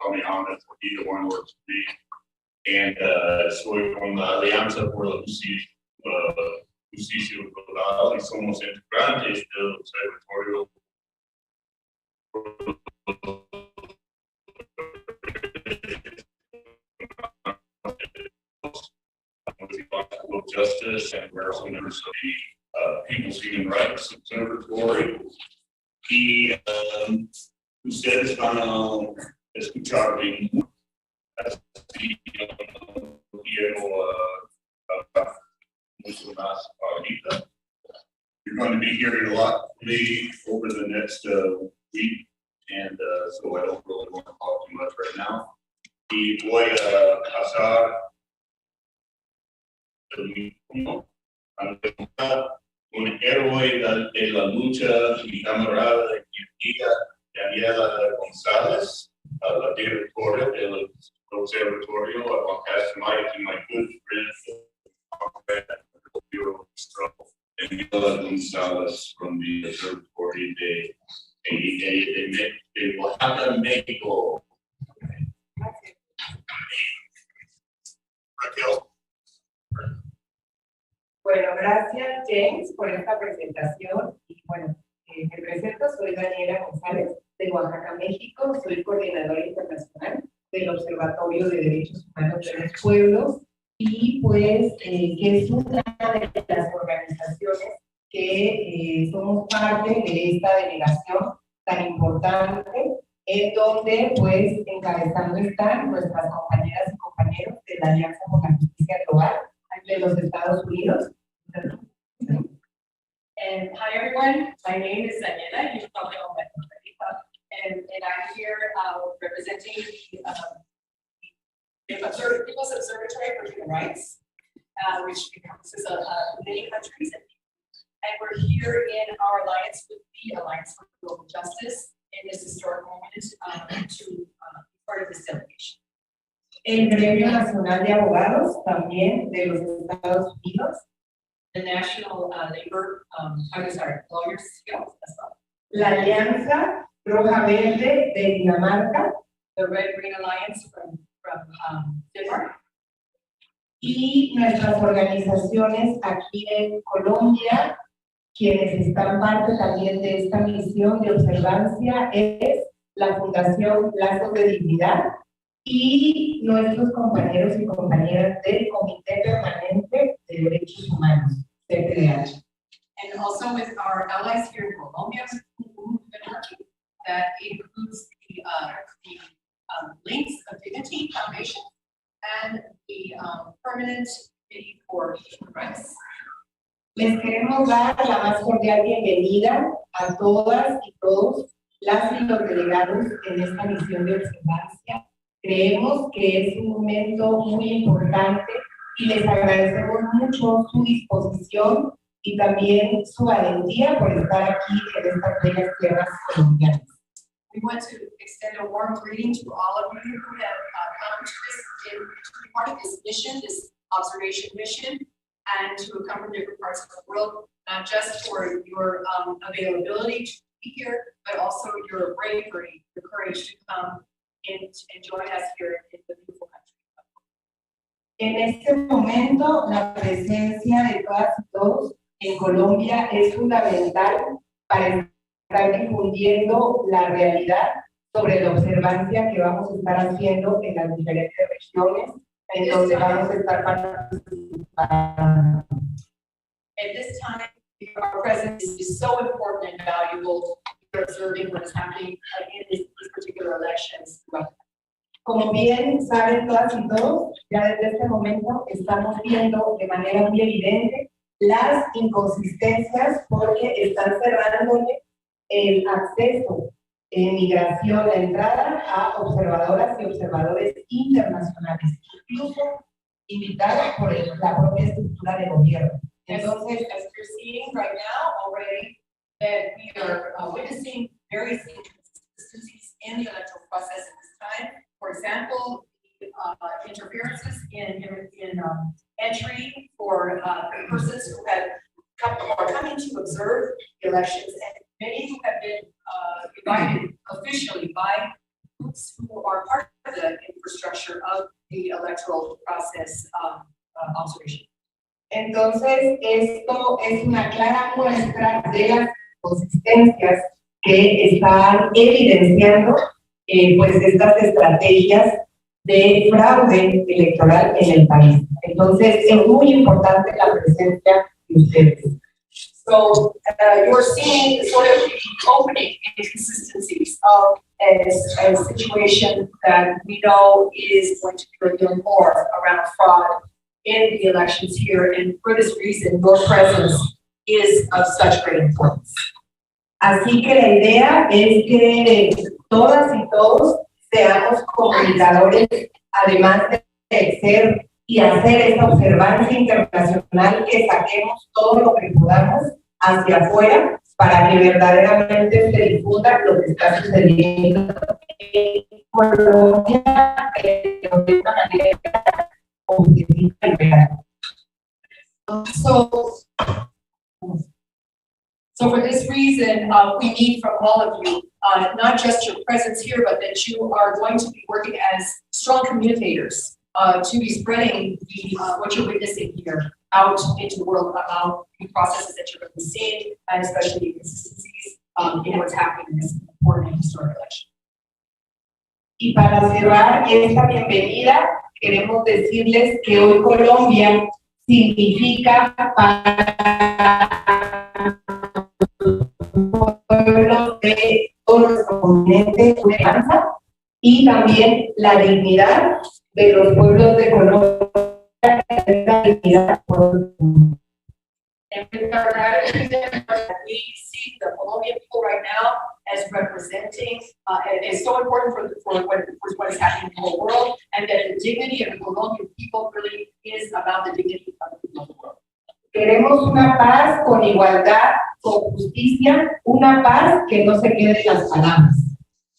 call me Ahmed, either one works for me. And soy con la Alianza por la Justicia Rural y somos integrantes del Observatorio of Justice and we're also members of the People's Human Rights Observatory. Y ustedes van a escucharme así quiero mucho más ahorita. You're going to be hearing a lot from me over the next week, and so I don't really want to talk too much right now. Y voy a pasar un héroe de la lucha, mi camarada y amiga Daniela Gonzalez, la directora del Observatorio. I want to pass the mic to my good friend, Daniela Gonzalez from the Observatory de Oaxaca, México. Raquel. Bueno, gracias James por esta presentación. Y bueno, me presento, soy Daniela González de Oaxaca, México. Soy coordinadora internacional del Observatorio de Derechos Humanos de los Pueblos y pues que es una de las organizaciones que somos parte de esta delegación tan importante, en donde pues encabezando están nuestras compañeras y compañeros de la Alianza por la Justicia Global de los Estados Unidos. And hi everyone, my name is Daniela, you probably all met me already, and I'm here representing the People's Observatory for Human Rights, which encompasses many countries, and we're here in our alliance with the Alliance for Global Justice in this historic moment to be part of this delegation. El Gremio Nacional de Abogados, también de los Estados Unidos. The National Labor, Lawyers Guild as well. La Alianza Roja Verde de Dinamarca. The Red Green Alliance from Denmark. Y nuestras organizaciones aquí en Colombia, quienes están parte también de esta misión de observancia, es la Fundación Lazos de Dignidad y nuestros compañeros y compañeras del Comité Permanente de Derechos Humanos, CPDH. And also with our allies here in Colombia, that includes the Links of Dignity Foundation and the Permanent Committee for Human Rights. Les queremos dar la más cordial bienvenida a todas y todos las y los delegados en esta misión de observancia. Creemos que es un momento muy importante y les agradecemos mucho su disposición y también su valentía por estar aquí en estas bellas tierras colombianas. We want to extend a warm greeting to all of you who have come to be part of this mission, this observation mission, and to come from different parts of the world, not just for your availability to be here, but also your bravery, your courage to come and join us here in the beautiful country. En este momento, la presencia de todas y todos en Colombia es fundamental para estar difundiendo la realidad sobre la observancia que vamos a estar haciendo en las diferentes regiones en donde vamos a estar participando. At this time, our presence is so important and valuable for observing what's happening in these particular elections. Como bien saben todas y todos, ya desde este momento estamos viendo de manera muy evidente las inconsistencias porque están cerrándole el acceso en migración, la entrada a observadoras y observadores internacionales, incluso invitados por la propia estructura de gobierno. Entonces, as we're seeing right now already, that we are witnessing various inconsistencies in the electoral process at this time. For example, interferences in entry for persons who are coming to observe the elections, and many who have been invited officially by those who are part of the infrastructure of the electoral process observation. Entonces, esto es una clara muestra de las inconsistencias que están evidenciando pues estas estrategias de fraude electoral en el país. Entonces, es muy importante la presencia de ustedes. So you're seeing sort of the opening inconsistencies of a situation that we know is going to reveal more around fraud in the elections here, and for this reason, your presence is of such great importance. Así que la idea es que todas y todos seamos comunicadores, además de ser y hacer esa observancia internacional, que saquemos todo lo que podamos hacia afuera para que verdaderamente se difunda lo que está sucediendo en Colombia de una manera objetiva y real. So for this reason, we need from all of you, not just your presence here, but that you are going to be working as strong communicators to be spreading what you're witnessing here out into the world about the processes that you're going to be seeing, and especially the inconsistencies in what's happening in this important historic election. Y para cerrar esta bienvenida, queremos decirles que hoy Colombia significa para pueblos de todo nuestro continente una esperanza, y también la dignidad de los pueblos de Colombia, la dignidad por And with that, we see the Colombian people right now as representing, is so important for what is happening in the whole world, and that the dignity of the Colombian people really is about the dignity of the people of the world. Queremos una paz con igualdad, con justicia, una paz que no se quede en las palabras.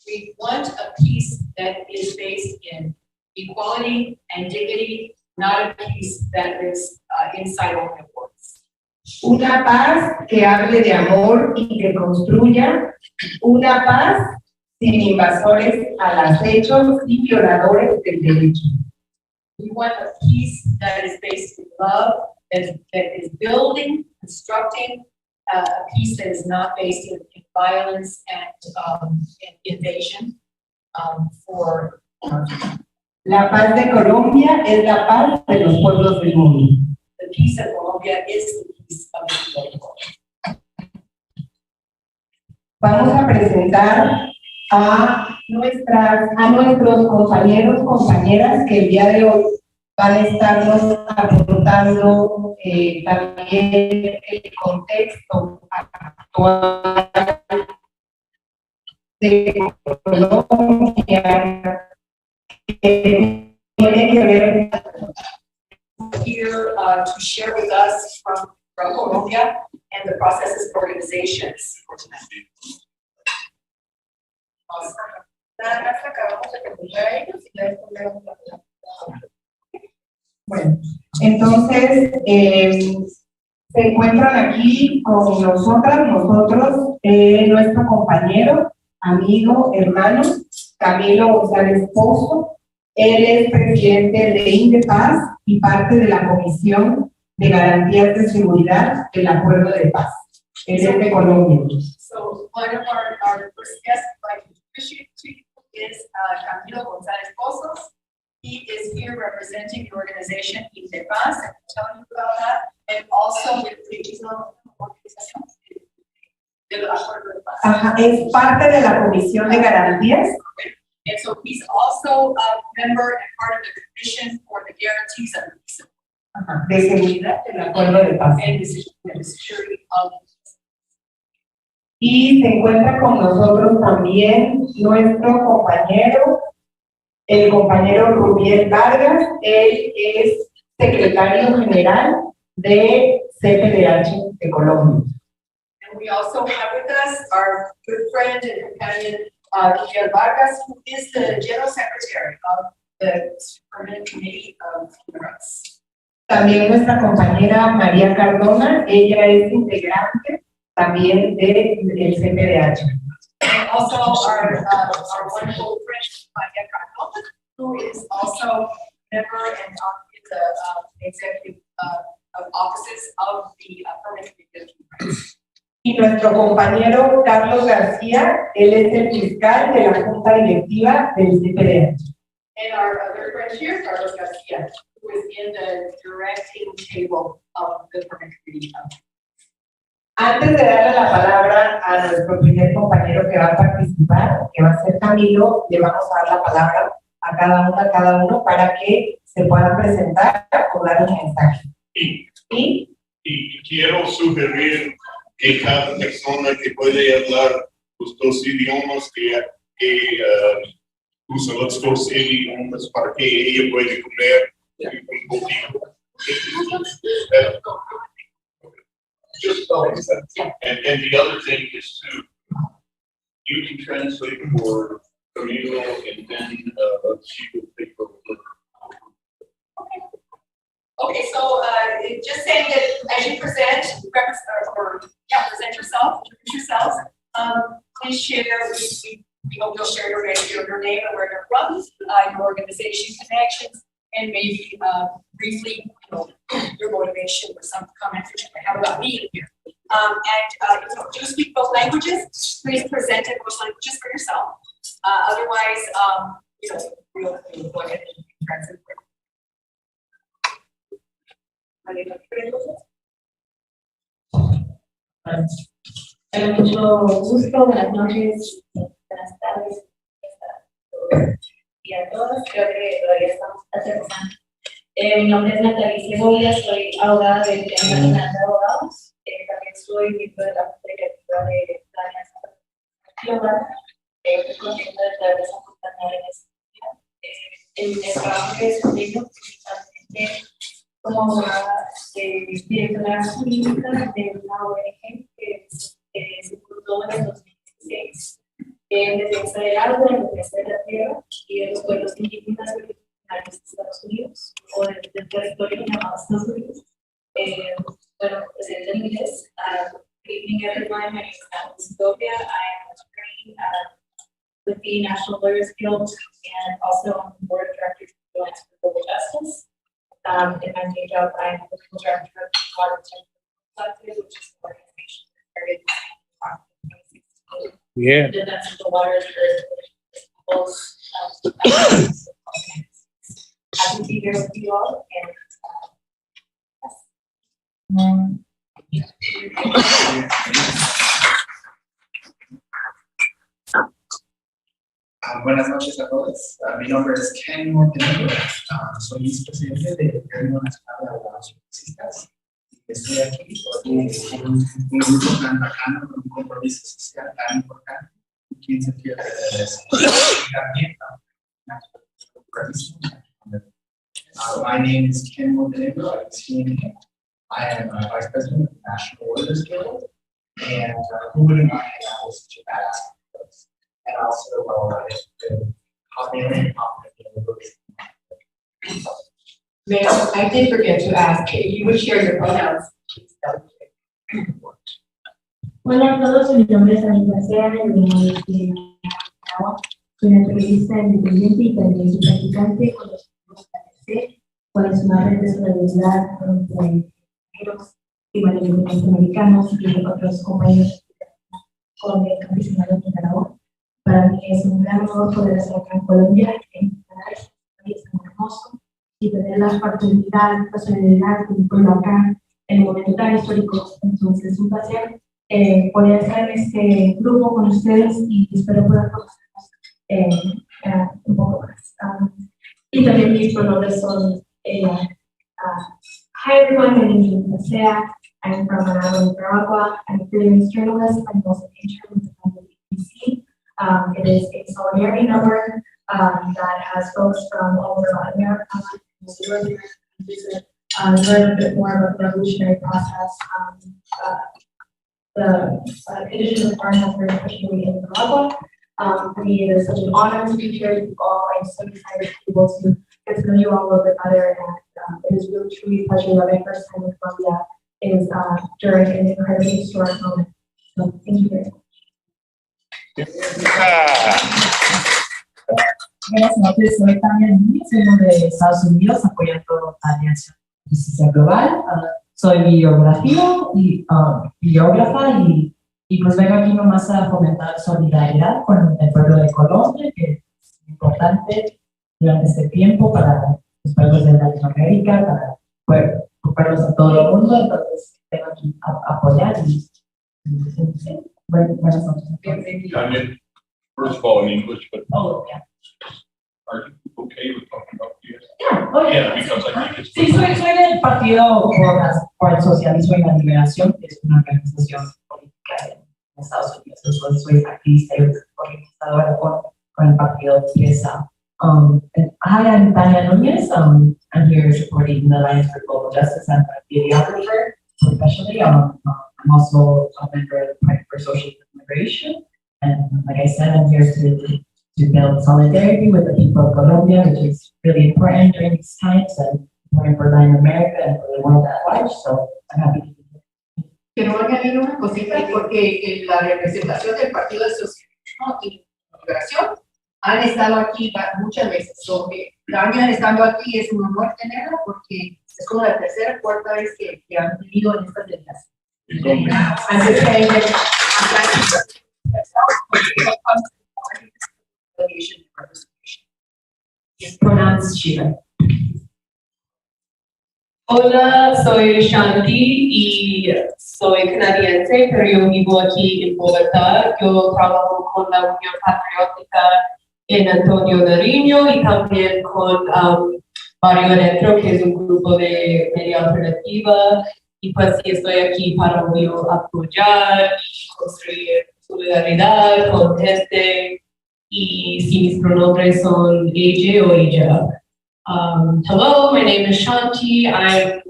We want a peace that is based in equality and dignity, not a peace that is inside only words. Una paz que hable de amor y que construya, una paz sin invasores al acecho y violadores del derecho. We want a peace that is based in love, that is building, constructing, a peace that is not based in violence and invasion. La paz de Colombia es la paz de los pueblos del mundo. The peace of Colombia is the peace of the world. Vamos a presentar a nuestros compañeros, compañeras que el día de hoy van a estarnos aportando también el contexto actual de Colombia, que tiene que ver here to share with us from Colombia and the processes for organizations for tonight. Nada más acabamos de preguntar a ellos y ya después le vamos a preguntar. Bueno, entonces se encuentran aquí con nosotros, nuestro compañero, amigo, hermano, Camilo González Posso. Él es presidente de INDEPAZ y parte de la Comisión de Garantías de Seguridad del Acuerdo de Paz. Él es de Colombia. So one of our first guests I'd like to introduce to you is Camilo Gonzalez Posso. He is here representing the organization INDEPAZ, and telling you about that, and also the organization del Acuerdo de Paz. Ajá, es parte de la Comisión de Garantías. And so he's also a member and part of the commission for the guarantees of peace De seguridad del Acuerdo de Paz. and the security of. Y se encuentra con nosotros también nuestro compañero, el compañero Rubiel Vargas. Él es secretario general de CPDH de Colombia. And we also have with us our good friend and companion, Rubiel Vargas, who is the General Secretary of the Permanent Committee of Human Rights. También nuestra compañera María Cardona, ella es integrante también del CPDH. And also our wonderful friend, Camilo, who is also member and on the executive of offices of the permanent review. Y nuestro compañero Carlos García, él es el fiscal de la Junta Directiva del CPDH. And our other friend here, Carlos Garcia, who is in the directing table of the permanent review. Antes de darle la palabra a nuestro primer compañero que va a participar, que va a ser Camilo, le vamos a dar la palabra a cada uno para que se puedan presentar o dar un mensaje. Y quiero sugerir que cada persona que puede hablar los dos idiomas, que usa los dos idiomas para que ella pueda comer un poquito. Just and the other thing is to, you can translate for Camilo and then she will take over. Okay, so just saying that as you present, present yourself, introduce yourselves. Please share. We hope you'll share your name and where you're from, your organization connections, and maybe briefly, your motivation or some comments that you might have about me here. And if you do speak both languages, please present in both languages for yourself. Otherwise, we'll go ahead and translate. Mucho gusto, buenas noches, buenas tardes y a todos. Creo que todavía estamos aterrizando. Mi nombre es Natalia Segovia, soy abogada del Tribunal Nacional de Abogados. También soy miembro de la Junta Directiva de la Alianza Global. Estoy contenta de poder desafortunadamente en este día. El trabajo que desempeño principalmente como abogada directora jurídica de una ONG que se fundó en el 2016 en defensa del agua, en defensa de la tierra y de los pueblos indígenas y originarios de Estados Unidos o del territorio llamado Estados Unidos. Bueno, presente en inglés. Good evening, everyone. My name is Natalie Segovia. I am an attorney with the National Lawyers Guild and also on the board of directors of the Alliance for Global Justice. In my day job, I am the co-director of the Water Collective, which is an organization that started in 2016. Yeah. The defense of the waters for both. Happy to be here with you all. And buenas noches a todos. Mi nombre es Ken Montenegro. Soy vicepresidente del Gobierno Nacional de Abogados Publicistas. Estoy aquí porque un grupo tan bacano, con un compromiso social tan importante, que se quiere también. My name is Ken Montenegro. I'm CNN. I am Vice President of the National Lawyers Guild. And who wouldn't want to hang out with such a badass folks? And also, Mayor, I did forget to ask, if you would share your pronouns, please. hola a todos, mi nombre es Anita Sea, soy una periodista independiente y también soy practicante con los cuál es una red de solidaridad entre extranjeros y varios americanos y otros compañeros con el campesinato de Nicaragua. Para mí es un gran honor poder estar acá en Colombia, en este país tan hermoso, y tener la oportunidad, la solidaridad con un pueblo acá en un momento tan histórico. Entonces, es un placer poder estar en este grupo con ustedes y espero poder conocernos un poco más. Y también mis pronombres son hi everyone, my name is Anita Sea. I'm from Managua, Nicaragua. I'm a freelance journalist. I'm also an intern with the BBC. It is a solidarity network that has folks from all over Latin America and learn a bit more about the revolutionary process. The conditions of foreign healthcare, especially in Nicaragua. For me, it is such an honor to be here with you all. I'm so excited to be able to get to know you all a little bit better. And it is really, truly a pleasure that my first time in Colombia is during an incredibly historic moment. So thank you very much. Buenas noches, soy Tania Núñez, vengo de Estados Unidos apoyando a Alianza de Justicia Global. Soy biógrafa y pues vengo aquí nomás a fomentar solidaridad con el pueblo de Colombia, que es importante durante este tiempo para los pueblos de Latinoamérica, para pueblos de todo el mundo. Entonces vengo aquí a apoyar buenas noches. Tanya, first of all, in English, but Oh, yeah. are you okay with talking about this? Yeah, oh, Yeah, because I think it's. Sí, soy del Partido por el Socialismo y la Liberación, que es una organización política en Estados Unidos. Entonces, soy activista y organizadora con el partido TSA. Hi, I'm Tania Núñez. I'm here supporting the Alliance for Global Justice. I'm a videographer professionally. I'm also a member of the Party for Social Immigration. And like I said, I'm here to build solidarity with the people of Colombia, which is really important during these times and important for Latin America and for the world at large. So I'm happy to be here. Quiero añadir una cosita porque la representación del Partido de Socialismo y Migración han estado aquí muchas veces. Tania estando aquí es un honor tenerla porque es como la tercera o cuarta vez que han venido en estas delegaciones. Antes que ella, Pronouns Shiva. Hola, soy Shanti y soy canadiense, pero yo vivo aquí en Bogotá. Yo trabajo con la Unión Patriótica en Antonio Nariño y también con Barrio Adentro, que es un grupo de media alternativa. Y pues sí, estoy aquí para apoyar y construir solidaridad con gente. Y si mis pronombres son ella o ella. Hello, my name is Shanti. I'm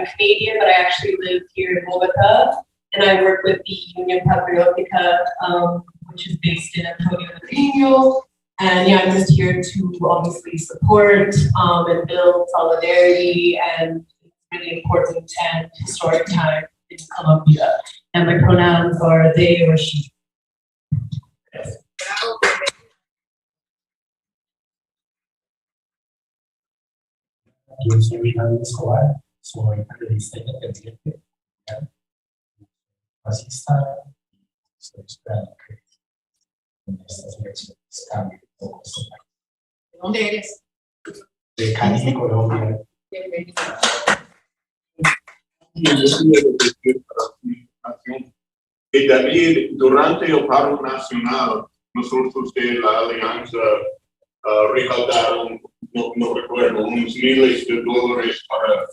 Canadian, but I actually live here in Bogota, and I work with the Unión Patriótica, which is based in Antonio Nariño. And yeah, I'm just here to obviously support and build solidarity, and it's really important and historic time in Colombia. And my pronouns are they or she. Yes. Yo soy Javier Escobar, soy periodista independiente, fascista, y estoy esperando que en estas elecciones cambie un poco este país. ¿de dónde eres? De Cali, Colombia. Bienvenido. David, durante el paro nacional, nosotros de la Alianza recaudaron, no recuerdo, unos miles de dólares para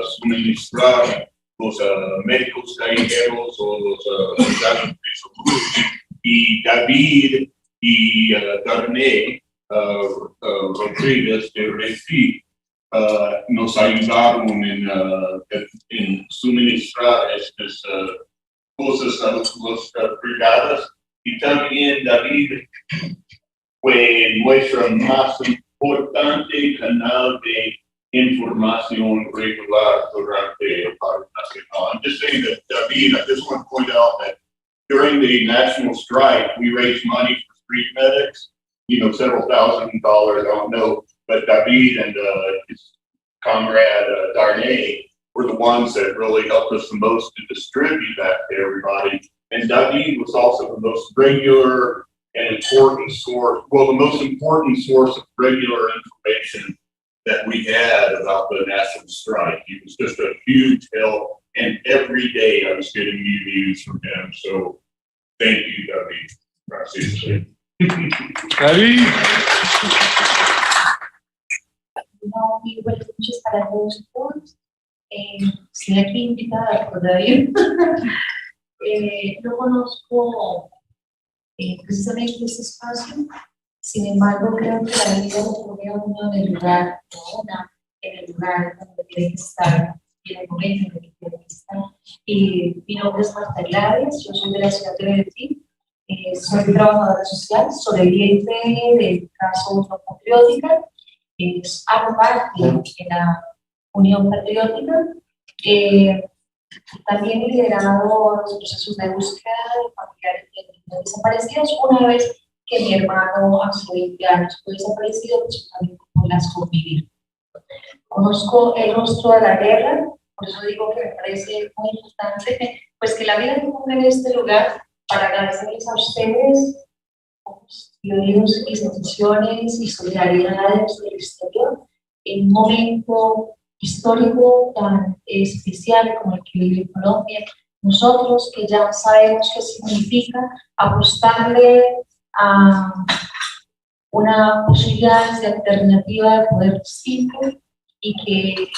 suministrar los médicos callejeros o los unidades de salud. Y David y Darnay Rodríguez de Refi nos ayudaron en suministrar estas cosas a las brigadas. Y también David fue nuestra más importante canal de información regular durante el paro nacional. I'm just saying that, David, I just want to point out that during the national strike, we raised money for street medics, several $1,000s, I don't know, but David and his comrade Darnay were the ones that really helped us the most to distribute that to everybody. And David was also the most regular and important source, the most important source of regular information that we had about the national strike. He was just a huge help, and every day I was getting new news from him. So thank you, David. Gracias. David. No, muy buenas noches para todos. Estoy aquí invitada por David. Yo conozco precisamente este espacio, sin embargo creo que la vida lo pone a uno en el lugar, en el lugar donde tiene que estar, en el momento en el que tiene que estar. Y mi nombre es Marta Glaves, yo soy de la ciudad de Medellín, soy trabajadora social, sobreviviente del caso Unión Patriótica, hago parte de la Unión Patriótica. También he liderado los procesos de búsqueda de familiares de niños desaparecidos. Una vez que mi hermano hace 20 años fue desaparecido, pues también como las convivir. Conozco el rostro de la guerra, por eso digo que me parece muy importante, pues que la vida me ponga en este lugar para agradecerles a ustedes, ciudadanos, instituciones y solidaridades del exterior, en un momento histórico tan especial como el que vive Colombia. Nosotros que ya sabemos qué significa apostarle a una posibilidad de alternativa de poder distinto y que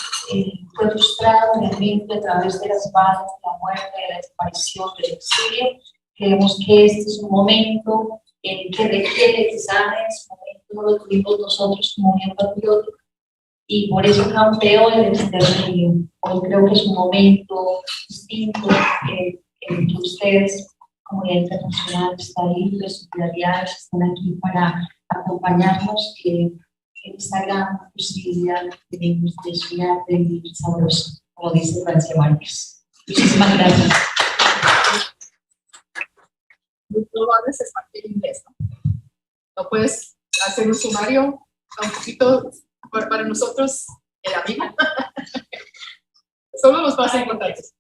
fue frustrado realmente a través de las balas, de la muerte, de la desaparición, del exilio. Creemos que este es un momento que requiere exámenes, un momento lo tuvimos nosotros como Unión Patriótica, y por eso campeo el exterminio. Hoy creo que es un momento distinto en que ustedes, comunidad internacional, está ahí, las solidaridades están aquí para acompañarnos en esta gran posibilidad que tenemos de soñar, de vivir sabroso, como dice Francia Márquez. Muchísimas gracias. No lo hables es parte de inglés, ¿no? No puedes hacer un sumario un poquito para nosotros, amigo. Solo los más importantes.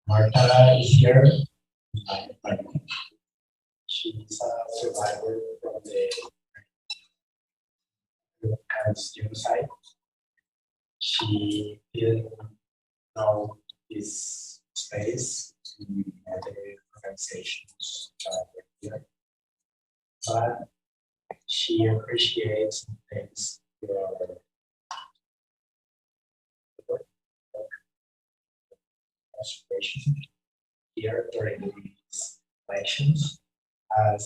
Marta is here. She's a survivor from the genocide. She didn't know this space in other organizations here, but she appreciates and thanks your participation here during these elections. As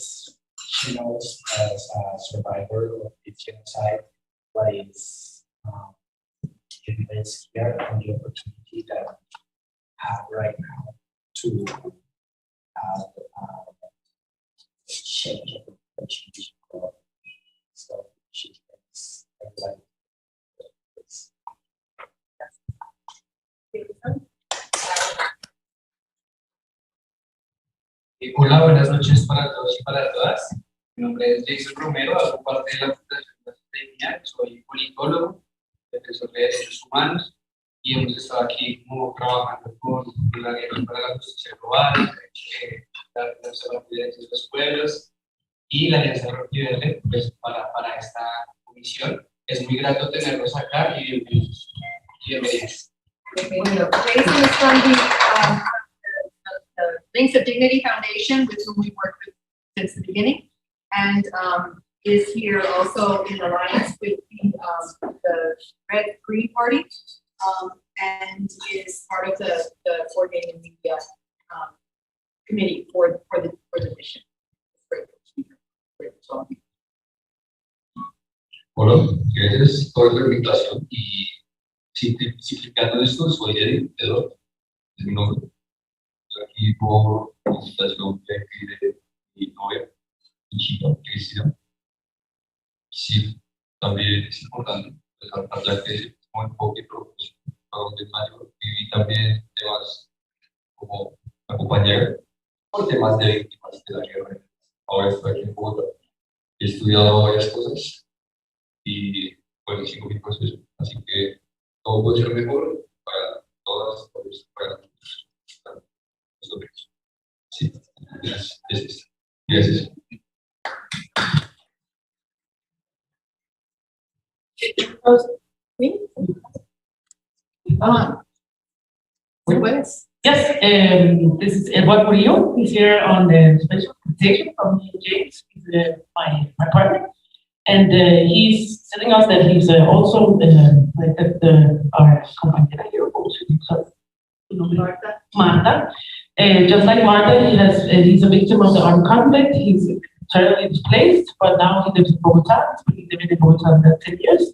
she knows, as a survivor of the genocide, what is is here and the opportunity that we have right now to have change of the change. So she thanks everybody. Hola, buenas noches para todos y para todas. Mi nombre es Jason Romero, hago parte de la Fundación Brasileña, soy politólogo, defensor de derechos humanos y hemos estado aquí como trabajando con la guerra para la justicia global, la observación de los pueblos y la Alianza Rockiverde pues, para esta comisión. Es muy grato tenerlos acá y bienvenidos. Bueno, Jason is from the Links of Dignity Foundation, with whom we worked with since the beginning, and is here also in alliance with the Red Green Party, and is part of the coordinating media committee for the mission. Hola, gracias por la invitación y simplificando esto, soy Eric, es mi nombre. Aquí por invitación de mi novia, mi chica, Cristina. Sí, también es importante resaltar que es un enfoque de mayor y también temas como acompañar por temas de víctimas de la guerra. Ahora estoy aquí en Bogotá. He estudiado varias cosas y bueno, 5.000 procesos, así que todo puede ser mejor para todas, para nosotros. Sí, gracias. Gracias. Yes, this is Edward Murillo. He's here on the special invitation from James. He's my partner. And he's telling us that he's also our compañera here, Marta. Just like Marta, he's a victim of the armed conflict. He's internally displaced, but now he lives in Bogota. He's lived in Bogota for 10 years.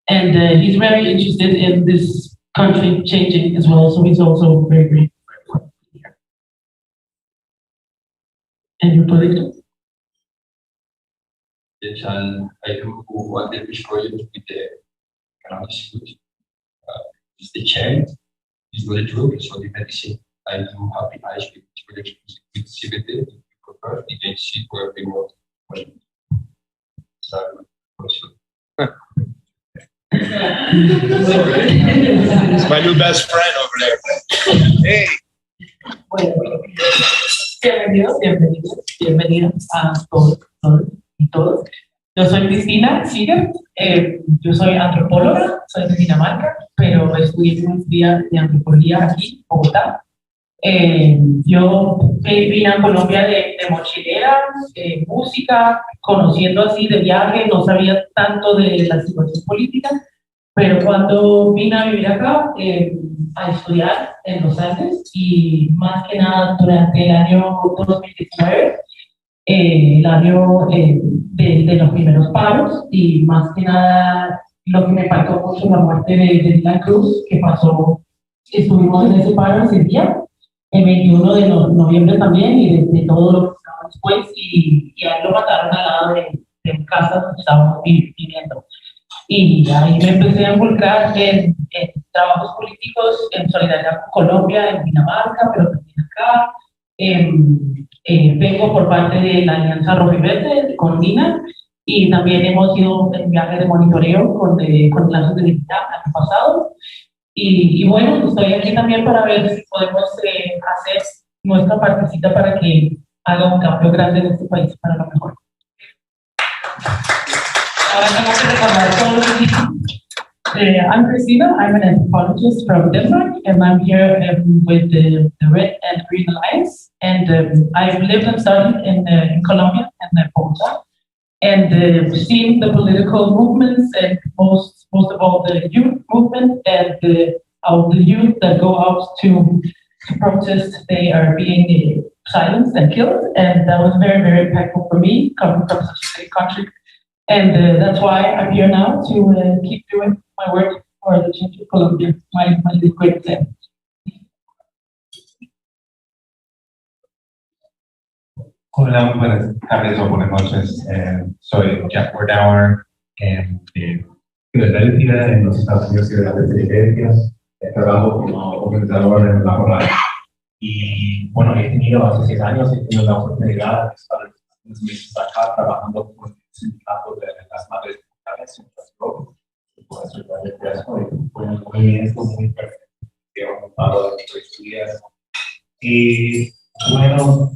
And he's very interested in this country changing as well. So he's also very great. And your political? And I do one of the projects with the economic institute. is the cherry. It's really true. It's really medicine. I do happy ice with CBD. If you prefer, you can see where they want. It's my new best friend over there. Hey. Bueno, bienvenidos a todos y todos. Yo soy Cristina Siger, yo soy antropóloga, soy de Dinamarca, pero estudié un día de antropología aquí en Bogotá. Yo vine a Colombia de mochilera, música, conociendo así de viaje, no sabía tanto de la situación política, pero cuando vine a vivir acá, a estudiar en los Andes, y más que nada durante el año 2019, el año de los primeros paros, y más que nada lo que me impactó mucho la muerte de la Cruz, que pasó, estuvimos en ese paro ese día, el 21 de noviembre también, y de todo lo que estaba después, y a él lo mataron al lado de casa donde estábamos viviendo. Y ahí me empecé a involucrar en trabajos políticos en solidaridad con Colombia, en Dinamarca, pero también acá. Vengo por parte de la Alianza Rojo y Verde con Dina, y también hemos ido en viaje de monitoreo con lazos de dignidad el año pasado. Y bueno, estoy aquí también para ver si podemos hacer nuestra partecita para que haga un cambio grande en este país para lo mejor. Ahora tengo que recordar todo lo que dije. I'm Christina. I'm an anthropologist from Denmark, and I'm here with the Red and Green Alliance. And I've lived and studied in Colombia and Bogota, and seen the political movements, and most of all the youth movement, and of the youth that go out to protest. They are being silenced and killed, and that was very, very impactful for me, coming from such a big country. And that's why I'm here now to keep doing my work for the change of Colombia, my great plan. Hola, muy buenas tardes o buenas noches. Soy Jack Wardauer de Filadelfia, en los Estados Unidos y de las Delegates. Trabajo como organizador en la jornada. Y bueno, he tenido hace 6 años, he tenido la oportunidad de estar unos meses acá trabajando con el sindicato de las madres locales en Posso. Por eso fue un movimiento muy perfecto que he montado en 3 días. Y bueno,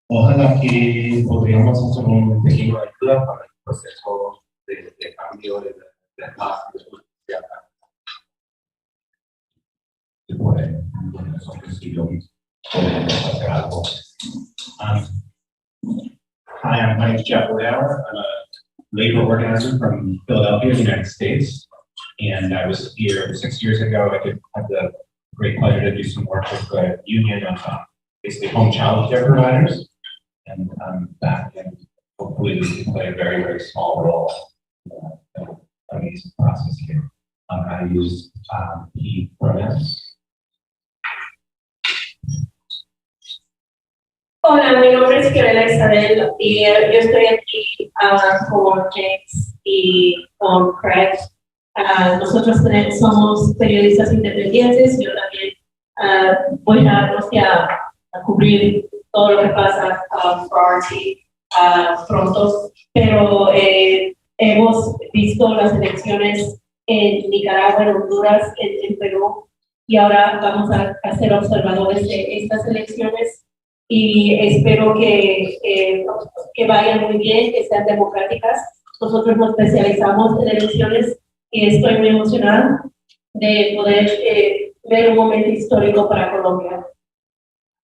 ojalá que podríamos hacer un pequeño ayuda para el proceso de cambio de paz y de justicia. Hi, my name is Jeff Wardauer. I'm a labor organizer from Philadelphia, the United States. And I was here 6 years ago. I had the great pleasure to do some work with the union on basically home child care providers. And I'm back, and hopefully we can play a very, very small role in the amazing process here. I use he pronouns. Hola, mi nombre es Fiorella Isabel y yo estoy aquí con James y con Craig. Nosotros somos periodistas independientes. Yo también voy a cubrir todo lo que pasa por RT pronto, pero hemos visto las elecciones en Nicaragua, en Honduras, en Perú, y ahora vamos a ser observadores de estas elecciones. Y espero que vayan muy bien, que sean democráticas. Nosotros nos especializamos en elecciones y estoy muy emocionada de poder ver un momento histórico para Colombia.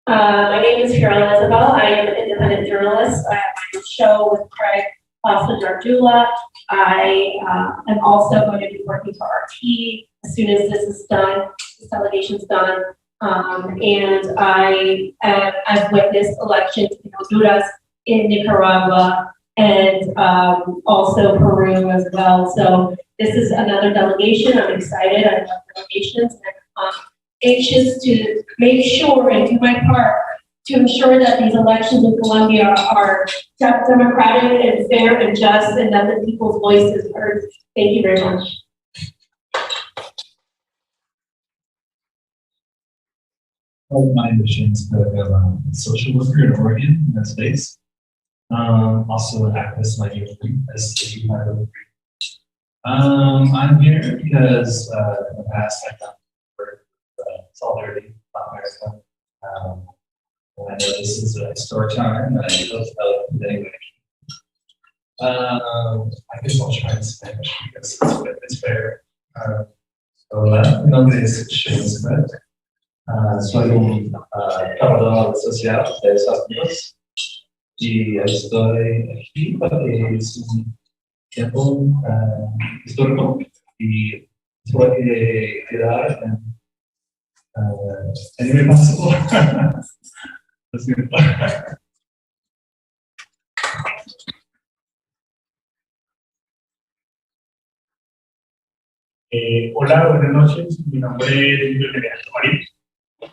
My name is Fiorella Isabel. I am an independent journalist. I have my show with Craig Posso. I am also going to be working for RT as soon as this is done, this delegation is done. And I've witnessed elections in Honduras, in Nicaragua, and also Peru as well. So this is another delegation. I'm excited. I love delegations. And I'm anxious to make sure and do my part to ensure that these elections in Colombia are democratic and fair and just, and that the people's voice is heard. Thank you very much. One of my missions that I'm a social worker in Oregon, in that space. Also an activist in my youth, as you might have. I'm here because in the past I've done work with Solidarity Latin America. And I know this is a historic time, and I hope that anyway. I guess I'll try in Spanish because it's fair. Hola, mi nombre es Gonzalez. Soy un trabajador social de Estados Unidos y estoy aquí porque es un tiempo histórico y puede quedar en el pasado. Lo siento. Hola, buenas noches. Mi nombre es Delegates.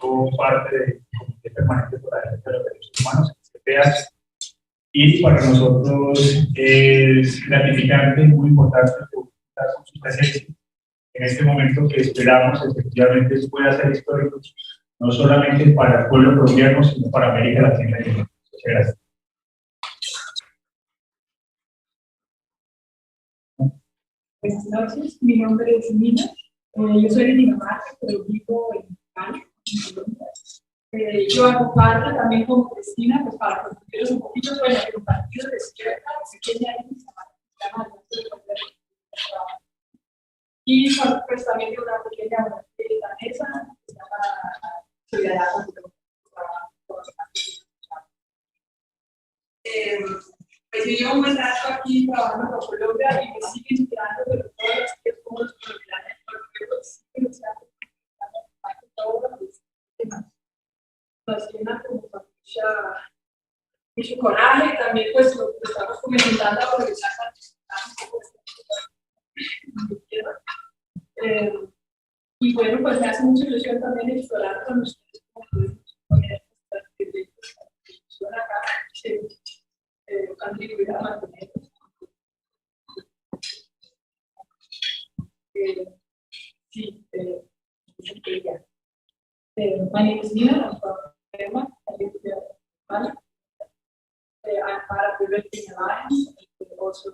Soy parte del Comité Permanente por la Defensa de los Derechos Humanos, INDEPAZ, y para nosotros es gratificante y muy importante contar con su presencia en este momento que esperamos efectivamente pueda ser histórico, no solamente para el pueblo colombiano, sino para América Latina y el mundo. Muchas gracias. Buenas noches, mi nombre es Camilo. Yo soy de Dinamarca, pero vivo en Cali, en Colombia. Yo hago parte también como Cristina, pues para conoceros un poquito, bueno, de un partido de izquierda, se llama y pues también de una pequeña danesa, que se llama Ciudadanos. Pues yo llevo un buen rato aquí trabajando con Colombia y me sigue inspirando, pero todas las que somos los colombianos, porque siguen usando todos los temas. Nos llena como con mucho coraje, también pues lo que estamos comenzando a aprovechar y bueno, pues me hace mucha ilusión también explorar con ustedes cómo podemos poner nuestra acá, contribuir a mantener. Sí, my name is Nina. I'm from Denmark. I live here in Colombia. I'm part of the Red Green Alliance, and also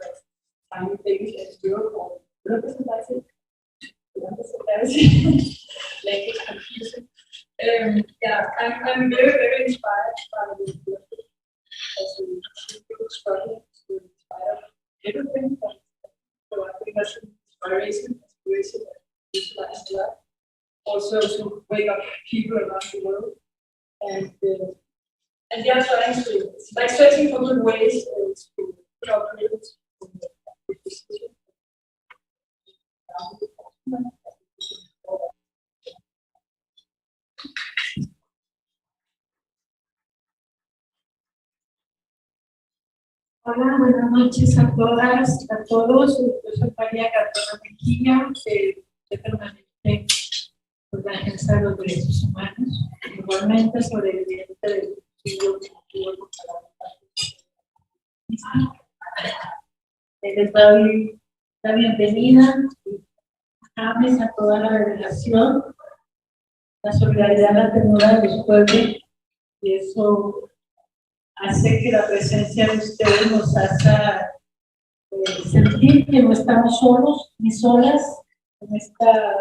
tiny things as Europe or representation. Language confusion. Yeah, I'm very, very inspired by the work as a struggling to inspire everything from providing us inspiration, and utilize that. Also to wake up people around the world, and yeah, trying to like searching for good ways to put our creators in the decision. Hola, buenas noches a todas, a todos. Yo soy María Cartona Mejía, de permanente por la Defensa de los Derechos Humanos, igualmente sobreviviente del suicidio colectivo les doy la bienvenida a toda la delegación, la solidaridad, la ternura de los pueblos, y eso hace que la presencia de ustedes nos haga sentir que no estamos solos ni solas en esta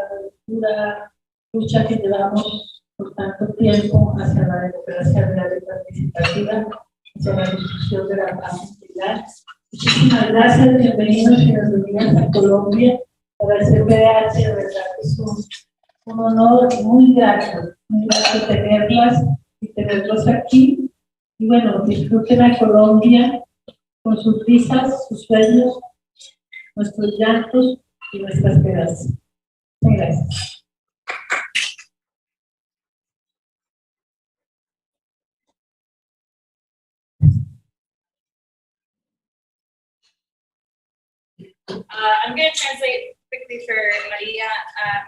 dura lucha que llevamos por tanto tiempo hacia la democracia real y participativa, hacia la discusión de la paz integral. Muchísimas gracias, bienvenidos y bienvenidas a Colombia. Para el CPDH, de verdad que es un honor muy grato tenerlas y tenerlos aquí. Y bueno, disfruten a Colombia con sus risas, sus sueños, nuestros llantos y nuestras esperanzas. Muchas gracias. I'm going to translate quickly for Maria.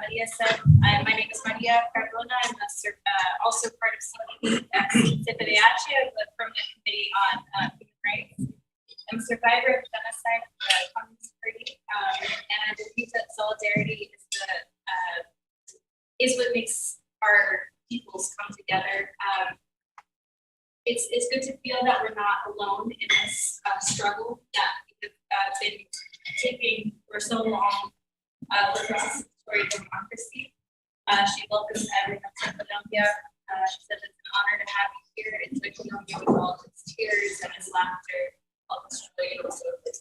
Maria said, my name is Maria Cardona. I'm also part of CPDH, the Permanent Committee on Human Rights. I'm a survivor of genocide for the Communist Party, and I believe that solidarity is what makes our peoples come together. It's good to feel that we're not alone in this struggle that we've been taking for so long for participatory democracy. She welcomes everyone to Colombia. She said it's an honor to have you here. It's like Colombia with all of its tears and its laughter, all its joy and also its.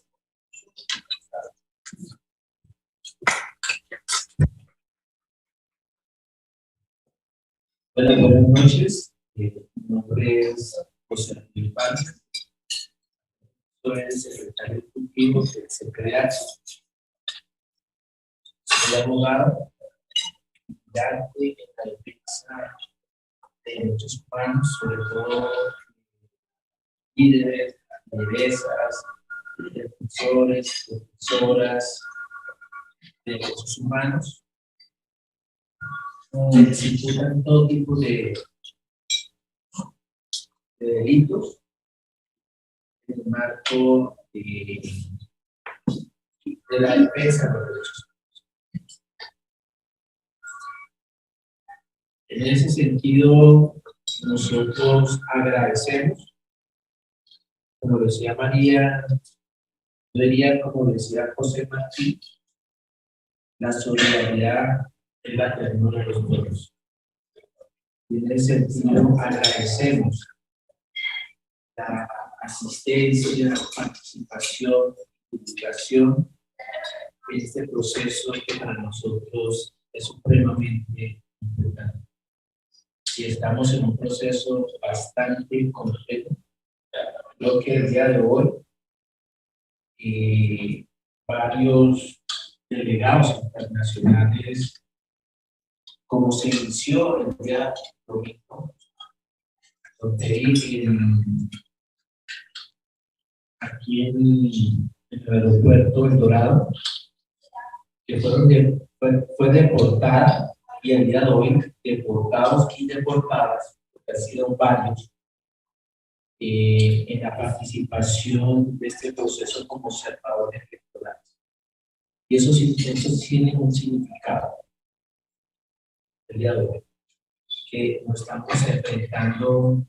Bueno, buenas noches. Mi nombre es José Antonio Paz. Soy el secretario ejecutivo del Delegates. Soy abogado de arte en la defensa de derechos humanos, sobre todo líderes, lideresas, defensores, defensoras de derechos humanos. Se imputan todo tipo de delitos en el marco de la defensa de los derechos humanos. En ese sentido, nosotros agradecemos, como decía María, yo diría como decía José Martín, la solidaridad es la ternura de los pueblos. Y en ese sentido agradecemos la asistencia, participación, divulgación en este proceso que para nosotros es supremamente importante. Y estamos en un proceso bastante complejo. Creo que el día de hoy varios delegados internacionales, como se inició el día domingo, donde aquí en el aeropuerto El Dorado, que fue deportada, y el día de hoy deportados y deportadas, porque han sido varios, en la participación de este proceso como observadores electorales. Y eso tiene un significado el día de hoy, que nos estamos enfrentando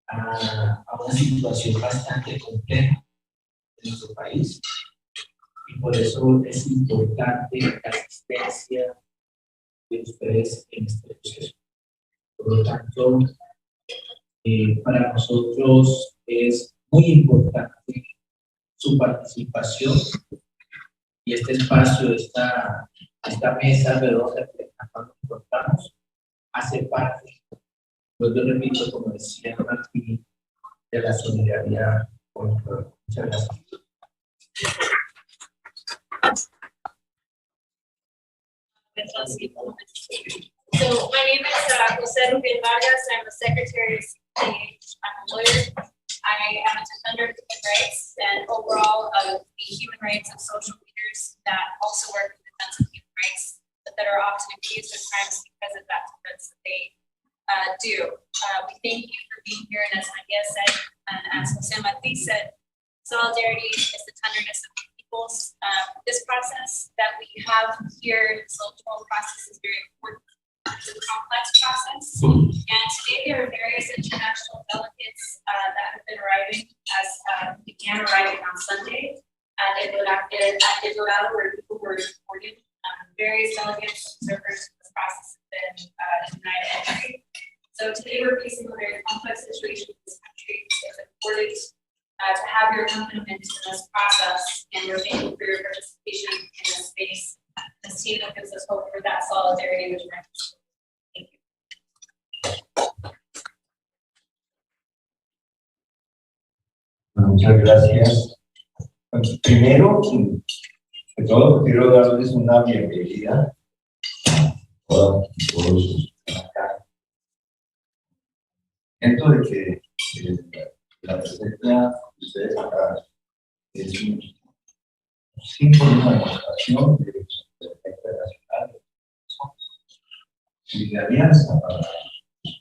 a una situación bastante compleja en nuestro país, y por eso es importante la asistencia de ustedes en este proceso. Por lo tanto, para nosotros es muy importante su participación, y este espacio, esta mesa redonda que nos encontramos, hace parte, pues yo repito, como decía Martín, de la solidaridad con el pueblo. Muchas gracias. So my name is Jose Rubin Vargas. I'm the secretary of CPH. I'm a lawyer. I am a defender of human rights and overall of the human rights of social leaders that also work in defense of human rights, but that are often accused of crimes because of that defense that they do. We thank you for being here, and as Maria said, and as Jose Marti said, solidarity is the tenderness of peoples. This process that we have here, this electoral process, is very important. It's a complex process, and today there are various international delegates that have been arriving, began arriving on Sunday at El Dorado, where people were reported. Various delegates, observers of this process have been denied entry. So today we're facing a very complex situation in this country. It's important to have your accompaniment in this process, and we're thankful for your participation in this space. This team that gives us hope for that solidarity which matters. Thank you. Muchas gracias. Pues, primero, de todo, quiero darles una bienvenida a todos acá. Siento de que la presencia de ustedes acá es un símbolo, una demostración de internacional y de alianza para los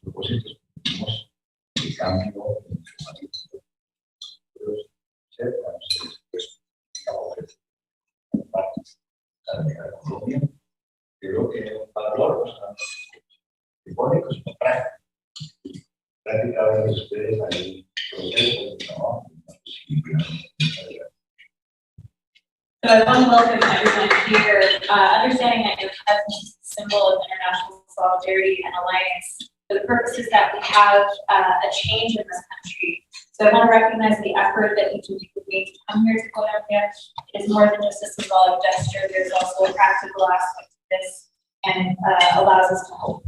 propósitos que tenemos de cambio en nuestro país. Colombia, creo que es un valor teóricos como prácticos. Prácticamente ustedes hay procesos de trabajo. So I want to welcome everyone here, understanding that your presence is a symbol of international solidarity and alliance for the purposes that we have a change in this country. So I want to recognize the effort that each of you made to come here to Colombia. It is more than just a symbolic gesture. There's also a practical aspect to this and allows us to hope.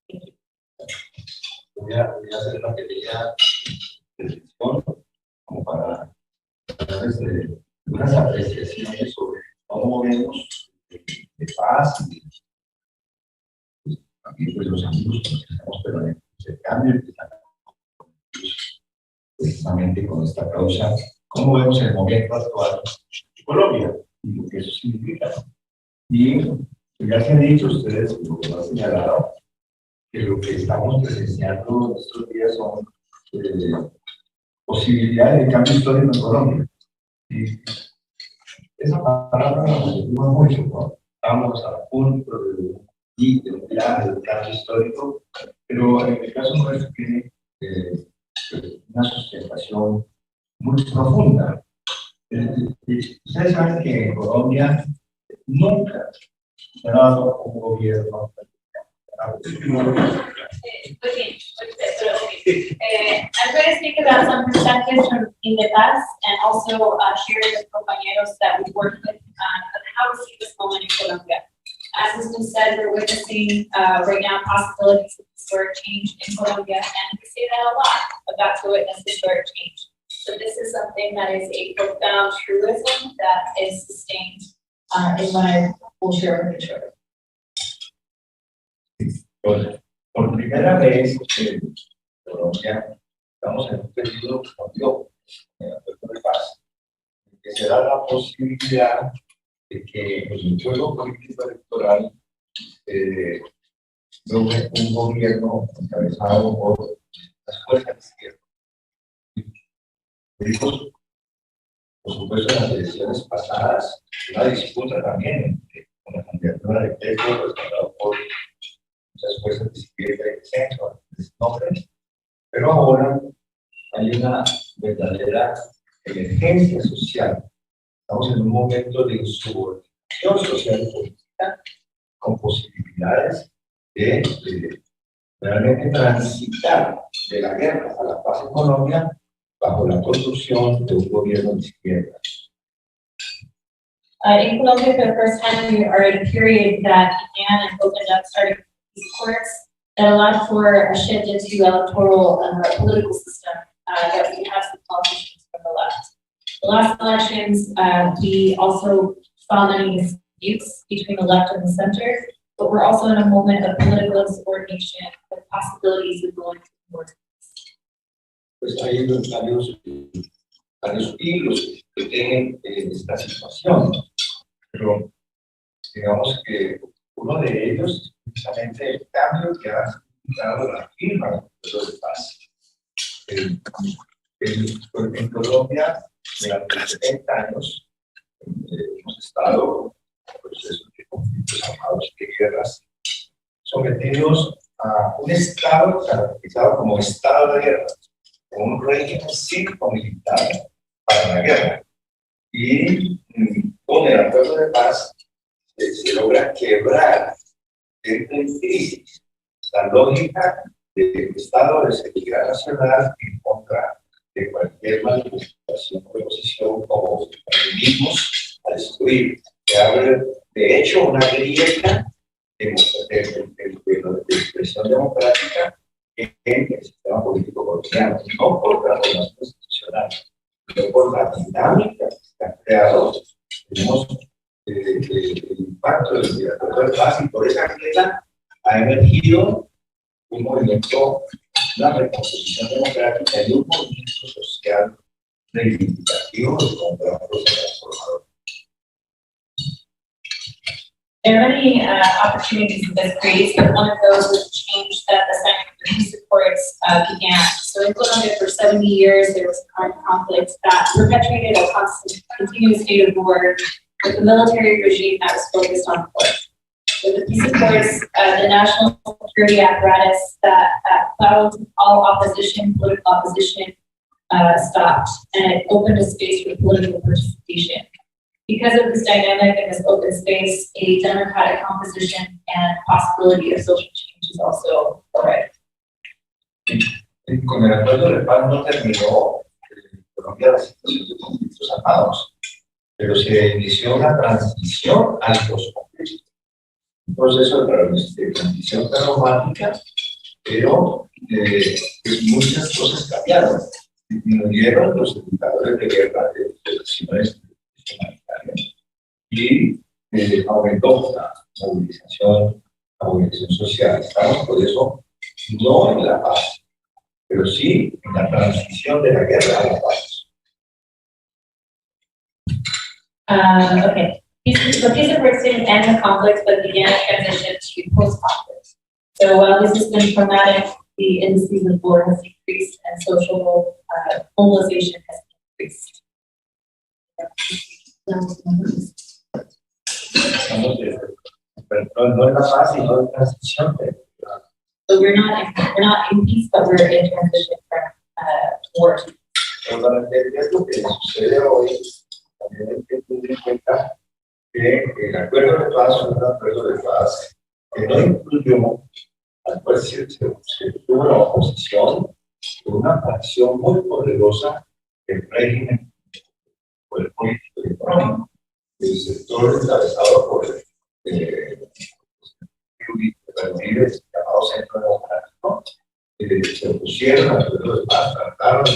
Thank you. Voy a hacer una pequeña descripción como para darles unas apreciaciones sobre cómo vemos de paz y pues, también pues, los amigos con los que estamos permanentes de cambio precisamente con esta causa, cómo vemos el momento actual de Colombia y lo que eso significa. Y ya se han dicho ustedes, lo que lo han señalado, que lo que estamos presenciando en estos días son posibilidades de cambio histórico en Colombia. Y esa palabra la usamos mucho, ¿no? Estamos a punto de un plan, de un cambio histórico, pero en el caso nuestro tiene una sustentación muy profunda. Ustedes saben que en Colombia nunca se ha dado un gobierno. I'm going to speak about some perspectives from INDEPAZ and also share with compañeros that we work with on how to see this moment in Colombia. As has been said, we're witnessing right now possibilities of historic change in Colombia, and we say that a lot, about to witness historic change. So this is something that is a profound truism that is sustained in what I will share with you shortly. Por primera vez en Colombia estamos en un periodo de paz, que se da la posibilidad de que el juego político electoral logre un gobierno encabezado por las fuerzas de izquierda. Vimos, por supuesto, en las elecciones pasadas, una disputa también con la candidatura de Petro, respaldado por muchas fuerzas de izquierda y de centro, nombres, pero ahora hay una verdadera emergencia social. Estamos en un momento de insubordinación social y política con posibilidades de realmente transitar de la guerra a la paz en Colombia bajo la construcción de un gobierno de izquierda. In Colombia, for the first time, we are in a period that began and opened up starting these courts that allowed for a shift into electoral political system that we have some politicians from the left. The last elections, we also saw many disputes between the left and the center, but we're also in a moment of political insubordination with possibilities of going towards. Pues hay varios hilos que tienen esta situación, pero digamos que uno de ellos es precisamente el cambio que ha significado la firma del Acuerdo de Paz. En Colombia, durante 70 años, hemos estado en procesos de conflictos armados y de guerras, sometidos a un Estado caracterizado como Estado de guerra, con un régimen cívico-militar para la guerra. Y con el Acuerdo de Paz se logra quebrar en crisis la lógica del Estado de seguridad nacional en contra de cualquier manifestación o oposición como mismos a destruir. Se abre, de hecho, una grieta de expresión democrática en el sistema político colombiano, no por la relación constitucional, sino por la dinámica que se ha creado. Tenemos el impacto del Acuerdo de Paz y por esa grieta ha emergido un movimiento, una recomposición democrática y un movimiento social reivindicativo contra un proceso transformador. There are many opportunities that this creates, but one of those was the change that the Center for Peace Supports began. So in Colombia for 70 years, there was a current conflict that perpetuated a constant, continuous state of war with a military regime that was focused on force. The peace accords, the national security apparatus that allowed all opposition, political opposition, stopped, and it opened a space for political participation. Because of this dynamic and this open space, a democratic composition and possibility of social change is also arrived. Con el acuerdo de paz no terminó en Colombia la situación de conflictos armados, pero se inició una transición a los conflictos. Un proceso de transición traumática, pero pues muchas cosas cambiaron. Disminuyeron los indicadores de guerra de operaciones humanitarias y aumentó la movilización social. Estamos por eso no en la paz, pero sí en la transición de la guerra a la paz. Okay. The peace accords didn't end the conflict, but began a transition to post-conflict. So while this has been traumatic, the indices of war has increased and social mobilization has increased. No es la paz, sino la transición. So we're not in peace, but we're in transition from war. Pero para entender lo que sucede hoy, también hay que tener en cuenta que el acuerdo de paz es un acuerdo de paz que no incluyó, al cual se tuvo la oposición de una facción muy poderosa del régimen, por el político y económico, el sector encabezado por el líderes llamados Centro Democrático, se opusieron al acuerdo de paz, trataron de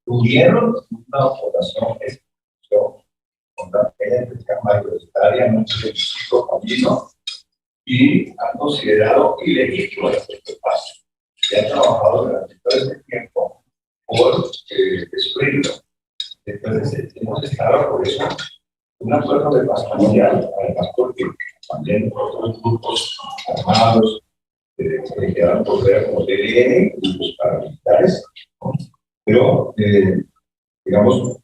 tuvieron una votación que con la gente mayoritariamente del distrito Camilo y han considerado ilegítimo el acuerdo de paz. Y han trabajado durante todo este tiempo por destruirlo. Entonces, hemos estado por eso un acuerdo de paz mundial, además porque también otros grupos armados que quedaron por ver como Delegates, grupos paramilitares, ¿no? Pero, digamos,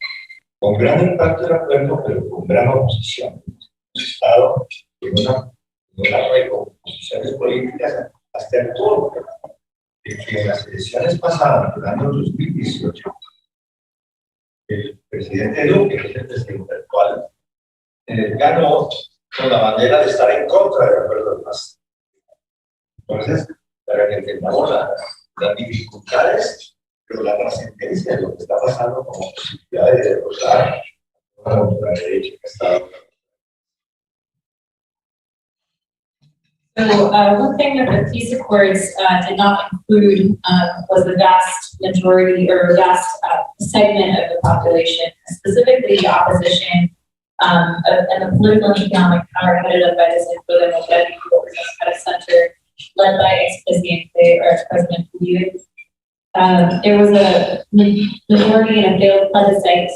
con gran impacto del acuerdo, pero con gran oposición. Hemos estado en una recomposiciones políticas hasta el punto de que en las elecciones pasadas, en el año 2018, el presidente Duque, que es el presidente actual, ganó con la bandera de estar en contra del acuerdo de paz. Entonces, para que entendamos las dificultades, pero la trascendencia de lo que está pasando como posibilidad de derrotar a la ultraderecha que está. So one thing that the peace accords did not include was the vast majority or vast segment of the population, specifically the opposition and the political and economic power headed up by this Delegates at a center led by ex-presidente or ex-president Camilo. There was a majority and a failed plebiscite,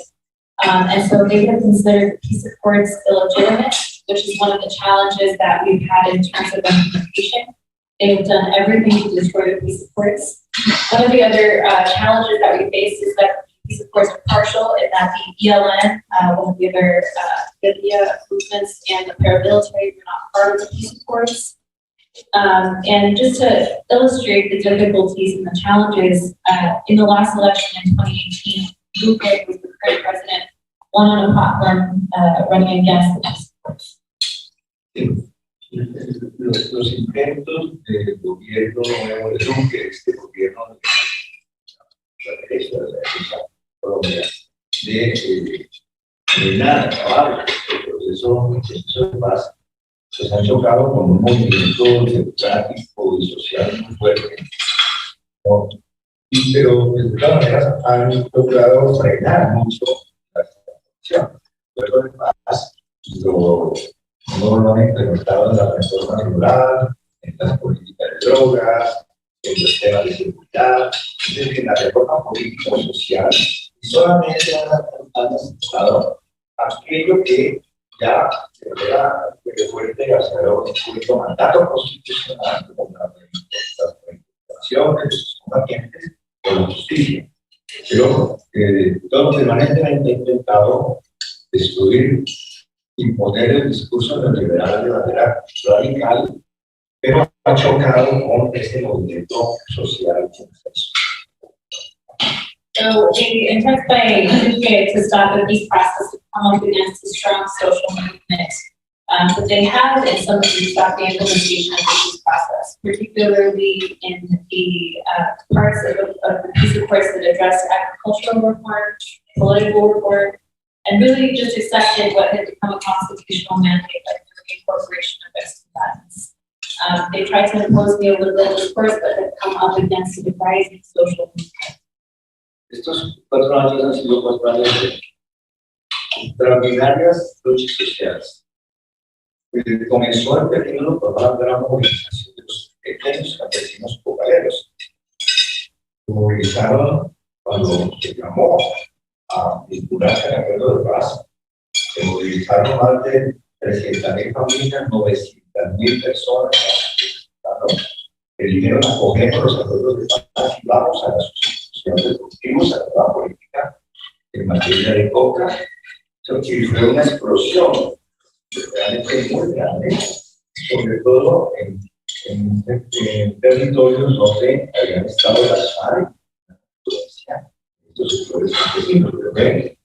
and so they have considered the peace accords illegitimate, which is one of the challenges that we've had in terms of implementation. They've done everything to destroy the peace accords. One of the other challenges that we face is that peace accords are partial in that the ELN, one of the other guerrilla movements, and the paramilitary were not part of the peace accords. And just to illustrate the difficulties and the challenges, in the last election in 2018, Duque was the current president, won on a platform running against the peace accords. Los intentos del gobierno nuevo de Duque, este gobierno de la derecha Colombia, de acabar el proceso de paz, pues han chocado con un movimiento democrático y social muy fuerte, ¿no? Pero de todas maneras han logrado frenar mucho la situación. Luego de paz, no lo han implementado en la reforma rural, en las políticas de drogas, en los temas de seguridad, es decir, en la reforma política y social, y solamente han aceptado aquello que ya era de fuerte hacia el mandato constitucional, como las reivindicaciones de sus combatientes por la justicia. Pero todos permanentemente han intentado destruir imponer el discurso neoliberal de manera radical, pero ha chocado con este movimiento social. So they intensify to stop the peace process to come up against a strong social movement. But they have in some cases stopped the implementation of the peace process, particularly in the parts of the peace accords that address agricultural reform, political reform, and really just accepted what had become a constitutional mandate, like the incorporation of Western values. They tried to impose neoliberal discourse, but have come up against a rising social movement. Estos 4 años han sido 4 años de extraordinarias luchas sociales. Comenzó el período por una gran movilización de los pequeños campesinos cocaleros. Se movilizaron cuando se llamó a vincularse al acuerdo de paz. Se movilizaron más de 300.000 familias, 900.000 personas. Eligieron acoger los acuerdos de paz y vamos a las instituciones deportivas, a la política en materia de coca. Eso sí, fue una explosión realmente muy grande, sobre todo en territorios donde habían estado las FARC, estos sectores campesinos, pero ven,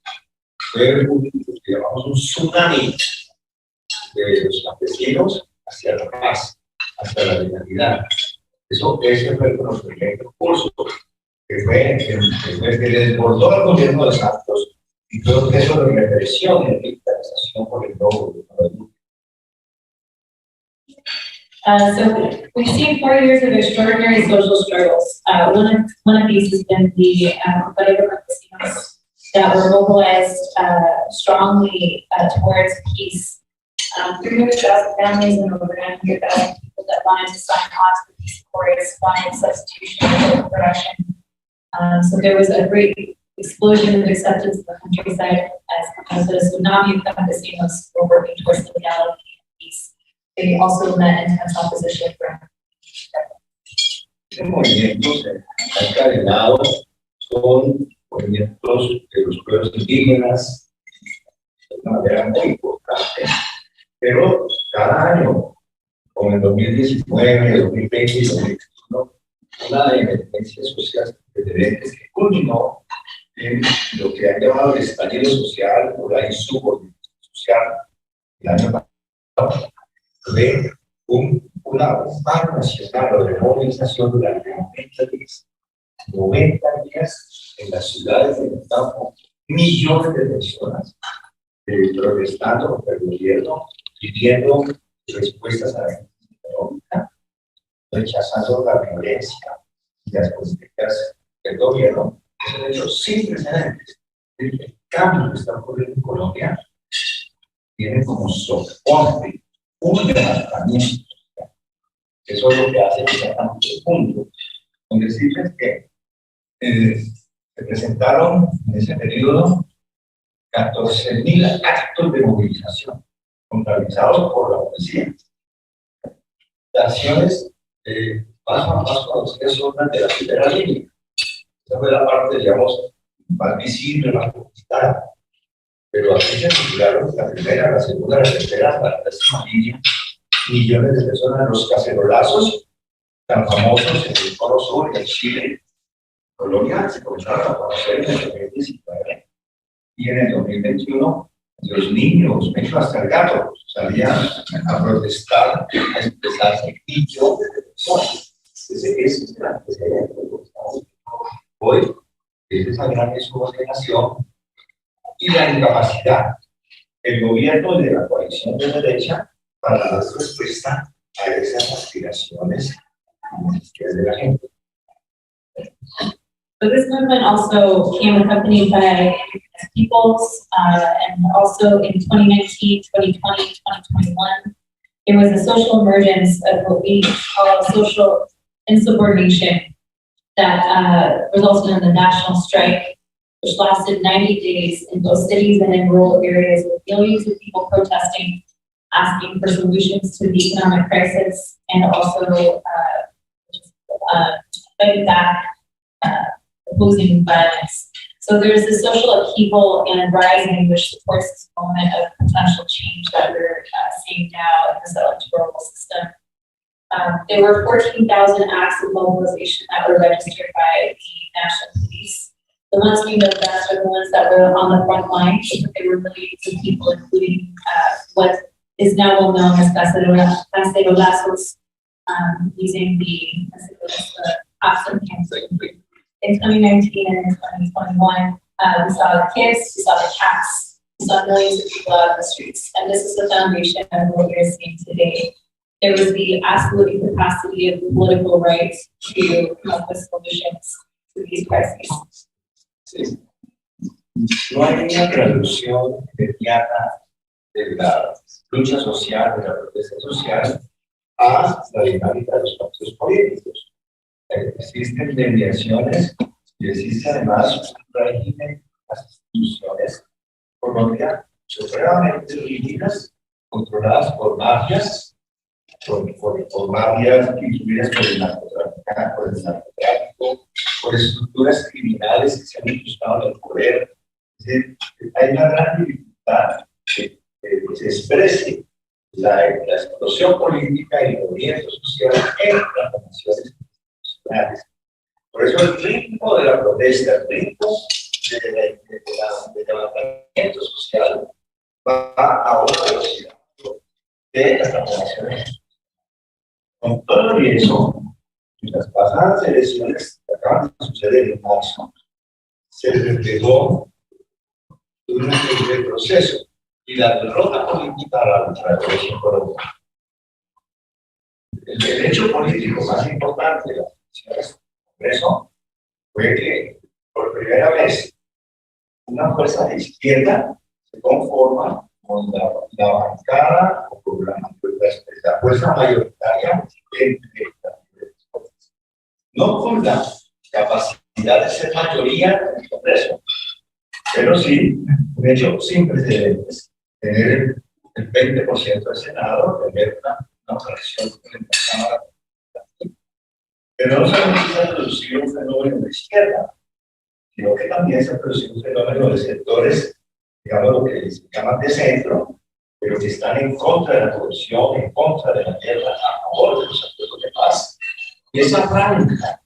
fue lo que llamamos un tsunami de los campesinos hacia la paz, hacia la legalidad. Ese fue el conocimiento Posso, que fue el que desbordó al gobierno de Santos, y creo que eso de represión y militarización por el nuevo gobierno. So we've seen 4 years of extraordinary social struggles. One of these has been the campesinos that were mobilized strongly towards peace. 300,000 families and over 900,000 people that wanted to sign on to the peace accords, wanted substitution of production. So there was a great explosion of acceptance in the countryside as the tsunami of campesinos were working towards legality and peace. They also met intense opposition from. Este movimiento se ha encadenado con movimientos de los pueblos indígenas de una manera muy importante, pero cada año, como en 2019, 2020 y 2021, una emergencia social diferente que culminó en lo que ha llamado el estallido social o la insubordinación social el año pasado, de un paro nacional o de movilización durante 90 días en las ciudades del campo, millones de personas protestando contra el gobierno, pidiendo respuestas a la crisis económica, rechazando la violencia y las políticas del gobierno. Es un hecho sin precedentes. El cambio que está ocurriendo en Colombia tiene como soporte un levantamiento social. Eso es lo que hace que sea tan profundo. Con decirles que se presentaron en ese periodo 14.000 actos de movilización contabilizados por la policía. Las acciones paso a paso conocidas son las de la primera línea. Esa fue la parte, digamos, más visible, más conquistada. Pero aquí se vincularon la primera, la segunda, la tercera, la décima línea. Millones de personas, los cacerolazos tan famosos en el Cono Sur y en Chile. Colombia se comenzaron a conocer en el 2019 y en el 2021 los niños, hasta el gato, salían a protestar, a expresarse millones de personas. Ese es el antecedente de lo que estamos viendo hoy, es esa gran descoordinación y la incapacidad del gobierno de la coalición de derecha para dar respuesta a esas aspiraciones de la gente. So this movement also came accompanied by peoples, and also in 2019, 2020, 2021, there was a social emergence of what we call social insubordination that resulted in the national strike, which lasted 90 days in both cities and in rural areas, with millions of people protesting, asking for solutions to the economic crisis, and also fighting back, opposing violence. So there's this social upheaval and rising which supports this moment of potential change that we're seeing now in this electoral system. There were 14,000 acts of mobilization that were registered by the National Police. The ones we know best are the ones that were on the front line. They were millions of people, including what is now well known as cacerolazos, using the option campaign. In 2019 and in 2021, we saw the kids, we saw the cats, we saw millions of people out on the streets. And this is the foundation of what we're seeing today. There was the absolute incapacity of the political right to come up with solutions to these crises. Sí. No hay una traducción inmediata de la lucha social, de la protesta social, a la dinámica de los partidos políticos. Existen desviaciones y existe además un régimen, las instituciones en Colombia supremamente rígidas, controladas por mafias, por mafias influidas por el narcotráfico, por estructuras criminales que se han incrustado en el poder. Es decir, hay una gran dificultad que se exprese la explosión política y el movimiento social en las naciones institucionales. Por eso el ritmo de la protesta, el ritmo del levantamiento social va a una velocidad de las transformaciones. Con todo eso, en las pasadas elecciones que acaban de suceder en marzo, se reflejó durante el proceso y la derrota política a la ultraderecha en Colombia. El hecho político más importante de las elecciones del Congreso fue que por primera vez una fuerza de izquierda se conforma con la bancada o con la fuerza mayoritaria entre las fuerzas. No con la capacidad de ser mayoría en el Congreso, pero sí un hecho sin precedentes. Tener el 20% del Senado, tener una fracción en la Cámara. Pero no solamente se ha producido un fenómeno de izquierda, sino que también se ha producido un fenómeno de sectores, digamos, lo que se llaman de centro, pero que están en contra de la corrupción, en contra de la guerra, a favor de los acuerdos de paz. Y esa franja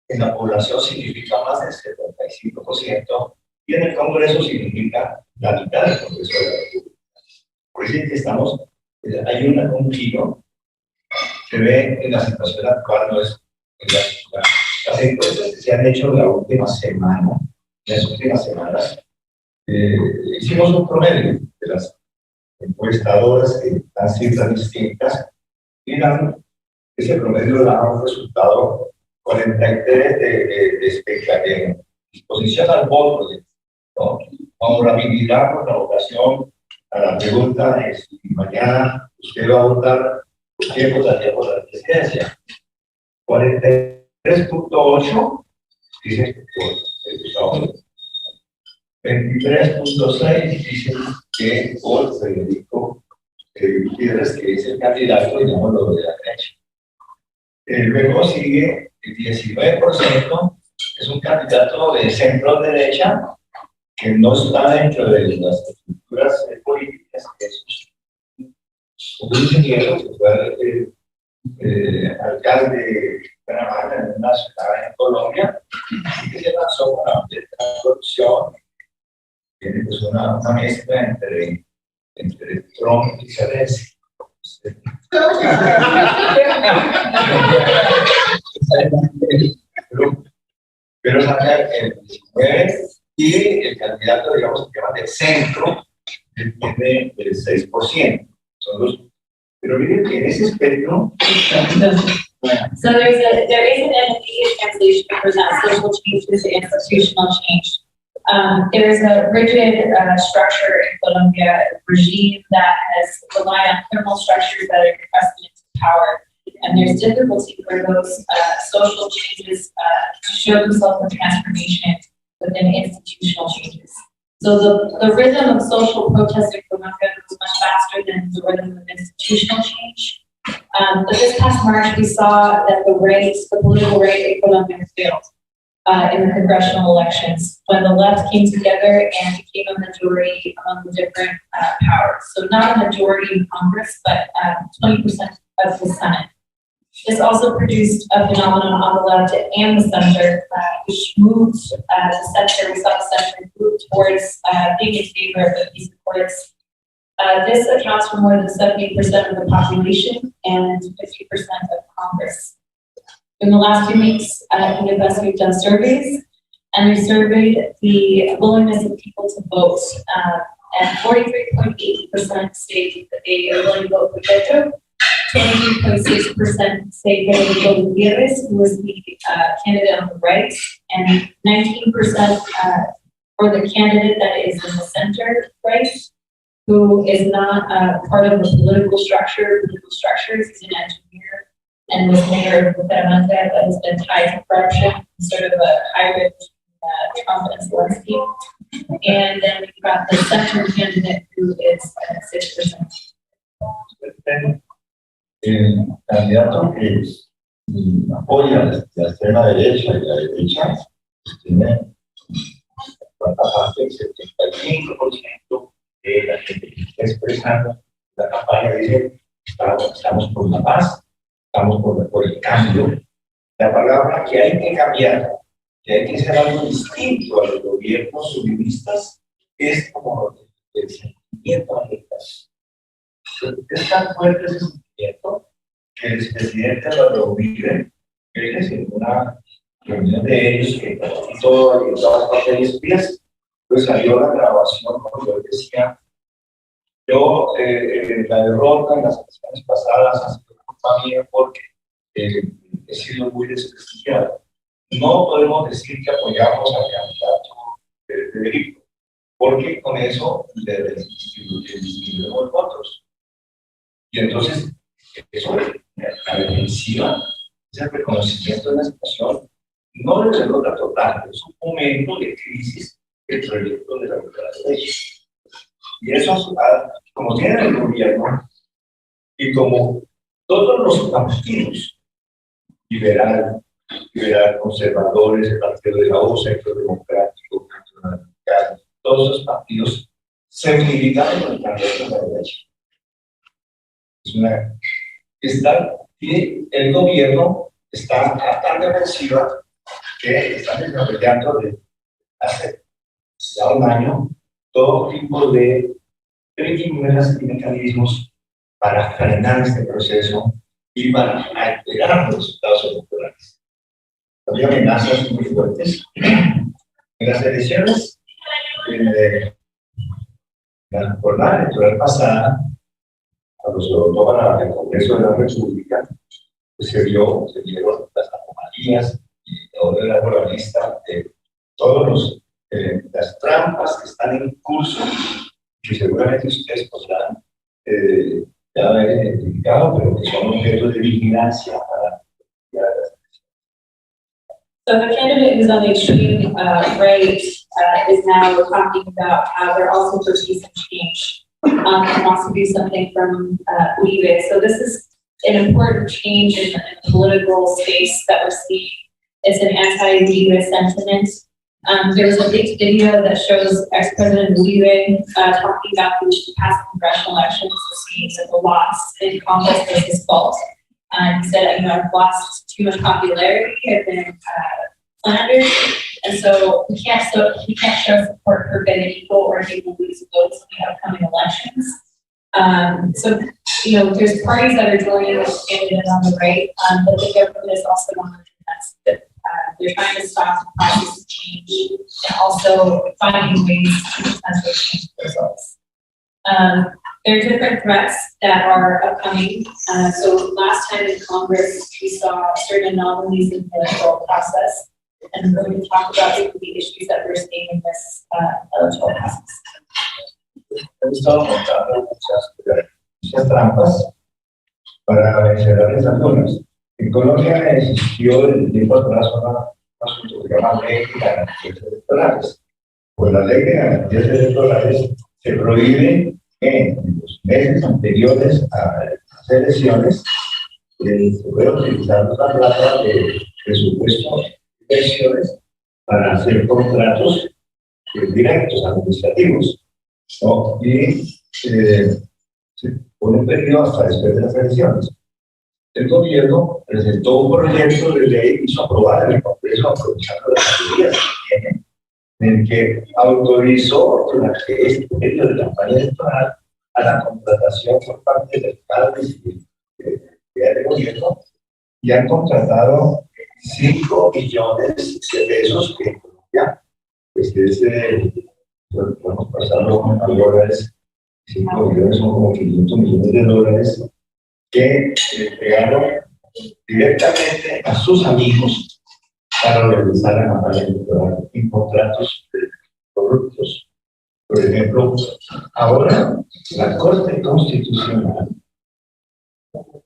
en la población significa más del 75%, y en el Congreso significa la mitad del Congreso de la República. Por eso es que estamos, hay un giro, se ve en la situación actual, no es las encuestas que se han hecho en la última semana, en las últimas semanas, hicimos un promedio de las encuestadoras que dan cifras distintas, y ese promedio da un resultado 43 de disposición al voto, ¿no? Favorabilidad por la votación a la pregunta de si mañana usted va a votar, ¿por qué votaría por la presidencia? 43.8 dicen por 23.6 dicen que por Federico Gutiérrez, que es el candidato, digámoslo, de la derecha. Luego sigue el 19%, es un candidato de centro-derecha, que no está dentro de las estructuras políticas, que es un ingeniero que fue alcalde de Panamá, en una ciudad en Colombia, y que se lanzó con la corrupción. Tiene pues una mezcla entre Trump y Zelensky. Pero sacar el 19 y el candidato, digamos, que llama del centro, tiene el 6%. Son los, pero miren que en ese espectro. So there is an immediate translation for that social change to institutional change. There is a rigid structure in Colombia, a regime that has relied on criminal structures that are compressed into power. And there's difficulty for those social changes to show themselves in transformation within institutional changes. So the rhythm of social protest in Colombia goes much faster than the rhythm of institutional change. But this past March, we saw that the political right in Colombia has failed. in the congressional elections when the left came together and became a majority among the different powers. So not a majority in Congress, but 20% of the Senate. This also produced a phenomenon on the left and the center, which moved the center. We saw the center move towards being in favor of the peace accords. This accounts for more than 70% of the population and 50% of Congress. In the last 2 weeks, INDEPAZ, we've done surveys, and we surveyed the willingness of people to vote. And 43.8% say that they are willing to vote for Pedro. 23.6% say they will vote for Gutierrez, who is the candidate on the right, and 19% for the candidate that is in the center right, who is not part of the political structures. He's an engineer and was mayor of Bucaramanga, that has been tied to corruption, sort of a hybrid Trump and Zelensky. And then we've got the center candidate who is at 6%. El candidato que apoya la extrema derecha y la derecha tiene cuarta parte del 75% de la gente que está expresando la campaña dice estamos por la paz, estamos por el cambio. La palabra que hay que cambiar, que hay que hacer algo distinto a los gobiernos unionistas, es como el sentimiento ambiental. Es tan fuerte ese sentimiento que el expresidente lo vive, en una reunión de ellos que todo en todas partes de los pies, pues salió la grabación cuando él decía: yo la derrota en las elecciones pasadas ha sido culpa mía porque he sido muy desprestigiado. No podemos decir que apoyamos al candidato de Federico, porque con eso le disminuimos votos. Y entonces, eso, la defensiva, ese reconocimiento de la situación, no es derrota total, es un momento de crisis del proyecto de la derecha. Y eso, como tiene el gobierno, y como todos los partidos, liberal, conservadores, el partido de la U, sector democrático, radical, todos esos partidos se unificaron con el candidato de la derecha. Y el gobierno está tan defensiva que están desarrollando desde hace ya un año todo tipo de mecanismos y mecanismos para frenar este proceso y para alterar los resultados electorales. Había amenazas muy fuertes. En las elecciones, la jornada electoral pasada, cuando se votó para el Congreso de la República, pues se vieron las anomalías y todo era por la lista de todas las trampas que están en curso, que seguramente ustedes podrán ya haber identificado, pero que son objetos de vigilancia para las. So the candidate who's on the extreme right is now talking about how they're also foresee some change and wants to do something from Uribe. So this is an important change in the political space that we're seeing. It's an anti-Uribe sentiment. There was a big video that shows ex-President Uribe talking about the past congressional elections, saying that the loss in Congress was his fault. He said, I've lost too much popularity, I've been slandered, and so he can't show support for Federico or he will lose votes in the upcoming elections. So, there's parties that are joining with candidates on the right, but the government is also monitoring that. They're trying to stop the process of change and also finding ways to potentially change the results. There are different threats that are upcoming. So last time in Congress, we saw certain anomalies in the electoral process, and we're going to talk about the issues that we're seeing in this electoral process. Hemos estado montando muchas trampas para vencer a las algunas. En Colombia existió el tiempo atrás un asunto que se llama Ley de Garantías Electorales. Pues la Ley de Garantías Electorales se prohíbe en los meses anteriores a las elecciones se puede utilizar una plata de presupuesto de inversiones para hacer contratos directos, administrativos, ¿no? Y por un periodo hasta después de las elecciones. El gobierno presentó un proyecto de ley y hizo aprobar en el Congreso, aprovechando las mayorías que tiene, en el que autorizó durante este periodo de campaña electoral a la contratación por parte de alcaldes y de gobierno, y han contratado 5 millones de pesos que ya, pues podemos pasarlo a dólares. 5 millones son como 500 millones de dólares que entregaron directamente a sus amigos para realizar la campaña electoral en contratos corruptos. Por ejemplo, ahora la Corte Constitucional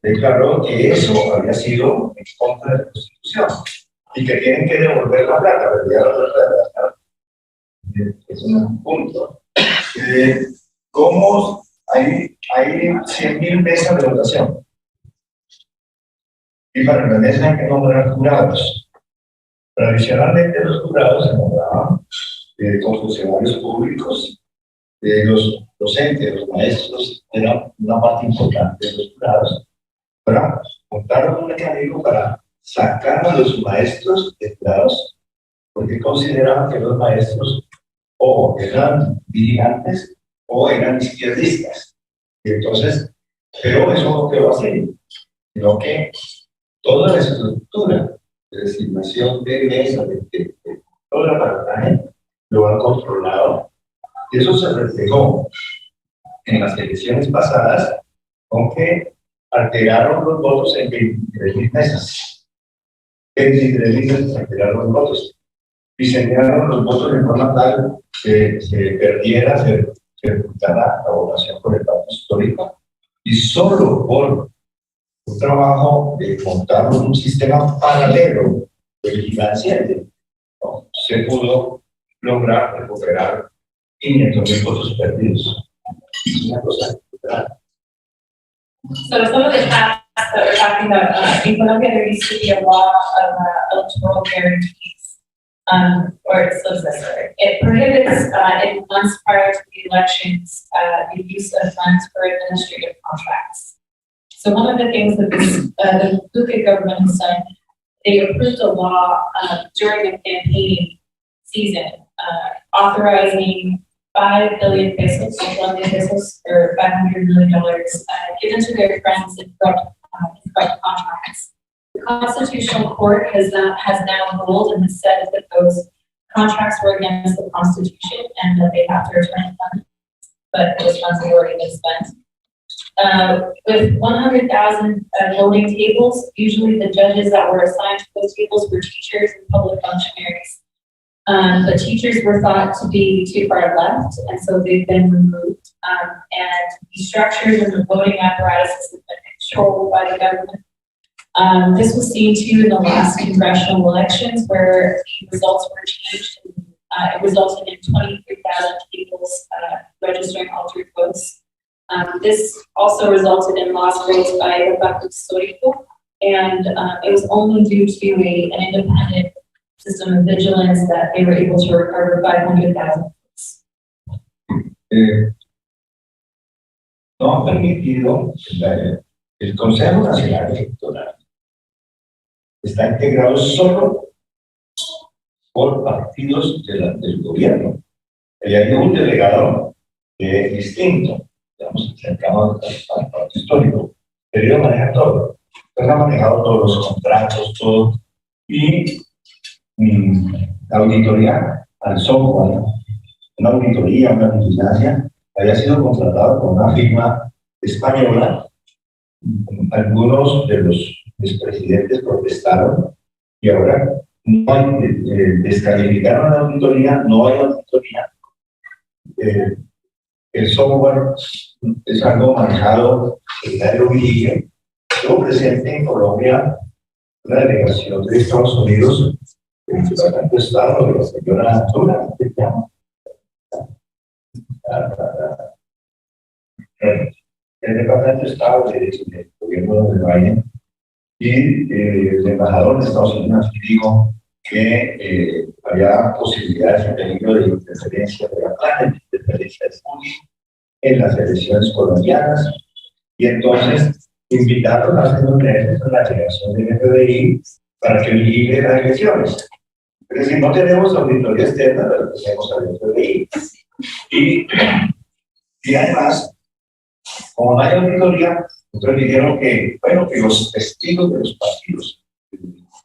declaró que eso había sido en contra de la Constitución y que tienen que devolver la plata, es un punto. ¿Cómo hay 100.000 mesas de votación? Y para la mesa hay que nombrar jurados. Tradicionalmente los jurados se nombraban con funcionarios públicos, los docentes, los maestros, eran una parte importante de los jurados, pero montaron un mecanismo para sacar a los maestros de jurados, porque consideraban que los maestros o eran vigilantes o eran izquierdistas. Y entonces, pero eso no quedó así, sino que toda la estructura de designación de mesas, de todo el aparataje, lo han controlado. Y eso se reflejó en las elecciones pasadas, aunque alteraron los votos en 23.000 mesas. 23.000 mesas alteraron los votos. Diseñaron los votos de forma tal que se perdiera, se ocultara la votación por el pacto histórico, y solo por un trabajo de montar un sistema paralelo de vigilancia, ¿no?, se pudo lograr recuperar 500.000 votos perdidos. Es una cosa brutal. So some of the tasks that we're talking about, in Colombia there used to be a law of electoral guarantees, or it still exists. It prohibits in months prior to the elections the use of funds for administrative contracts. So one of the things that the Duque government has done, they approved a law during the campaign season authorizing 5 billion pesos, Colombian pesos, or $500 million, given to their friends in corrupt contracts. The Constitutional Court has now ruled and has said that those contracts were against the Constitution and that they have to return funds, but those funds have already been spent. With 100,000 voting tables, usually the judges that were assigned to those tables were teachers and public functionaries. But teachers were thought to be too far left, and so they've been removed. And the structures and the voting apparatus have been controlled by the government. This was seen too in the last congressional elections, where the results were changed. It resulted in 23,000 tables registering altered votes. This also resulted in lost votes by the pacto histórico, and it was only due to an independent system of vigilance that they were able to recover 500,000 votes. No han permitido, el Consejo Nacional Electoral está integrado solo por partidos del gobierno. Y hay un delegado distinto, digamos, cercano al partido histórico, pero ellos manejan todo. Entonces han manejado todos los contratos, todo, y la auditoría al software, una auditoría, una vigilancia, había sido contratado por una firma española. Algunos de los expresidentes protestaron y ahora no hay, descalificaron la auditoría, no hay auditoría. El software es algo manejado en el Uruguay. Yo presenté en Colombia una delegación de Estados Unidos, el Departamento de Estado de la señora Dura, el Departamento de Estado del gobierno de Biden, y el embajador de Estados Unidos, que digo que había posibilidades de peligro de interferencia de la plana, de interferencia de Putin en las elecciones colombianas, y entonces invitaron hace unos meses a la creación del FBI para que vigile las elecciones. Es decir, no tenemos auditoría externa, pero tenemos al FBI. Y además, como no hay auditoría, entonces dijeron que, bueno, que los testigos de los partidos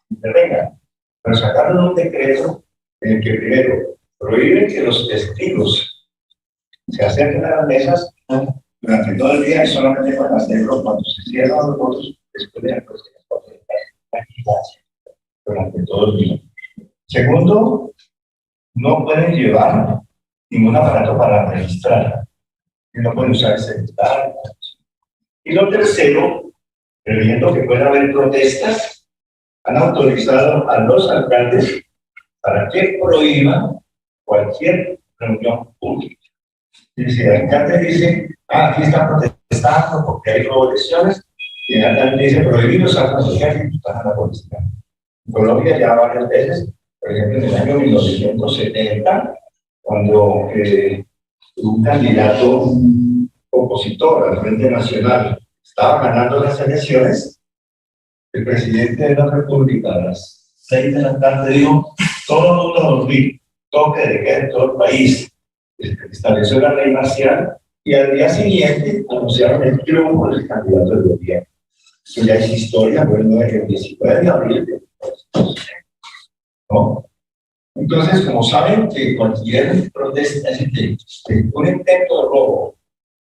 intervengan, pero sacaron un decreto en el que primero prohíben que los testigos se acerquen a las mesas durante todo el día y solamente van a hacerlo cuando se cierran los votos después de la próxima durante todo el día. Segundo, no pueden llevar ningún aparato para registrar, y no pueden usar el celular. Y lo tercero, previendo que pueda haber protestas, han autorizado a los alcaldes para que prohíban cualquier reunión pública. Y si el alcalde dice, aquí están protestando porque hay robo de elecciones, y el alcalde dice, prohibidos a los ejércitos, van a protestar. En Colombia ya varias veces, por ejemplo, en el año 1970, cuando un candidato opositor al Frente Nacional estaba ganando las elecciones, el presidente de la República a las 6 de la tarde dijo, todo el mundo a dormir, toque de queda en todo el país. Estableció la ley marcial y al día siguiente anunciaron el triunfo del candidato del gobierno. Eso ya es historia, bueno, el 19 de abril de 1900, ¿no? Entonces, como saben que cualquier protesta, es decir, un intento de robo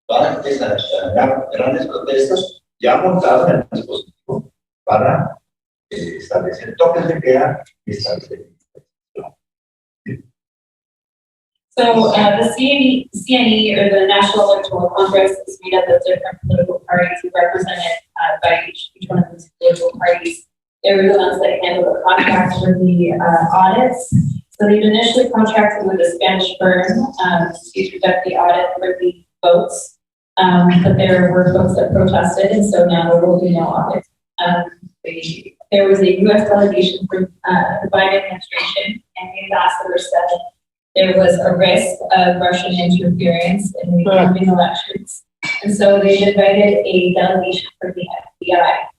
para empezar a grandes protestas, ya montaron el dispositivo para establecer toques de queda y establecer. So the CNE, or the National Electoral Congress, is made up of different political parties represented by each one of these political parties. They were the ones that handled the contracts for the audits. So they've initially contracted with a Spanish firm to conduct the audit for the votes, but there were folks that protested, and so now there will be no audit. There was a U.S. delegation from the Biden administration, and the ambassador said there was a risk of Russian interference in the upcoming elections. And so they invited a delegation from the FBI.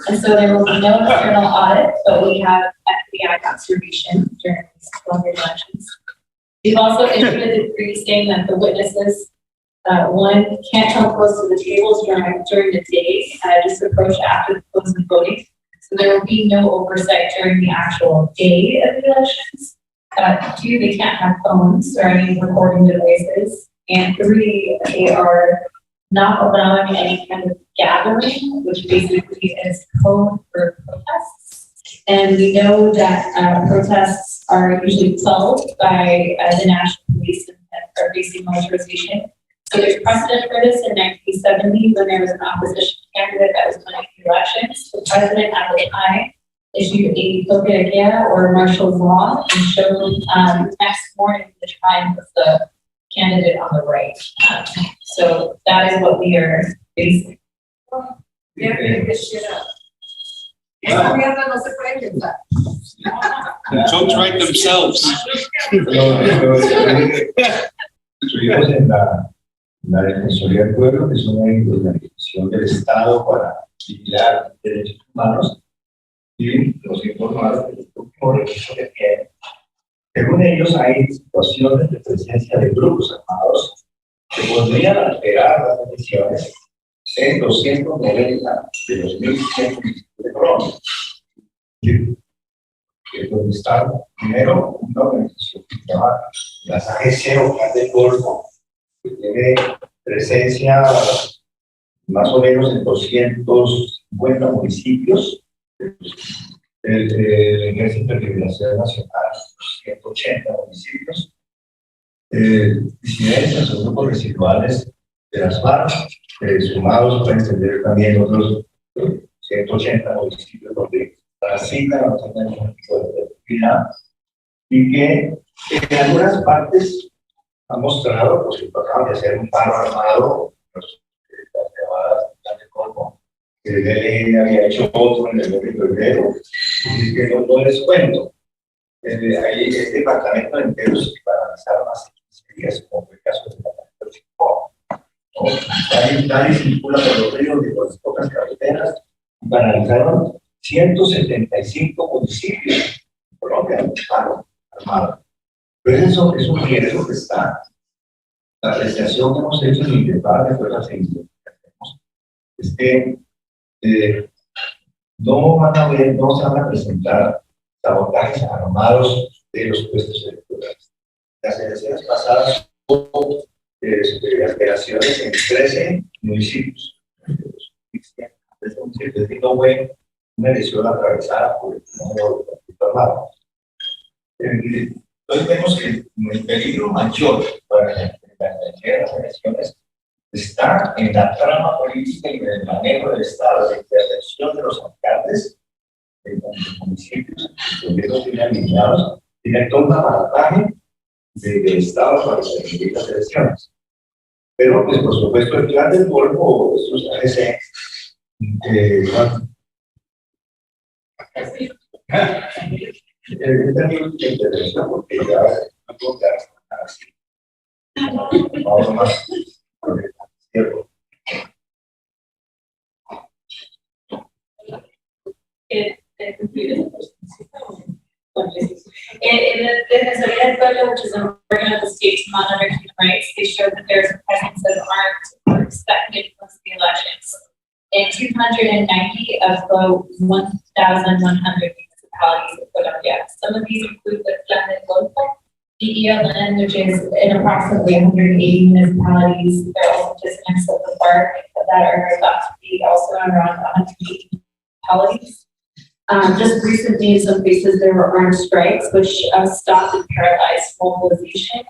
And so there will be no external audit, but we have FBI observation during these Colombian elections. We've also issued a decree saying that the witnesses, one, can't come close to the tables during the day, just approach after the close of voting. So there will be no oversight during the actual day of the elections. Two, they can't have phones or any recording devices. And three, they are not allowing any kind of gathering, which basically is code for protests. And we know that protests are usually quelled by the National Police and our basic militarization. So there's precedent for this in 1970 when there was an opposition candidate that was winning the elections. The president at the time issued a toque de queda or martial law and showed next morning the triumph of the candidate on the right. So that is what we are facing. Folks write themselves. Estuvimos en la Defensoría del Pueblo, que es una organización del Estado para vigilar derechos humanos, y nos informaron que el último registro que tienen, según ellos, hay situaciones de presencia de grupos armados que podrían alterar las elecciones en 290 de los 1.100 de Colombia. Que donde está primero una organización que se llama las AGC o Plan del Golfo, que tiene presencia más o menos en 250 municipios. El Ejército de Liberación Nacional, 180 municipios, disidencias o grupos residuales de las FARC, sumados pueden tener también otros 180 municipios donde transitan no tienen ningún tipo de actividad, y que en algunas partes han mostrado, pues que acaban de hacer un paro armado, las llamadas Plan de Golfo, que el DLN había hecho otro en el mes de febrero, y que no les cuento. Hay departamento entero que paralizaron hace 15 días, como fue el caso del departamento de Chipó. Nadie circula por los ríos y por las pocas carreteras y paralizaron 175 municipios en Colombia, armado. Pero eso es un riesgo que está. La apreciación que hemos hecho en INDEPAZ de fuerzas que hacemos es que no se van a presentar sabotajes armados de los puestos electorales. Las elecciones pasadas hubo alteraciones en 13 municipios. Es decir, no fue una elección atravesada por el fenómeno del conflicto armado. Entonces vemos que el peligro mayor para las elecciones está en la trama política y en el manejo del Estado, la intervención de los alcaldes en los municipios, los gobiernos tienen alineados, tienen todo un aparataje del Estado para decidir las elecciones. Pero, pues, por supuesto, el plan del polvo, estos AGC, he tenido mucha intervención porque ya no puedo quedar así. Vamos más por el tiempo. In the Defensoría del Pueblo, which is an organ of the state to monitor human rights, they showed that there's a presence of armed expected close to the elections. In 290 of the 1,100 municipalities of Colombia. Some of these include the Plan de Bogota, the ELN, which is in approximately 180 municipalities. There are also districts of the park that are thought to be also around 180 municipalities. Just recently, in some places, there were armed strikes, which stopped and paralyzed mobilization.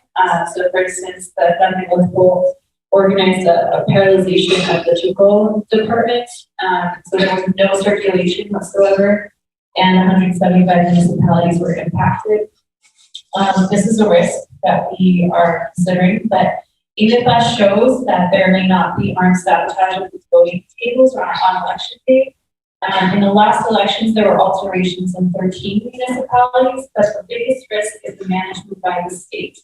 So, for instance, the Plan de Bogota organized a paralyzation of the Chuco department. So there was no circulation whatsoever, and 175 municipalities were impacted. This is a risk that we are considering, but INDEPAZ shows that there may not be armed sabotage of the voting tables on election day. In the last elections, there were alterations in 13 municipalities, but the biggest risk is the management by the state.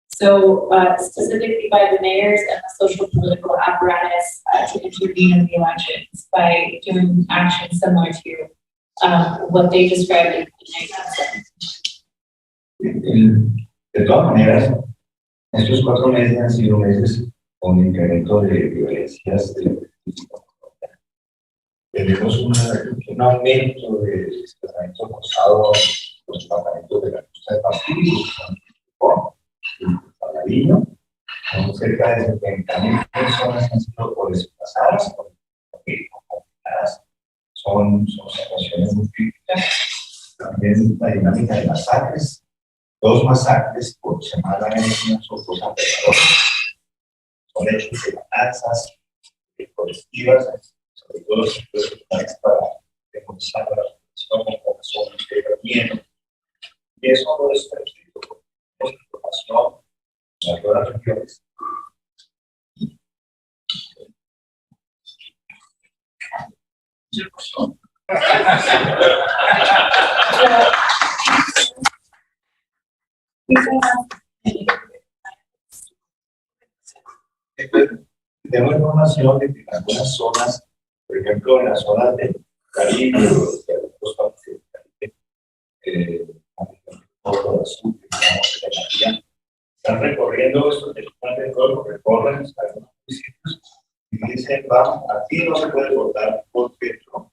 So specifically by the mayors and the social political apparatus to intervene in the elections by doing actions similar to what they described in the De todas maneras, estos 4 meses han sido meses con incremento de violencias de tenemos un aumento de desplazamiento forzado en los departamentos de la costa de Pacífico, Paladino, con cerca de 70,000 personas que han sido desplazadas, confinadas. Son situaciones muy críticas. También la dinámica de masacres, 2 masacres por semana en una cosa aterradora. Son hechos de matanzas colectivas, sobre todo los sectores para demonizar la población como son de miedo. Y eso no es permitido por información en algunas regiones. Tenemos información de que en algunas zonas, por ejemplo, en las zonas de Caribe, están recorriendo estos de todo, recorren algunos municipios y dicen, vamos, aquí no se puede votar porque no.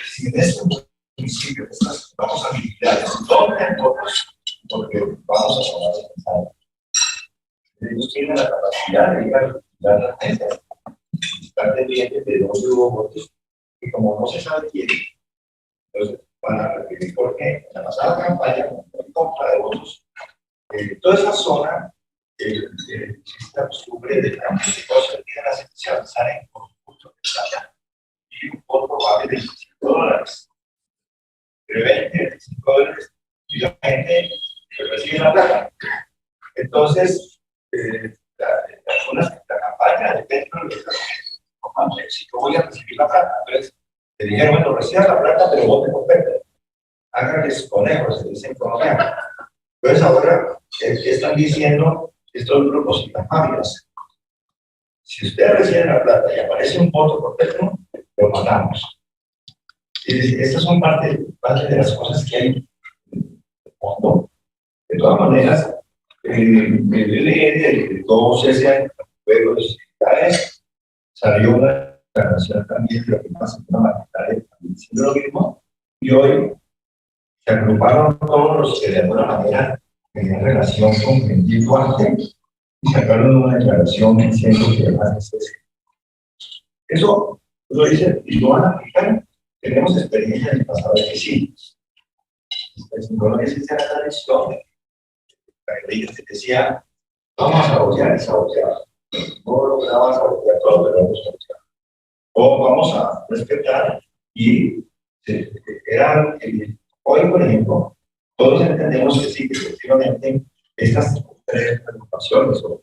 Si en este municipio vamos a vigilar dónde hay votos, porque vamos a tomar el pensado. Ellos tienen la capacidad de ir a vigilar la gente, estar pendientes de dónde hubo votos, y como no se sabe quién, entonces van a repetir porque en la pasada campaña, en contra de votos, toda esa zona existe la costumbre de que los votos tienen la sección, salen con un punto de plata y un voto probable de $25. De 20, $25, y la gente recibe la plata. Entonces, las zonas de la campaña depende de los si yo voy a recibir la plata, entonces te dijeron, bueno, recibas la plata, pero vote por Pepe. hágales conejos, se dice en colombiano. Entonces ahora están diciendo estos grupos y las mafias. Si usted recibe la plata y aparece un voto por teléfono, lo matamos. Y estas son parte de las cosas que hay en el mundo. De todas maneras, el de todos esos juegos salió una declaración también de lo que pasa en la maquinaria, diciendo lo mismo, y hoy se agruparon todos los que de alguna manera tenían relación con el arte y sacaron una declaración diciendo que además eso lo dice y lo van a aplicar. Tenemos experiencia en el pasado de que sí. No existe la tradición. La ley te decía, vamos a sabotear y sabotear. No logramos sabotear todo, pero vamos a sabotear. O vamos a respetar y eran, hoy, por ejemplo, todos entendemos que sí, que efectivamente estas tres preocupaciones o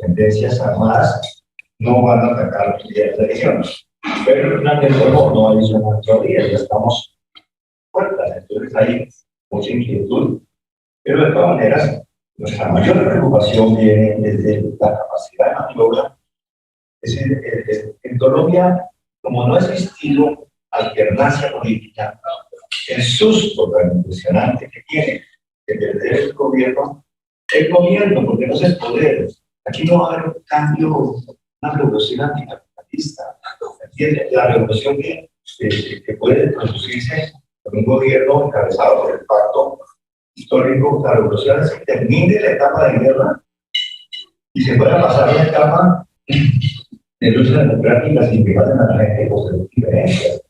tendencias armadas no van a atacar los líderes de elecciones. Pero finalmente no hay una teoría, ya estamos fuertes, entonces hay mucha inquietud. Pero de todas maneras, nuestra mayor preocupación viene desde la capacidad de maniobra. Es decir, en Colombia, como no ha existido alternancia política, el susto tan impresionante que tiene de perder el gobierno, porque no es el poder. Aquí no va a haber un cambio, una revolución anticapitalista. La revolución que puede producirse con un gobierno encabezado por el pacto histórico, la revolución es que termine la etapa de guerra y se pueda pasar a una etapa de lucha democrática sin que pasen a la gente por sus diferencias.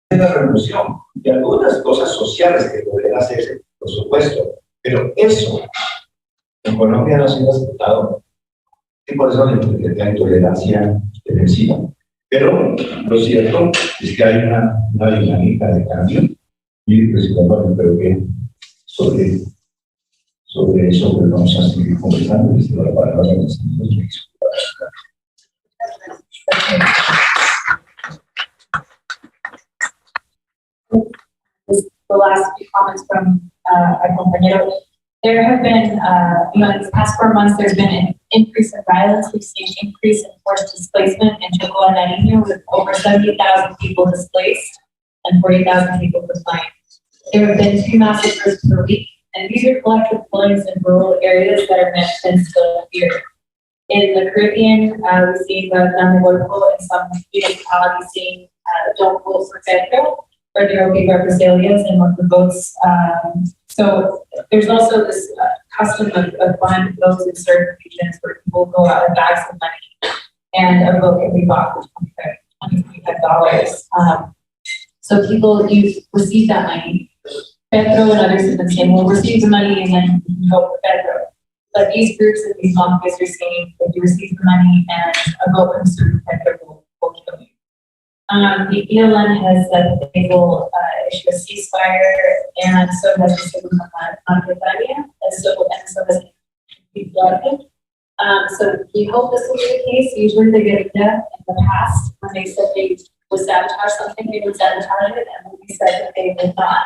Es la revolución y algunas cosas sociales que podrían hacerse, por supuesto, pero eso en Colombia no ha sido aceptado y por eso la intolerancia defensiva. Pero lo cierto es que hay una dinámica de cambio y pues bueno, creo que sobre eso pues vamos a seguir conversando y la palabra de los amigos. The last few comments from our compañero. There have been, in these past 4 months, there's been an increase in violence. We've seen an increase in forced displacement in Chocó and Nariño, with over 70,000 people displaced and 40,000 people confined. There have been 2 massacres per week, and these are collective killings in rural areas that are meant to instill fear. In the Caribbean, we've seen the Namibolo and some municipalities seeing don't vote for Pedro, where there will be represalias and worker votes. So there's also this custom of buying votes in certain regions where people go out with bags of money and a vote can be bought for $25. So people receive that money. Pedro and others have been saying, well, receive the money and then vote for Pedro. But these groups and these mafias are saying, if you receive the money and a vote comes through, Pedro will kill you. The ELN has said that they will issue a ceasefire, and so has the Segunda Monetaria, and so has the Blood. So we hope this will be the case. Usually they get it done in the past when they said they would sabotage something, they would sabotage it, and when we said that they would not,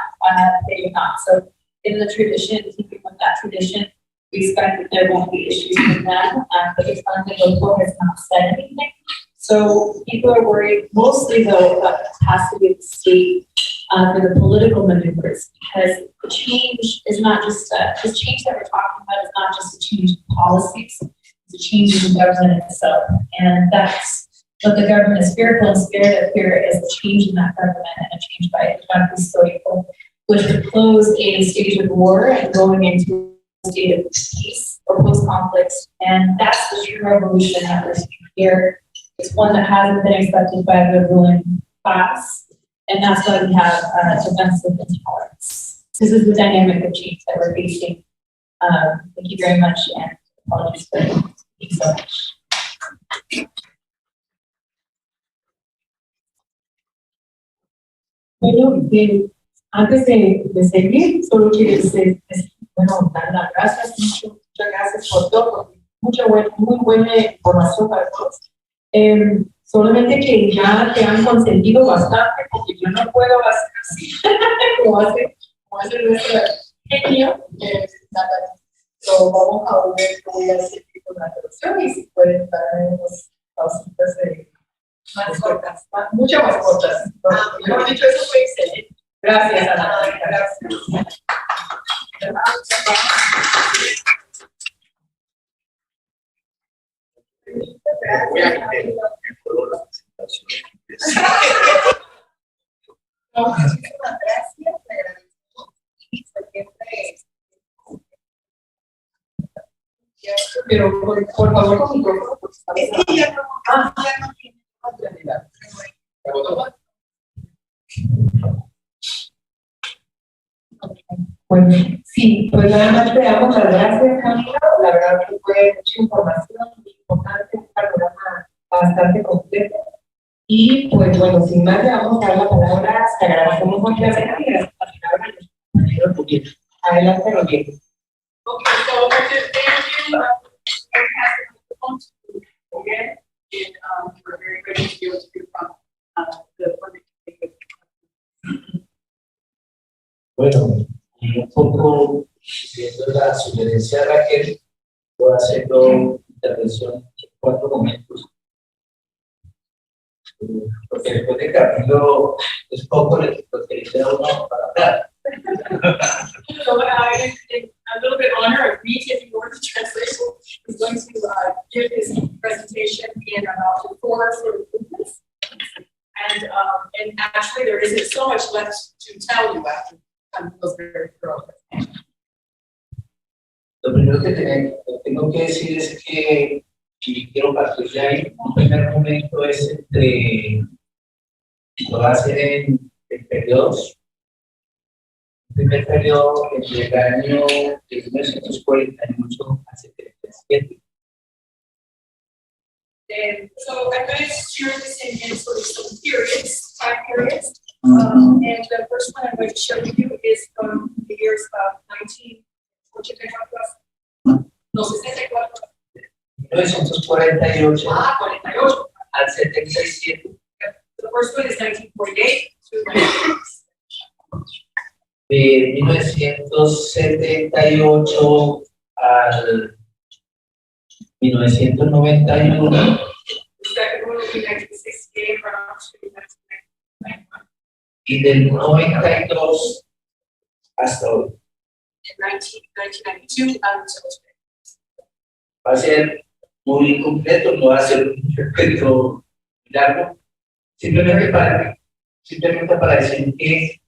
they would not. So in the tradition, keeping with that tradition, we expect that there won't be issues with them, but the Local has not said anything. So people are worried, mostly though, about the capacity of the state for the political maneuvers, because the change is not just this change that we're talking about is not just a change in policies, it's a change in the government itself. And that's what the government is fearful and scared of here is the change in that government and a change by the historical, which would close a stage of war and going into a state of peace or post-conflict. And that's the true revolution that we're seeing here. It's one that hasn't been accepted by the ruling class, and that's why we have defensive intolerance. This is the dynamic of change that we're facing. Thank you very much, and apologies for speaking so much. Bueno, antes de seguir, solo quiero decir, bueno, dar las gracias, muchas gracias por todo, mucha muy buena información para todos. Solamente que ya te han consentido bastante, porque yo no puedo hacer así, como hace nuestro genio, Natalia. So, vamos a ver qué voy a hacer con la traducción y si pueden darme unas pausitas de más cortas, mucho más cortas. Yo he dicho eso fue excelente. Gracias, Ana. Gracias. Muchísimas gracias, te agradezco. Pero por favor, con micrófono, porque Es que ya no tiene realidad. Bueno, sí, pues nada más te damos las gracias, Camilo. La verdad que fue mucha información muy importante, un panorama bastante completo. Y pues bueno, sin más, le vamos a dar la palabra. Te agradecemos ampliamente y gracias a la palabra de nuestro compañero Rodrigo. Adelante, Rodrigo. Okay, so thank you. I'll pass the microphone to again, and we're very grateful to be able to do from the permit. Bueno, y un poco siguiendo la sugerencia de Raquel, voy haciendo intervención en 4 momentos. Porque después de Camilo es poco lo que dice uno para hablar. So in a little bit honor of me taking over the translation, is going to give his presentation in about 4 sort of movements. And actually there isn't so much left to tell you after Camilo's very thorough. Lo primero que tengo que decir es que, y quiero partir de ahí, un primer momento es lo va a hacer en periodos. El primer periodo entre el año de 1948 a 77. And so I'm going to share this in sort of some periods, time periods. And the first one I'm going to share with you is from the years of 1984. No, 64. 1948 al 77. The first one is 1948 to 1986. De 1978 al 1991. The second one will be 1968 around to 1991. Y del 92 hasta hoy. In 1992 until today. Va a ser muy completo, no va a ser un recuento largo. Simplemente para decir que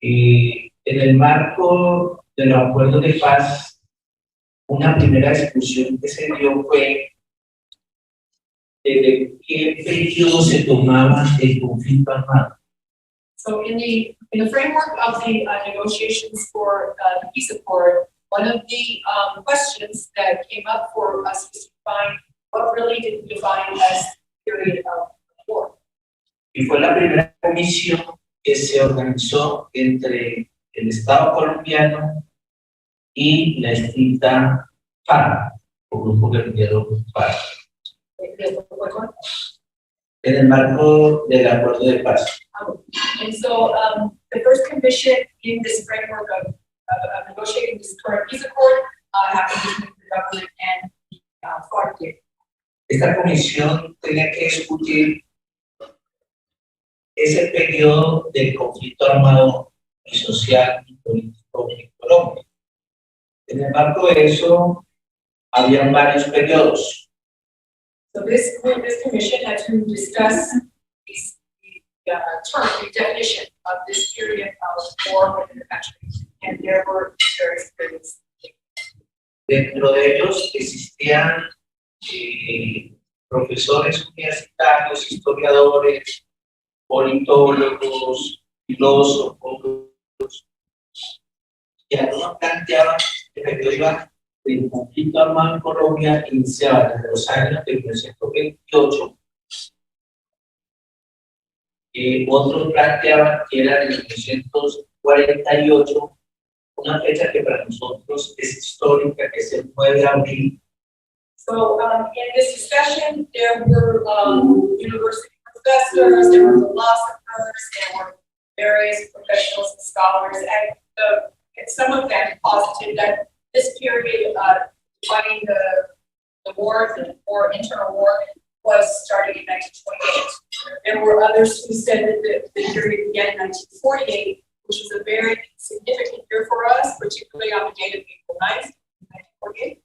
en el marco de los acuerdos de paz, una primera discusión que se dio fue de qué periodo se tomaba el conflicto armado. So in the framework of the negotiations for the peace accord, one of the questions that came up for us was to define what really did we define as period of war. Y fue la primera comisión que se organizó entre el Estado colombiano y la extinta FARC, o Grupo Guerrillero FARC, en el marco del acuerdo de paz. And so the first commission in this framework of negotiating this current peace accord happened between the government and the FARC. Esta comisión tenía que discutir ese periodo del conflicto armado y social y político en Colombia. En el marco de eso, habían varios periodos. So this commission had to discuss the term, the definition of this period of war within the country, and there were various periods. Dentro de ellos existían profesores universitarios, historiadores, politólogos, filósofos, y algunos planteaban que el periodo del conflicto armado en Colombia iniciaba desde los años de 1928. Otros planteaban que era de 1948, una fecha que para nosotros es histórica, que es el 9 de abril, So in this discussion, there were university professors, there were philosophers, there were various professionals and scholars, and some of them posited that this period fighting the war, internal war, was starting in 1928. There were others who said that the period began in 1948, which was a very significant year for us, particularly on the date of April 9th, 1948.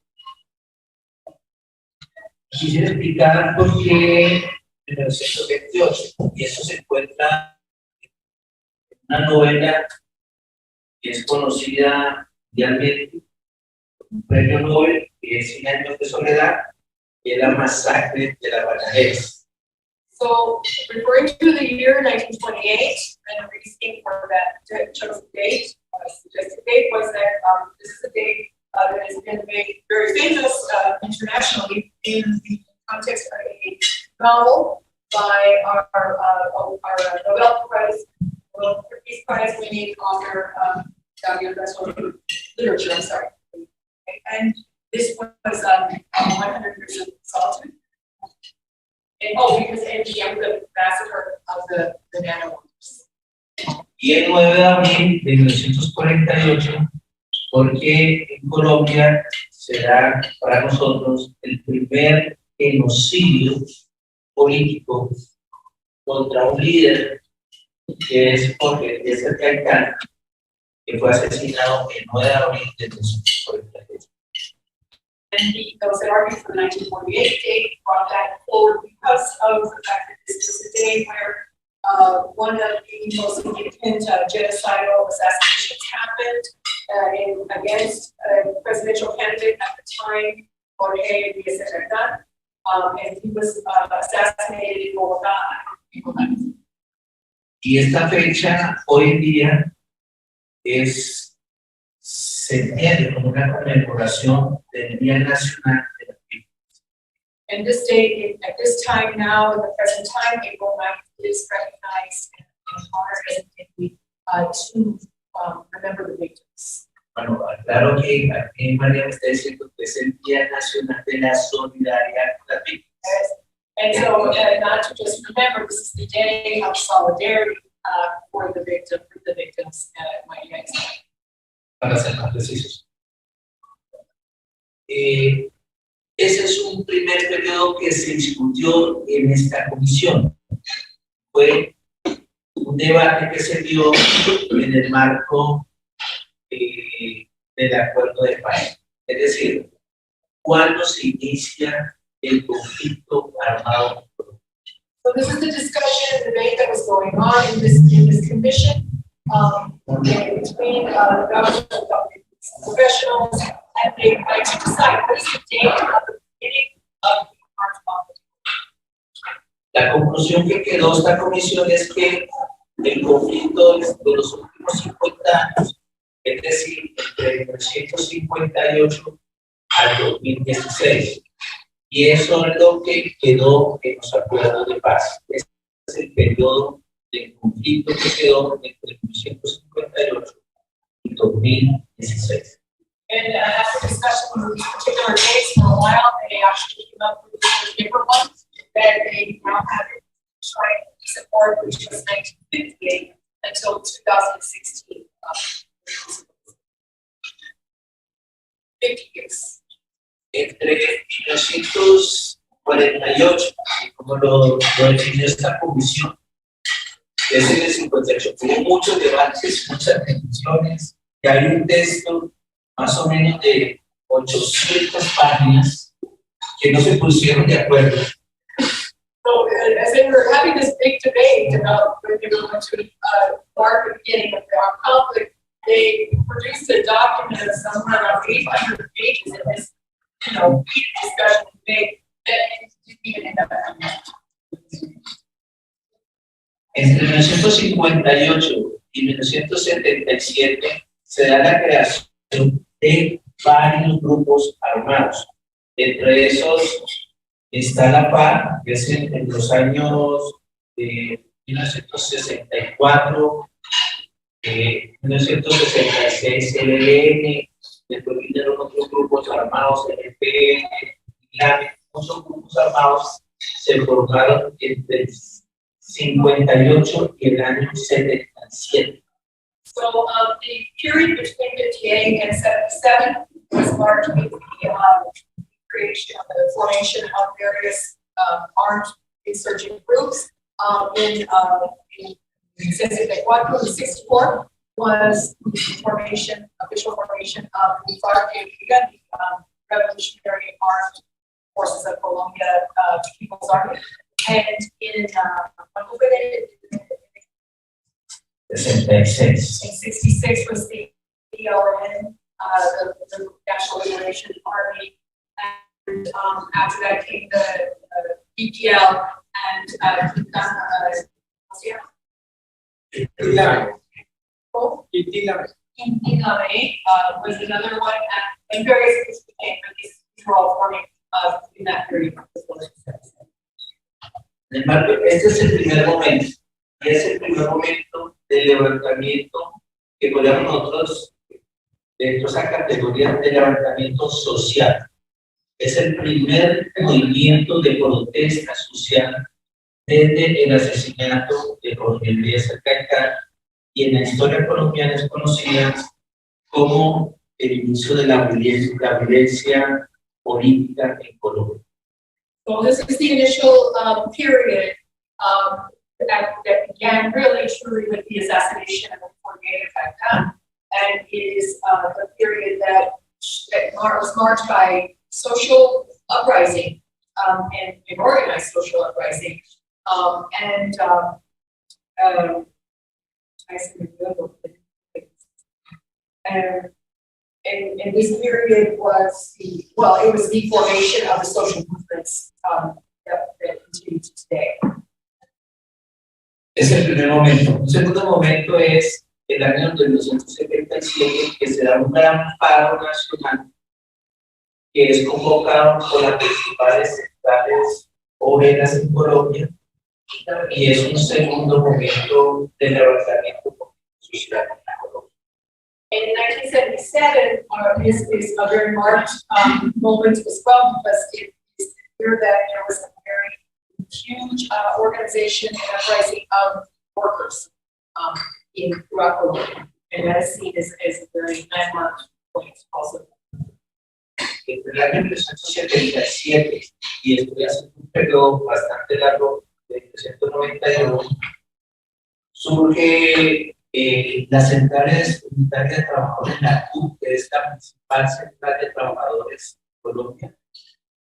Quisiera explicar por qué en 1928, y eso se encuentra en una novela que es conocida mundialmente, un premio Nobel, que es 100 años de soledad, que es la masacre de la Bananeras. So, referring to the year 1928, and the reason for that chosen date, suggested date, was that this is a date that has been made very famous internationally in the context of a novel by our Nobel Prize, Peace Prize winning author, literature, I'm sorry. And this was 100 Years of Solitude. And, because of the massacre of the nano-workers. Y el 9 de abril de 1948, porque en Colombia será para nosotros el primer genocidio político contra un líder que es Jorge Caicán, que fue asesinado el 9 de abril de 1948. And those that argued for the 1948 date brought that forward because of the fact that this was a day where one of the most significant genocidal assassinations happened against a presidential candidate at the time, Jorge Caicán, and he was assassinated in Bogota. Y esta fecha hoy en día se entiende como una conmemoración del Día Nacional de las Víctimas. And this day, at this time now, in the present time, April 9th is recognized and honored to remember the victims. Bueno, claro que aquí María me está diciendo que es el Día Nacional de la Solidaridad con las Víctimas. And so, not to just remember, this is the day of solidarity for the victims. María is para ser más precisos. Ese es un primer periodo que se discutió en esta comisión. Fue un debate que se dio en el marco del Acuerdo de Paz. Es decir, ¿cuándo se inicia el conflicto armado? So this is the discussion and debate that was going on in this commission. Between the government and professionals, and they tried to decide what is the date of the beginning of the armed conflict. La conclusión que quedó esta comisión es que el conflicto de los últimos 50 años, es decir, entre 1958 al 2016, y eso es lo que quedó en los acuerdos de paz. Este es el periodo del conflicto que quedó entre 1958 y 2016. And after discussion on these particular dates for a while, they actually came up with different ones that they now have trying to support, which was 1958 until 2016. 50 years. Entre 1948, como lo definió esta comisión, desde el 58, hubo muchos debates, muchas discusiones, y hay un texto más o menos de 800 páginas que no se pusieron de acuerdo. So as they were having this big debate about when they were going to mark the beginning of the armed conflict, they produced a document of somewhere around 800 pages in this, discussion debate that didn't even end up happening. Entre 1958 y 1977 se da la creación de varios grupos armados. Entre esos está la FARC, que es en los años de 1964, 1966 el ELN, después vinieron otros grupos armados, el EPN, la muchos grupos armados se formaron entre el 58 y el año 77. So the period between 58 and 77 was marked with the creation of the formation of various armed insurgent groups. In 64 and 64 was the formation, official formation of the FARC, the Revolutionary Armed Forces of Colombia, People's Army. And in 66 was the ELN, the National Liberation Army, and after that came the BPL and was another one, and various groups became, but these were all forming in that period. Este es el primer momento, y es el primer momento del levantamiento que podemos nosotros, dentro de esa categoría de levantamiento social. Es el primer movimiento de protesta social desde el asesinato de Jorge Elías Alcántara, y en la historia colombiana es conocida como el inicio de la violencia política en Colombia. So this is the initial period that began really truly with the assassination of the 48 Alcántara, and it is a period that was marked by social uprising and organized social uprising, and this period was it was the formation of the social movements that continue to today. Es el primer momento. Un segundo momento es el año 1977, que se da un gran paro nacional que es convocado por las principales centrales obreras en Colombia, y es un segundo momento de levantamiento social en Colombia. In 1977, is a very marked moment as well, because it is the year that there was a very huge organization and uprising of workers throughout Colombia, and that is seen as a very landmark point also. Entre el año 1977 y después hace un periodo bastante largo de 1992, surge las centrales unitarias de trabajadores, la CUT, que es la principal central de trabajadores de Colombia.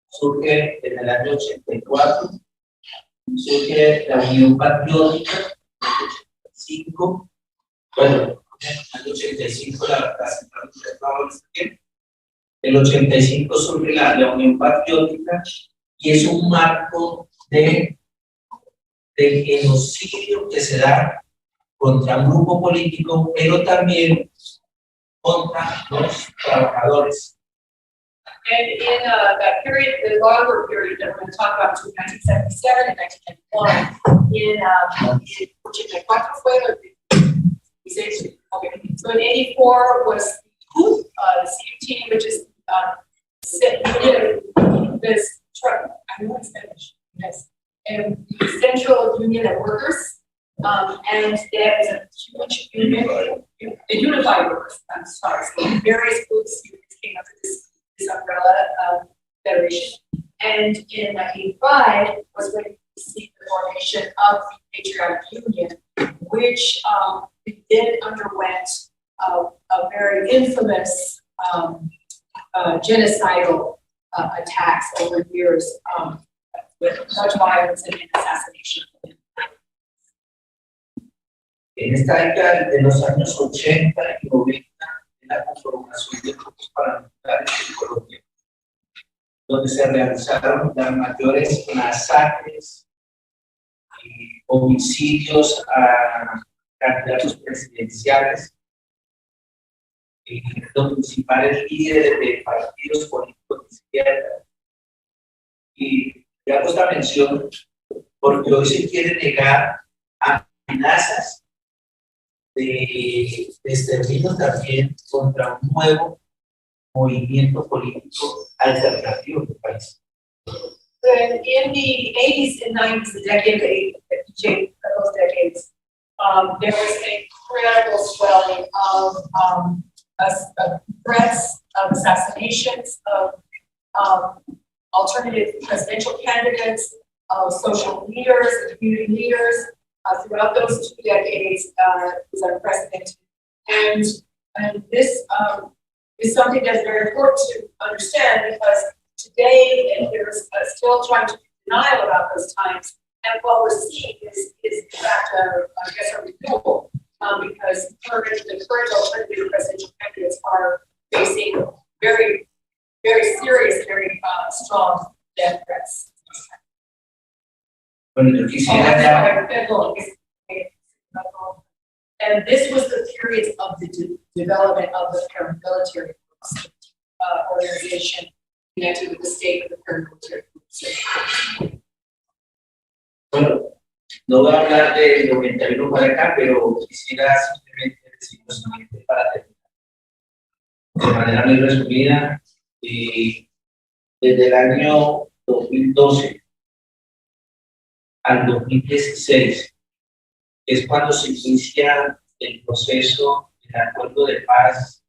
Surge en el año 84, surge la Unión Patriótica en el 85, bueno, en el año 85 la central de trabajadores también. El 85 surge la Unión Patriótica, y es un marco de genocidio que se da contra un grupo político, pero también contra los trabajadores. And in that period, the longer period that we're going to talk about between 1977 and 1991, so in 84 was the CUT, which is and the Central Union of Workers, and there is a huge union, the Unified Workers, I'm sorry, so various groups came up with this umbrella federation. And in 1985 was when we see the formation of the Patriotic Union, which then underwent a very infamous genocidal attacks over years with much violence and assassination. En esta década de los años 80 y 90, en la conformación de grupos paramilitares en Colombia, donde se realizaron las mayores masacres y homicidios a candidatos presidenciales, los principales líderes de partidos políticos de izquierda. Y hago esta mención porque hoy se quiere negar amenazas de exterminio también contra un nuevo movimiento político alternativo en el país. Then in the 80s and 90s, the decade of those decades, there was an incredible swelling of threats, of assassinations, of alternative presidential candidates, of social leaders, and community leaders. Throughout those 2 decades, was unprecedented. And this is something that's very important to understand, because today, and there's still trying to be denial about those times. And what we're seeing is in fact, I guess, a renewal, because the current alternative presidential candidates are facing very, very serious, very strong death threats. Bueno, yo quisiera ya, And this was the period of the development of the paramilitary organization connected with the state of the paramilitary groups. bueno, no voy a hablar del 91 para acá, pero quisiera simplemente decir lo siguiente para terminar. De manera muy resumida, desde el año 2012 al 2016 es cuando se inicia el proceso del acuerdo de paz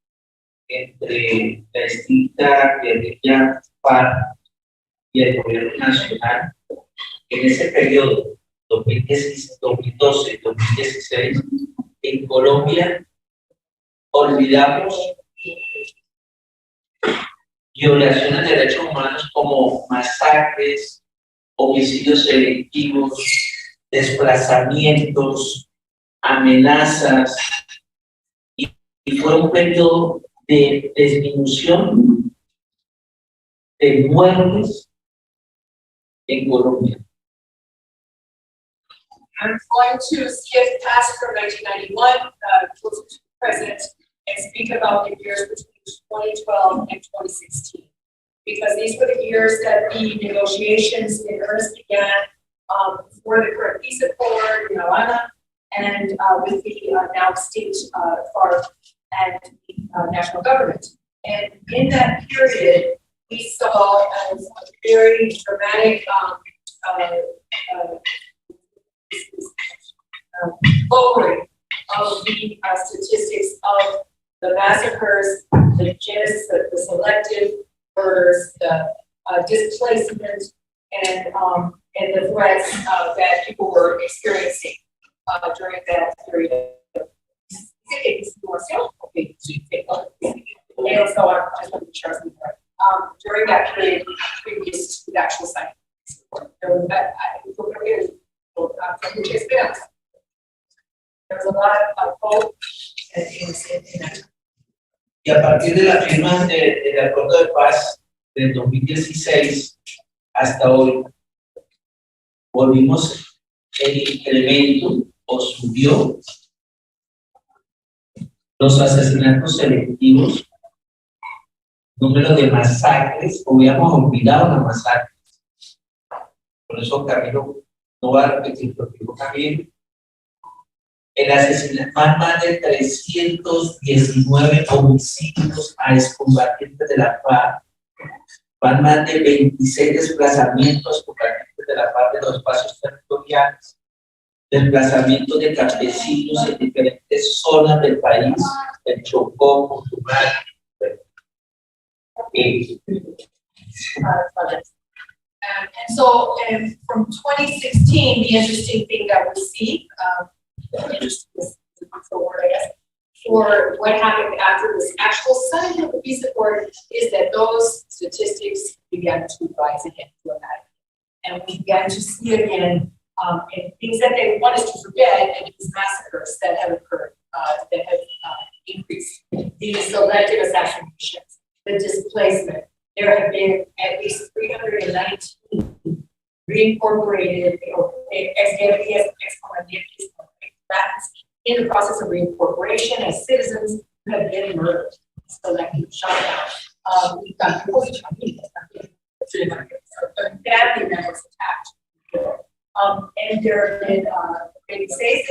entre la extinta guerrilla FARC y el gobierno nacional. En ese periodo, 2012-2016, en Colombia olvidamos violaciones de derechos humanos como masacres, homicidios selectivos, desplazamientos, amenazas, y fue un periodo de disminución de muertes en Colombia. I'm going to skip past from 1991 closer to present and speak about the years between 2012 and 2016, because these were the years that the negotiations in earnest began for the current peace accord in Havana, and with the now extinct FARC and the national government. And in that period, we saw a very dramatic lowering of the statistics of the massacres, the genocide, the selective murders, the displacement, and the threats that people were experiencing during that period. During that period previous to the actual signing. There was a lot of hope in that. Y a partir de la firma del acuerdo de paz del 2016 hasta hoy, volvimos el incremento o subió los asesinatos selectivos, número de masacres, hubiéramos olvidado las masacres. Por eso Camilo no va a repetir lo que dijo Camilo. El asesinato, más de 319 homicidios a excombatientes de la FARC, van más de 26 desplazamientos combatientes de la FARC de los espacios territoriales, desplazamientos de campesinos en diferentes zonas del país, el Chocó, Putumayo. And so from 2016, the interesting thing that we see, just this word, I guess, for what happened after this actual signing of the peace accord is that those statistics began to rise again dramatically. And we began to see again and things that they want us to forget, and these massacres that have occurred, that have increased, these selective assassinations, the displacement. There have been at least 319 reincorporated, in the process of reincorporation as citizens who have been murdered, selected, shot down. We've got family members attacked. And there have been 26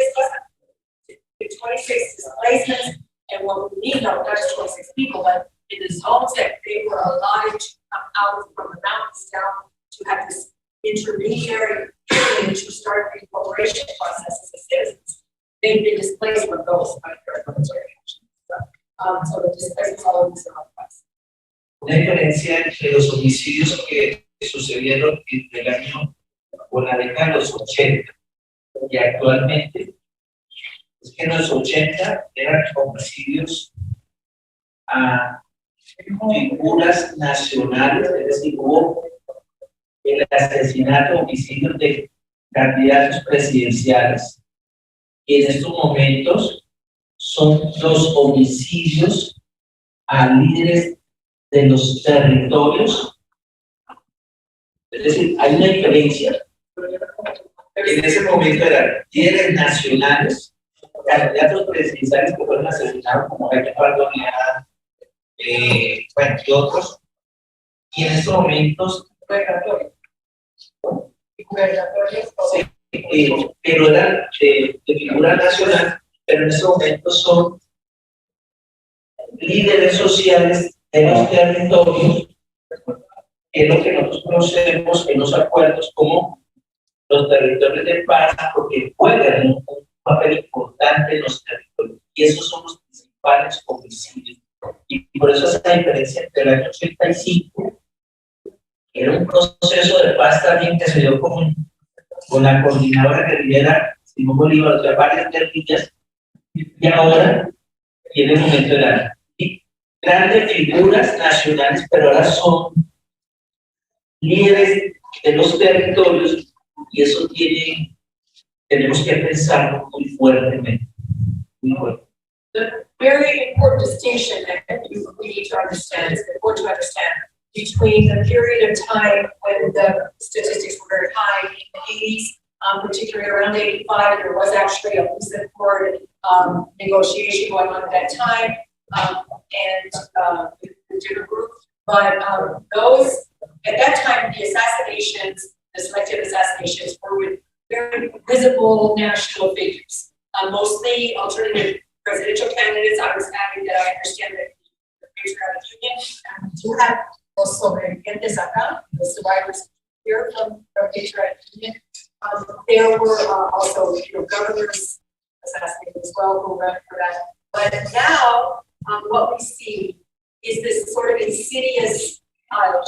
displacements, and what we need, not just 26 people, but in the zones that they were allotted to come out from the mountains down to have this intermediary period to start the incorporation process as citizens. They've been displaced from those by their military actions. So the displacement is always around us. Una diferencia entre los homicidios que sucedieron entre el año o la década de los 80 y actualmente es que en los 80 eran homicidios a figuras nacionales, es decir, hubo el asesinato, homicidios de candidatos presidenciales, y en estos momentos son los homicidios a líderes de los territorios. Es decir, hay una diferencia. En ese momento eran líderes nacionales, candidatos presidenciales que fueron asesinados como Jaime Bardonea, bueno, y otros, y en estos momentos sí, pero eran de figura nacional, pero en estos momentos son líderes sociales de los territorios, que es lo que nosotros conocemos en los acuerdos como los territorios de paz, porque juegan un papel importante en los territorios, y esos son los principales homicidios. Y por eso esa diferencia entre el año 85, que era un proceso de paz también que se dio con la coordinadora guerrillera Simón Bolívar, o sea, varias guerrillas, y ahora tiene el momento de la grandes figuras nacionales, pero ahora son líderes de los territorios, y eso tenemos que pensarlo muy fuertemente. Muy fuerte. The very important distinction that we need to understand, is important to understand, between the period of time when the statistics were very high in the 80s, particularly around 85, there was actually a peace accord negotiation going on at that time, and the different groups. But those, at that time, the assassinations, the selective assassinations were with very visible national figures, mostly alternative presidential candidates. I was adding that I understand that the Patriotic Union do have los sobrevivientes acá, the survivors here from Patriotic Union. There were also, governors assassinated as well who ran for that. But now, what we see is this sort of insidious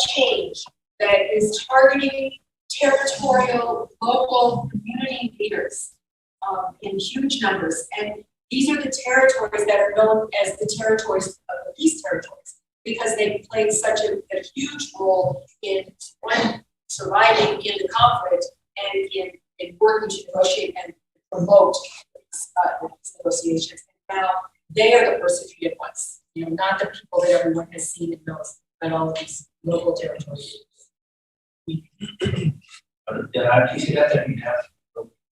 change that is targeting territorial, local community leaders in huge numbers. And these are the territories that are known as the territories of the peace territories, because they played such a huge role in surviving in the conflict and in working to negotiate and promote these negotiations. And now they are the persecuted ones, not the people that everyone has seen and knows, but all of these local territories. Ya quisiera terminar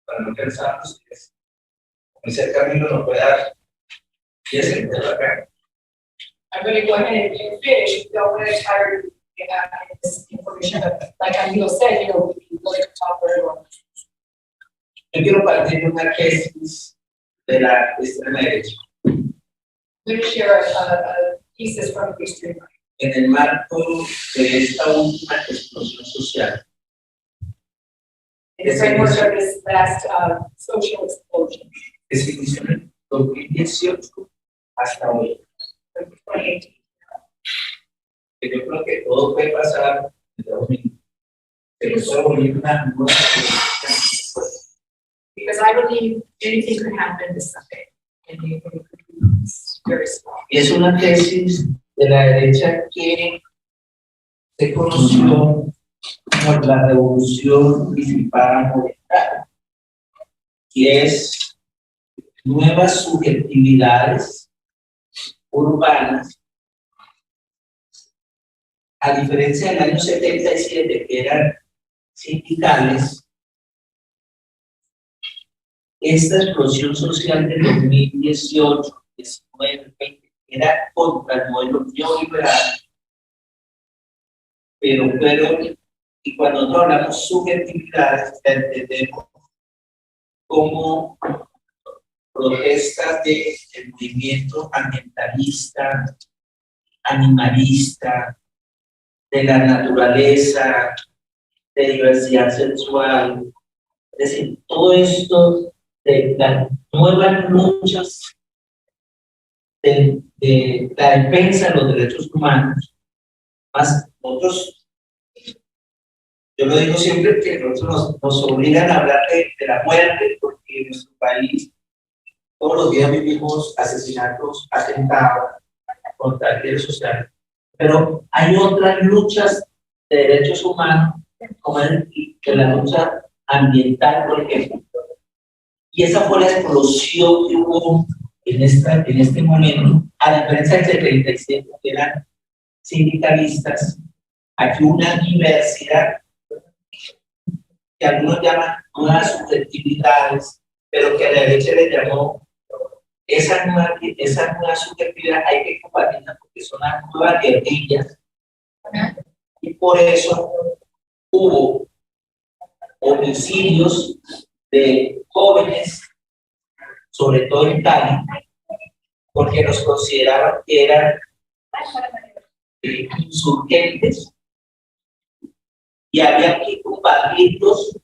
para no cansarnos. Ese Camilo nos puede dar 10 segundos acá. I'm going to go ahead and finish. Don't get tired of this information, but like Camilo said, we can really talk very well. Yo quiero partir de una tesis de la extrema derecha. I'm going to share a thesis from the extreme right. En el marco de esta última explosión social. In the framework of this last social explosion. Que se inició en el 2018 hasta hoy. Que yo creo que todo puede pasar en 2020. Pero puede volver una nueva. Because I believe anything could happen this Sunday. And it could be very small. Y es una tesis de la derecha que se conoció como la revolución disipada monetaria, que es nuevas subjetividades urbanas, a diferencia del año 77, que eran sindicales. Esta explosión social de 2018, 19, 20, era contra el modelo neoliberal, pero y cuando nosotros hablamos subjetividades, entendemos como protestas del movimiento ambientalista, animalista, de la naturaleza, de diversidad sexual, es decir, todo esto de las nuevas luchas de la defensa de los derechos humanos, más nosotros, yo lo digo siempre que nosotros nos obligan a hablar de la muerte, porque en nuestro país todos los días vivimos asesinatos, atentados contra líderes sociales, pero hay otras luchas de derechos humanos, como la lucha ambiental, por ejemplo, y esa fue la explosión que hubo en este momento, a la diferencia de 37 que eran sindicalistas. Aquí una diversidad que algunos llaman nuevas subjetividades, pero que a la derecha le llamó esa nueva subjetividad hay que combatirla porque son las nuevas guerrillas, y por eso hubo homicidios de jóvenes, sobre todo en Cali, porque los consideraban que eran insurgentes y había que combatirlos,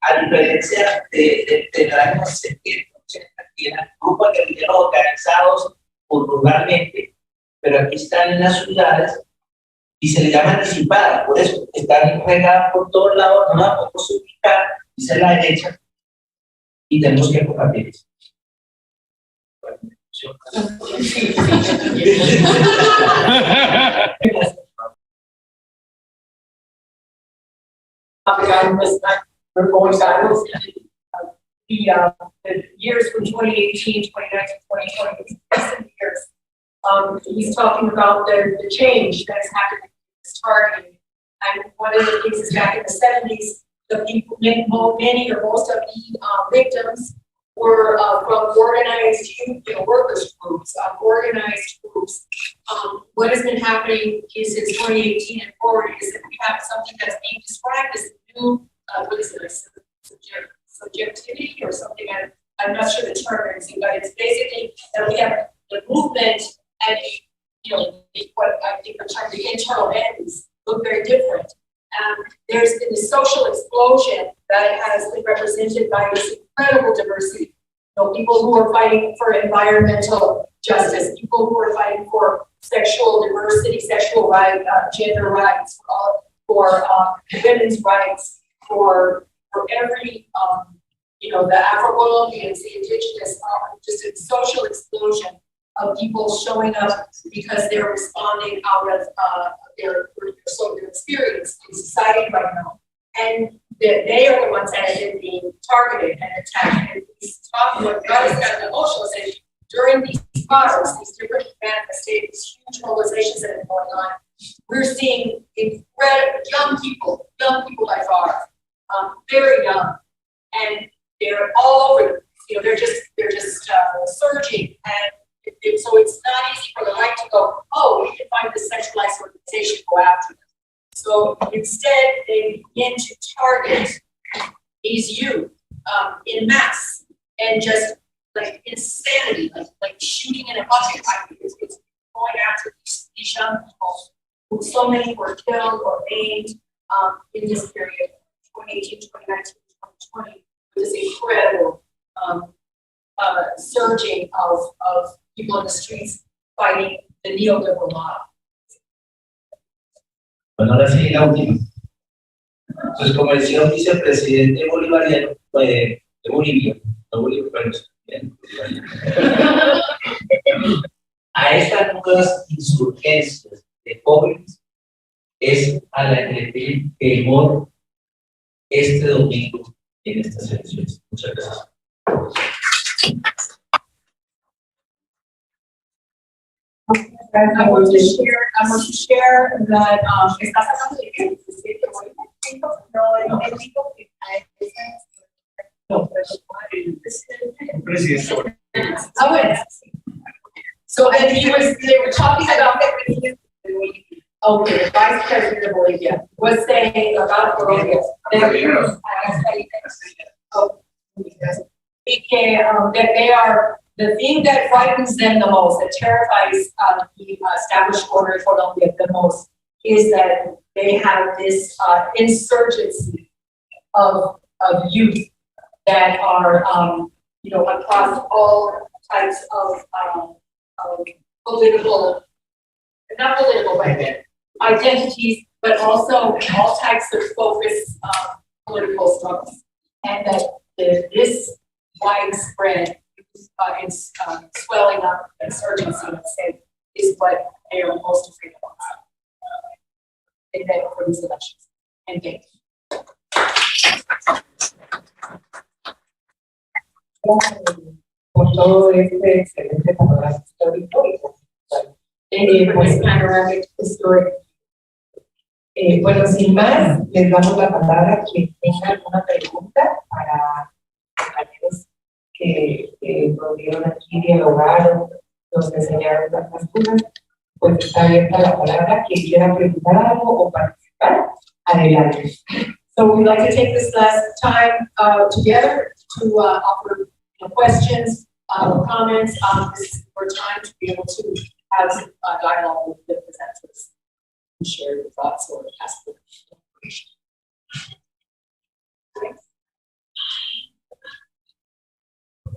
a diferencia de los años 70, 80, que eran grupos guerrilleros organizados ruralmente, pero aquí están en las ciudades y se les llama disipadas, por eso están regadas por todos lados, no la podemos ubicar, dice la derecha, y tenemos que combatir eso. Gonzalez, the years from 2018, 2019, 2020, recent years, he's talking about the change that has happened in this targeting. And one of the things is back in the 70s, the people, many or most of the victims were from organized youth, workers groups, organized groups. What has been happening is since 2018 and forward is that we have something that's being described as new, what is it, subjectivity or something, I'm not sure the term is, but it's basically that we have the movement and what I think the term, the internal ends look very different. There's been a social explosion that has been represented by this incredible diversity. People who are fighting for environmental justice, people who are fighting for sexual diversity, sexual rights, gender rights, for women's rights, for every, the Afro-Colombians, the indigenous, just a social explosion of people showing up because they're responding out of their experience in society right now. And they are the ones that have been being targeted and attacked. And he's talking about the Posso said during these trials, these different manifestations, huge mobilizations that are going on, we're seeing incredible young people by far, very young, and they're all over. They're just surging, and so it's not easy for the right to go, oh, we can find this sexualized organization, go after them. So instead, they begin to target these youth in mass and just like insanity, like shooting in a bucket. It's going after these young people who so many were killed or maimed in this period, 2018, 2019, 2020, this incredible surging of people in the streets fighting the neoliberal model. Bueno, ahora sí, la última. Entonces, como decía un vicepresidente bolivariano de Bolivia, no Bolivia, pero bien, a estas nuevas insurgencias de jóvenes es a la que le piden temor este domingo en estas elecciones. Muchas gracias. I want to share that estás hablando de que so and they were talking about the vice president of Bolivia was saying about Colombia that they are the thing that frightens them the most, that terrifies the established order in Colombia the most, is that they have this insurgency of youth that are, across all types of political, not political, but identities, but also all types of focus political struggles. And that this widespread swelling up insurgency is what they are most afraid of for these elections. And thank you. Por todo este excelente panorama histórico. For this panoramic historic. Bueno, sin más, les damos la palabra a quien tenga alguna pregunta para compañeros que nos dieron aquí, dialogaron, nos enseñaron tantas cosas. Pues está abierta la palabra. Quien quiera preguntar algo o participar, adelante. So we'd like to take this last time together to offer questions, comments. This is your time to be able to have some dialogue with the presenters and share your thoughts or ask for information.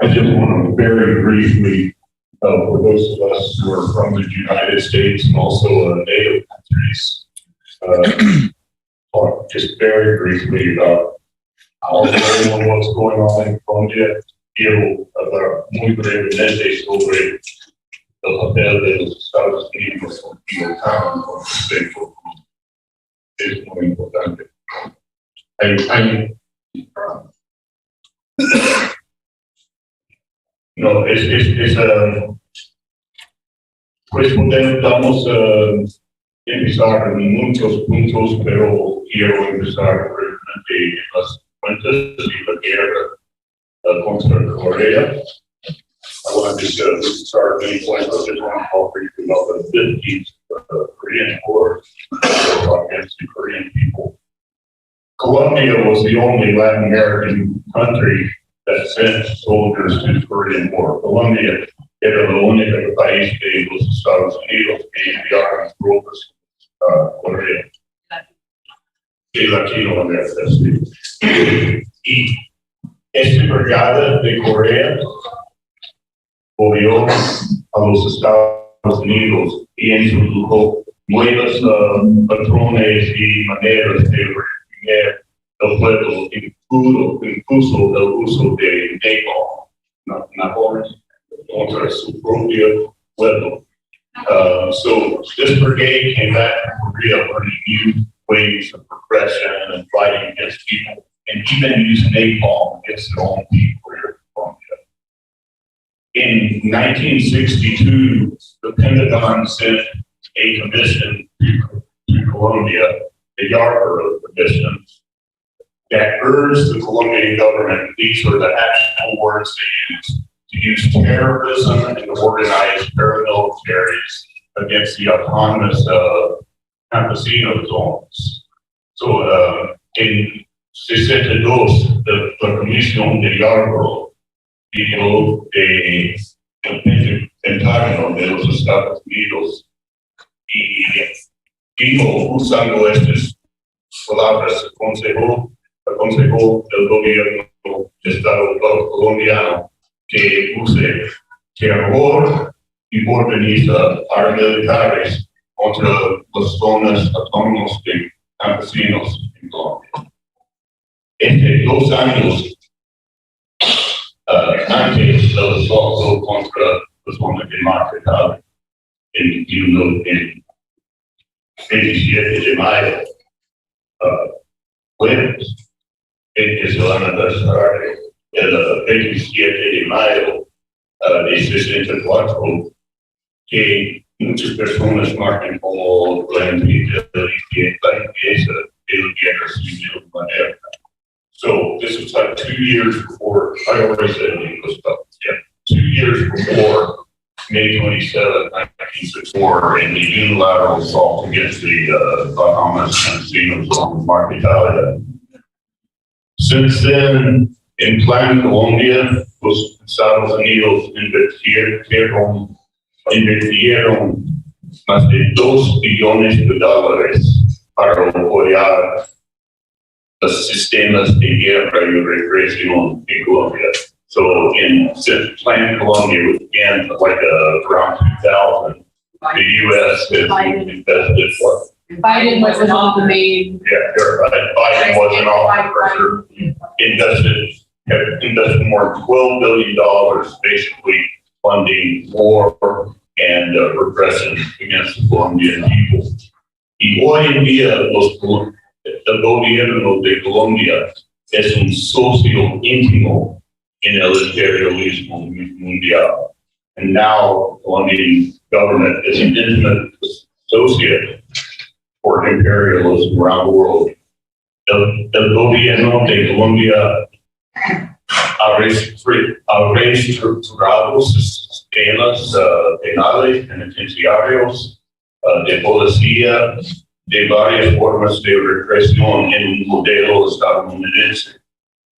I just want to very briefly, for those of us who are from the United States and also NATO countries, talk just very briefly about what's going on in Colombia. Quiero hablar muy brevemente sobre el papel de los Estados Unidos pilotados con respecto. Es muy importante. No, pues podemos empezar en muchos puntos, pero quiero empezar brevemente en las cuentas y la guerra contra Corea. I want to just start many points. I just want to talk briefly about the 15th Korean War against the Korean people. Colombia was the only Latin American country that sent soldiers to the Korean War. Colombia era el único país de los Estados Unidos que enviaron tropas a Corea. Y Latinoamérica, sí. Y esta brigada de Corea volvió a los Estados Unidos y introdujo nuevas patrones y maneras de reprimir el pueblo, incluso el uso de napalm contra su propio pueblo. So this brigade came back from Korea learning new ways of repression and fighting against people, and even used napalm against their own people here in Colombia. In 1962, the Pentagon sent a commission to Colombia, a Yarborough commission, that urged the Colombian government, these are the actual words they used, to use terrorism and organized paramilitaries against the autonomous campesino zones. So in 62, the Comisión de Yarborough pidió el Pentágono de los Estados Unidos y dijo, usando estas palabras, aconsejó el gobierno del Estado colombiano que use terror y organiza paramilitares contra las zonas autónomas de campesinos en Colombia. Entre 2 años antes del asalto contra la zona de Marquetal, en 27 de mayo, jueves, es el aniversario, el 27 de mayo de 64, que muchas personas marcan como la limpieza de la guerra civil moderna. So this was like 2 years before, I already said English stuff, yeah, 2 years before May 27, 1964, in the unilateral assault against the Bahamas casinos on Marco Italia. Since then, en plan Colombia, los Estados Unidos invirtieron más de $2 billones para apoyar los sistemas de guerra y represión en Colombia. So in Plan Colombia began like around 2000. The U.S. has invested what? Biden was one of the main. Yeah, you're right. Biden wasn't on pressure. Invested more than $12 billion, basically funding war and repression against the Colombian people. Y hoy en día el gobierno de Colombia es un socio íntimo en el imperialismo mundial. And now the Colombian government is an intimate associate for imperialism around the world. El gobierno de Colombia ha reestructurado sus sistemas penales, penitenciarios, de policía, de varias formas de represión en un modelo estadounidense.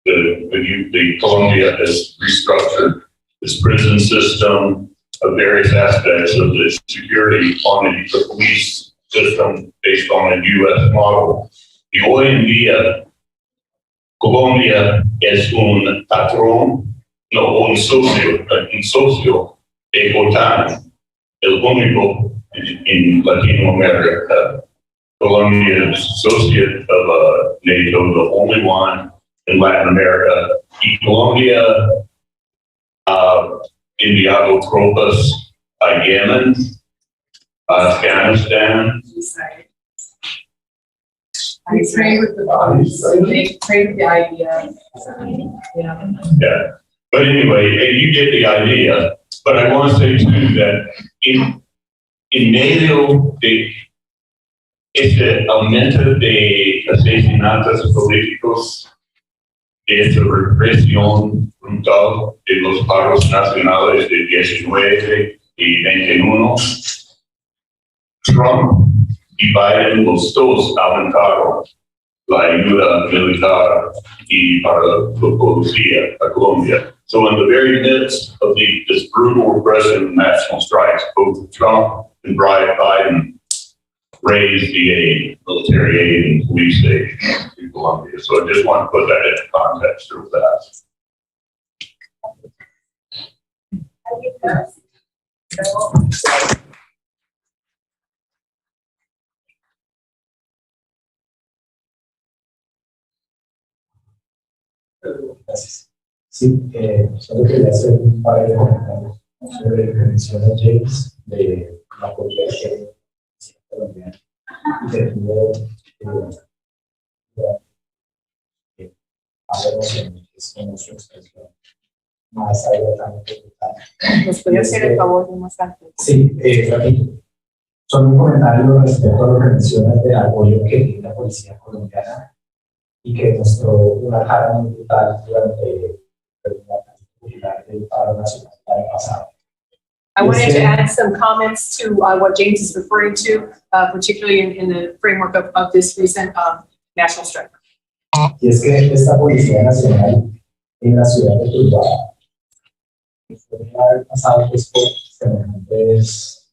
The Colombia has restructured its prison system, of various aspects of the security on the police system based on a U.S. model. Y hoy en día, Colombia es un patrón, no, un socio de OTAN, el único in Latinoamerica. Colombia is associate of NATO, the only one in Latin America. Y Colombia enviado tropas a Yemen, Afghanistan. I agree with the idea. Yeah, but anyway, you get the idea. But I want to say too that in medio de este aumento de asesinatos políticos, de esta represión brutal de los paros nacionales de 19 y 21, Trump y Biden los dos aumentaron la ayuda militar y para la policía a Colombia. So in the very midst of this brutal repression of national strikes, both Trump and Biden raised the aid, military aid and police aid in Colombia. So I just want to put that into context of that. Gracias. Sí, solo quería hacer un par de comentarios sobre lo que menciona James de la población colombiana y de todo es como su expresión más abiertamente total. ¿Nos puede hacer el favor de más alto? Sí, repito. Solo un comentario respecto a lo que mencionas del apoyo que tiene la policía colombiana y que mostró una cara muy brutal durante el paro nacional del año pasado. I wanted to add some comments to what James is referring to, particularly in the framework of this recent national strike. Y es que esta Policía Nacional en la ciudad de Turbada podría haber pasado pues, por semejantes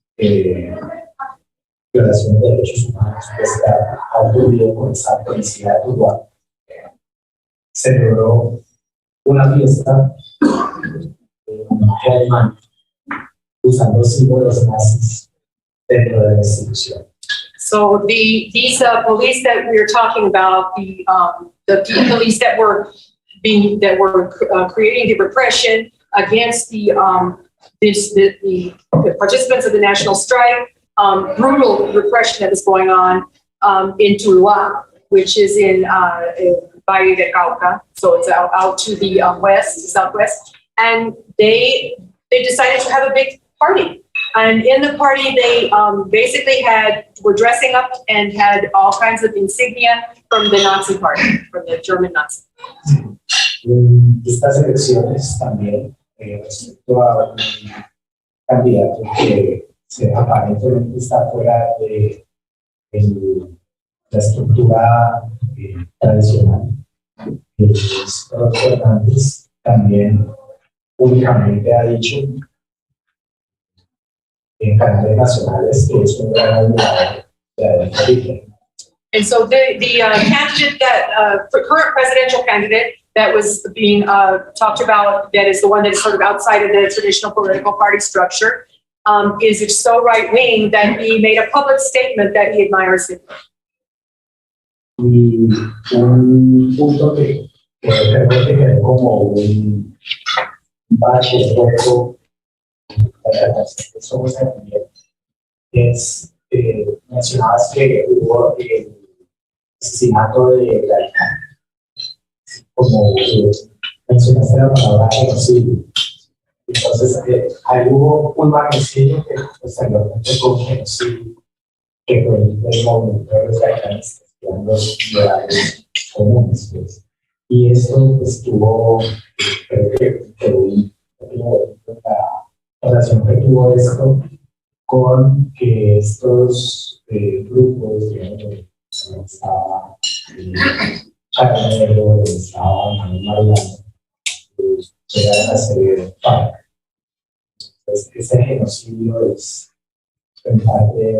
violaciones de derechos humanos pues, que ha ocurrido con esta Policía de Turbada. Celebró una fiesta alemana usando símbolos nazis dentro de la institución. So these police that we are talking about, the police that were creating the repression against the participants of the national strike, brutal repression that was going on in Tuluá, which is in Valle de Cauca, so it's out to the southwest, and they decided to have a big party. And in the party, they basically were dressing up and had all kinds of insignia from the Nazi party, from the German Nazi. Estas elecciones también respecto a un candidato que aparentemente está fuera de la estructura tradicional. Roberto Hernández también únicamente ha dicho en canales nacionales que es un gran admirador de Adolfo Hitler. And so the candidate that, the current presidential candidate that was being talked about, that is the one that's sort of outside of the traditional political party structure, is so right-wing that he made a public statement that he admires him. Y un punto que creo que quedó como un bache roto para las personas también es, mencionabas que hubo el asesinato de la hija, como mencionaste la palabra genocidio. Entonces, ahí hubo un magnicidio que posteriormente fue un genocidio, que fue el movimiento de los gaitanistas, que eran los liberales comunes, pues. Y esto pues tuvo, creo que la relación que tuvo esto con que estos grupos, digamos, estaba Chacanero, estaba Manuel llegaron a ser FARC. Entonces, ese genocidio es en parte.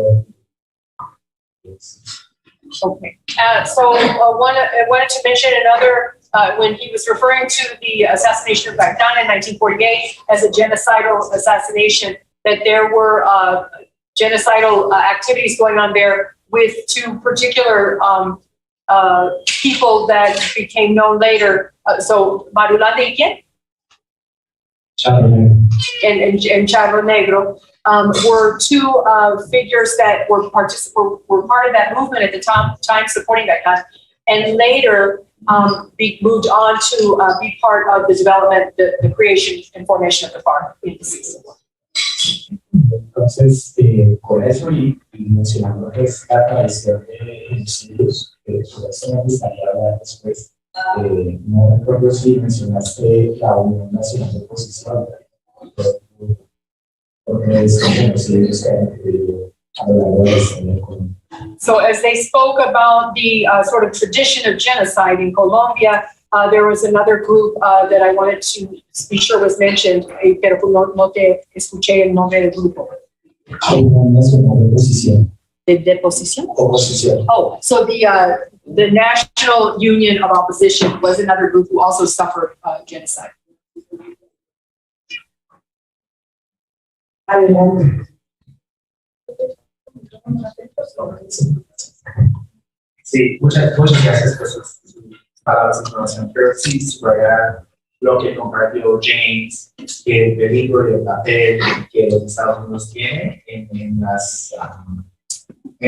Okay. So I wanted to mention another, when he was referring to the assassination of Gaitán in 1948 as a genocidal assassination, that there were genocidal activities going on there with two particular people that became known later. So Marulanda y quién? And Charro Negro were two figures that were part of that movement at the time supporting that guy, and later moved on to be part of the development, the creation and formation of the FARC in the 60s. Entonces, con eso y mencionando que es la tradición de genocidios, sobre eso me gustaría hablar después. No recuerdo si mencionaste la Unión Nacional de Oposición, porque es un genocidio que ha ocurrido a lo largo de la historia de Colombia. So as they spoke about the sort of tradition of genocide in Colombia, there was another group that I wanted to be sure was mentioned, pero no te escuché el nombre del grupo. Unión Nacional de Oposición. De oposición? Oposición. Oh, so the National Union of Opposition was another group who also suffered genocide. Sí, muchas gracias por sus palabras de información. Pero sí, subrayar lo que compartió James, que el peligro y el papel que los Estados Unidos tienen en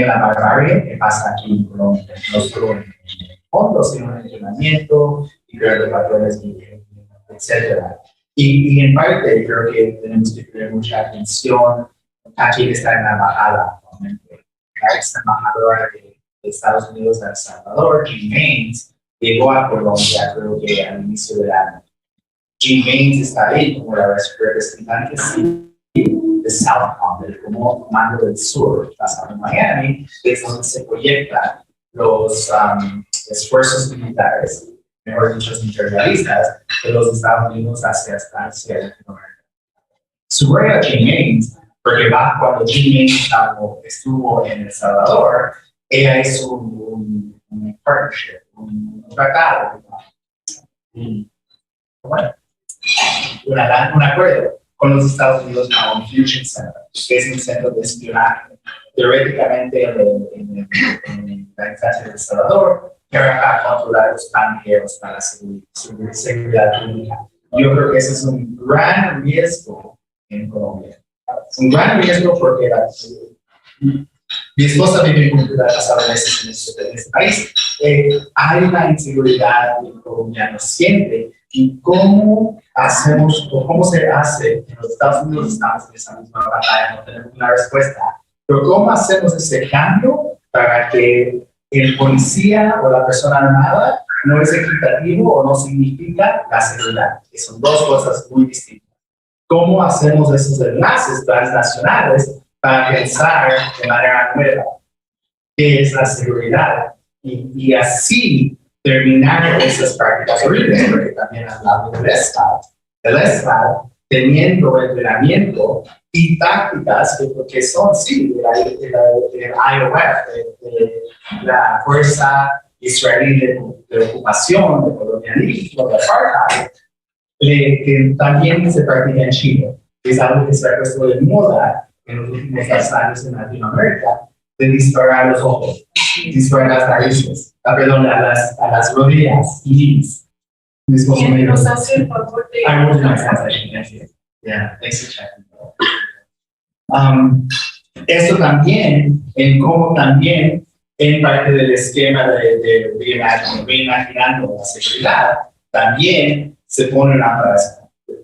la barbarie que pasa aquí en Colombia, no solo en fondos, sino en entrenamiento y crear patrones, etc. Y en parte creo que tenemos que tener mucha atención a quien está en la embajada. La ex embajadora de Estados Unidos a El Salvador, Jean Maines, llegó a Colombia creo que al inicio del año. Jean Maines está ahí como la representante de Southcom, del Comando del Sur, basado en Miami, es donde se proyectan los esfuerzos militares, mejor dicho, imperialistas, de los Estados Unidos hacia Latinoamérica. Subraya Jean Maines, porque cuando Jean Maines estuvo en El Salvador, ella hizo un partnership, un tratado, un acuerdo con los Estados Unidos a un Fusion Center, que es un centro de espionaje teóricamente en la instancia de El Salvador, que era para controlar los extranjeros para la seguridad pública. Yo creo que ese es un gran riesgo en Colombia. Un gran riesgo porque mi esposa vive en cultura de las adolescentes en este país. Hay una inseguridad que el colombiano siente. ¿Y cómo hacemos, o cómo se hace? En los Estados Unidos estamos en esa misma batalla, no tenemos una respuesta. Pero ¿cómo hacemos ese cambio para que el policía o la persona armada no es equitativo o no significa la seguridad? Que son dos cosas muy distintas. ¿Cómo hacemos esos enlaces transnacionales para pensar de manera nueva qué es la seguridad? Y así terminar esas prácticas horribles, porque también hablamos del Estado teniendo entrenamiento y tácticas que son, sí, del IOF, de la fuerza israelí de ocupación, de colonialismo, de apartheid, que también se practica en Chile. Es algo que se ha puesto de moda en los últimos 2 años en Latinoamérica, de disparar a los ojos, disparar a las narices, perdón, a las rodillas y ¿Quién nos hace el favor de... I will do my translation, thank you. Yeah, thanks for checking. Esto también, en cómo también, en parte del esquema de reimaginando la seguridad, también se pone una frase.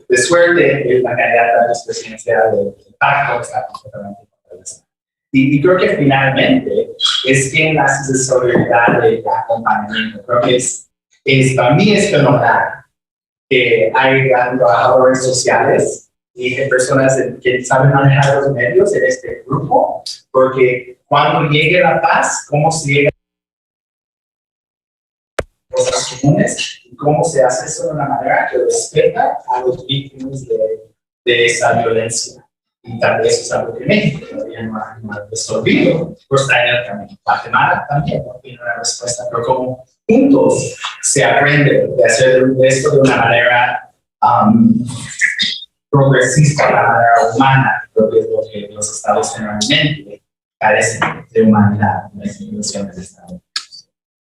De suerte, la candidata a la presidencia del pacto está completamente contrarrestada. Y creo que finalmente es quien hace esa solidaridad de acompañamiento. Creo que para mí es fenomenal que hay trabajadores sociales y personas que saben manejar los medios en este grupo, porque cuando llegue la paz, cómo se llega a cosas comunes y cómo se hace eso de una manera que respeta a los víctimas de esa violencia. Y tal vez es algo que México todavía no ha resolvido, pero está en el camino. Guatemala también no tiene una respuesta, pero como juntos se aprende de hacer esto de una manera progresista, de una manera humana, creo que es lo que los estados generalmente carecen de humanidad en las instituciones de Estado.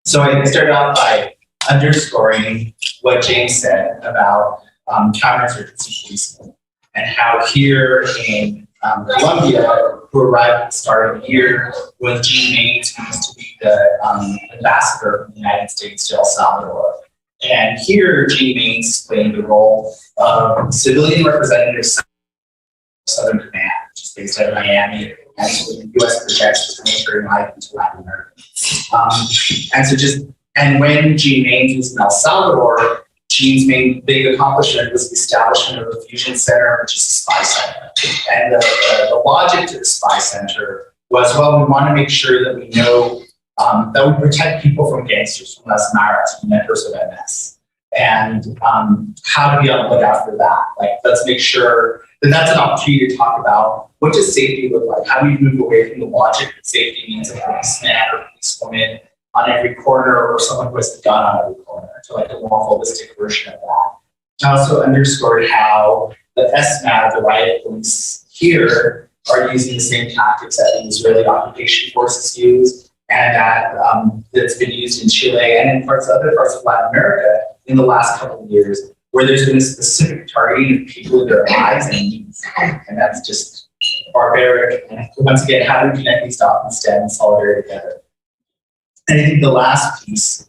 So I started off by underscoring what James said about counterinsurgency policing and how here in Colombia, who arrived at the start of the year, was Gene Maines, who used to be the ambassador from the United States to El Salvador. And here, Gene Maines played the role of civilian representative of Southern Command, which is based out of Miami, and so the U.S. projects this military life into Latin America. And when Gene Maines was in El Salvador, Gene's main big accomplishment was the establishment of a fusion center, which is a spy center. And the logic to the spy center was, well, we want to make sure that we know that we protect people from gangsters, from las maras, from members of MS. And how to be on the lookout for that. Like, let's make sure that that's an opportunity to talk about what does safety look like? How do we move away from the logic that safety means a policeman or a policewoman on every corner or someone who has a gun on every corner, to like a more holistic version of that. I also underscored how the SMAT, the riot police here, are using the same tactics that the Israeli occupation forces use, and that's been used in Chile and in other parts of Latin America in the last couple of years, where there's been a specific targeting of people with their lives and needs. And that's just barbaric. And once again, how do we connect these dots and stand in solidarity together? And I think the last piece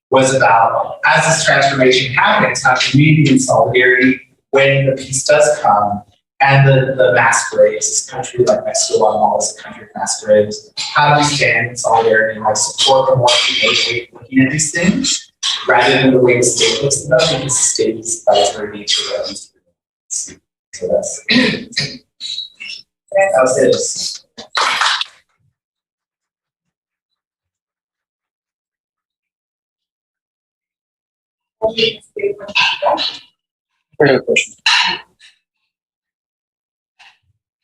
was about, as this transformation happens, how community and solidarity, when the peace does come, and the mass graves, a country like Mexico, Guatemala is a country of mass graves, how do we stand in solidarity and like support the more humane way of looking at these things, rather than the way the state looks at them, because the state is by its very nature of these things. So that's that was it.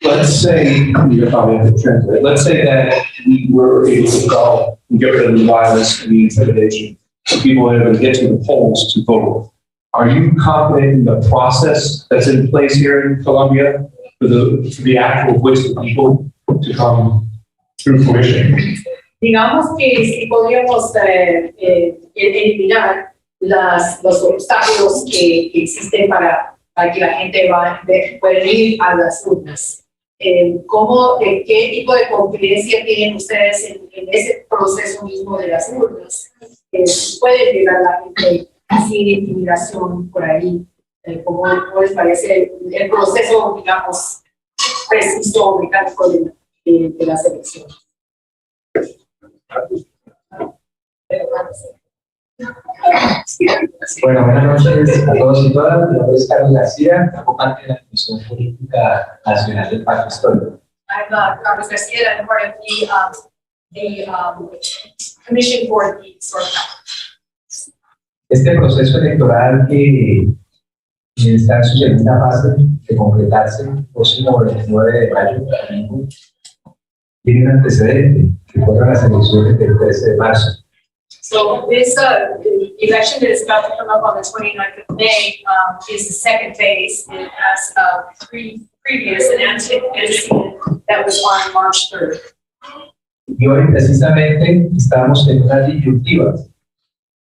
Let's say, you probably have to translate, let's say that we were able to go and get rid of the violence and the intimidation, so people are able to get to the polls to vote. Are you confident in the process that's in place here in Colombia for the actual voice of the people to come through fruition? Digamos que si podríamos eliminar los obstáculos que existen para que la gente pueda ir a las urnas. ¿Qué tipo de confidencia tienen ustedes en ese proceso mismo de las urnas? ¿Puede llegar la gente sin intimidación por ahí? ¿Cómo les parece el proceso, digamos, preciso, mecánico de las elecciones? Bueno, buenas noches a todos y todas. Mi nombre es Carlos García, hago parte de la Comisión Política Nacional del Pacto Histórico. I'm Carlos Garcia, I'm part of the Commission for the Historical. Este proceso electoral que está en su segunda fase de concretarse el próximo 29 de mayo. Tiene un antecedente, que fueron las elecciones del 13 de marzo. So this election that is about to come up on the 29th of May is the second phase. It has previous and antecedent that was on March 3rd. Y hoy precisamente estamos en una disyuntiva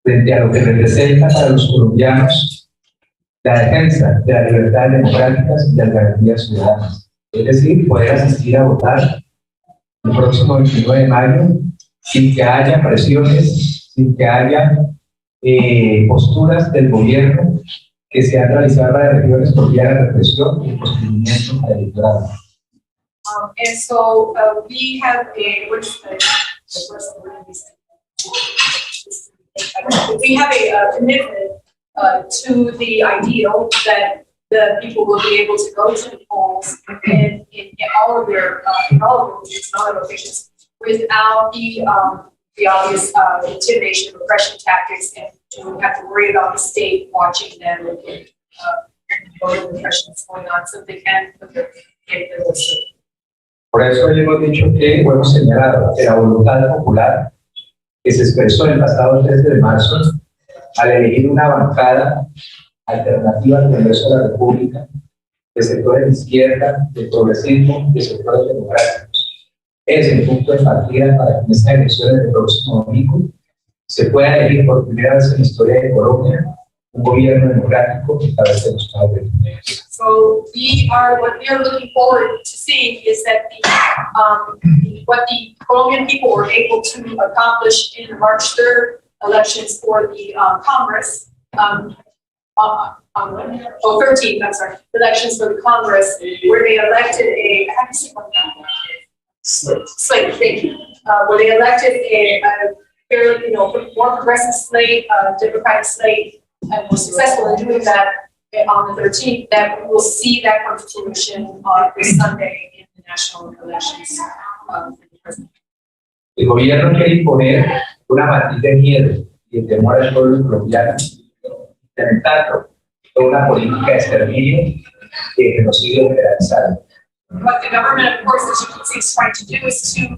frente a lo que representa para los colombianos la defensa de las libertades democráticas y las garantías ciudadanas. Es decir, poder asistir a votar el próximo 29 de mayo sin que haya presiones, sin que haya posturas del gobierno que se han realizado en las regiones por vía de represión y procedimientos electorales. And so we have we have a commitment to the ideal that the people will be able to go to the polls in all of their locations without the obvious intimidation and repression tactics, and don't have to worry about the state watching them and voter repression that's going on, so they can put their votes. Por eso hemos dicho que hemos señalado que la voluntad popular que se expresó el pasado 13 de marzo al elegir una bancada alternativa al Congreso de la República de sectores de izquierda, de progresismo, de sectores democráticos. Es el punto de partida para que en estas elecciones del próximo domingo se pueda elegir por primera vez en la historia de Colombia un gobierno democrático que establece los Estados Unidos. So what we are looking forward to seeing is that what the Colombian people were able to accomplish in the March 3rd elections for the Congress, 13th, I'm sorry, elections for the Congress, where they elected how do you say slate, thank you. Where they elected a fairly, more progressive slate, Democratic slate, and were successful in doing that on the 13th, that we will see that come to fruition on this Sunday in the national elections for the president. El gobierno quiere imponer una matriz de miedo y de temor al pueblo colombiano, implementando toda una política de exterminio y de genocidio generalizado. What the government, of course, as you can see, is trying to do is to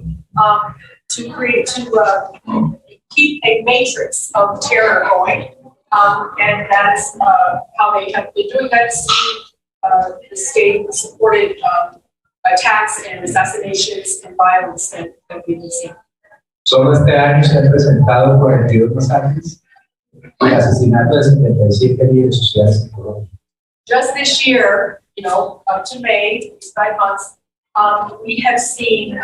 keep a matrix of terror going. And that's how they have been doing that. The state supported attacks and assassinations and violence that we've been seeing. Solo este año se han presentado 42 masacres y asesinato de 77 líderes sociales en Colombia. Just this year, up to May, 5 months, we have seen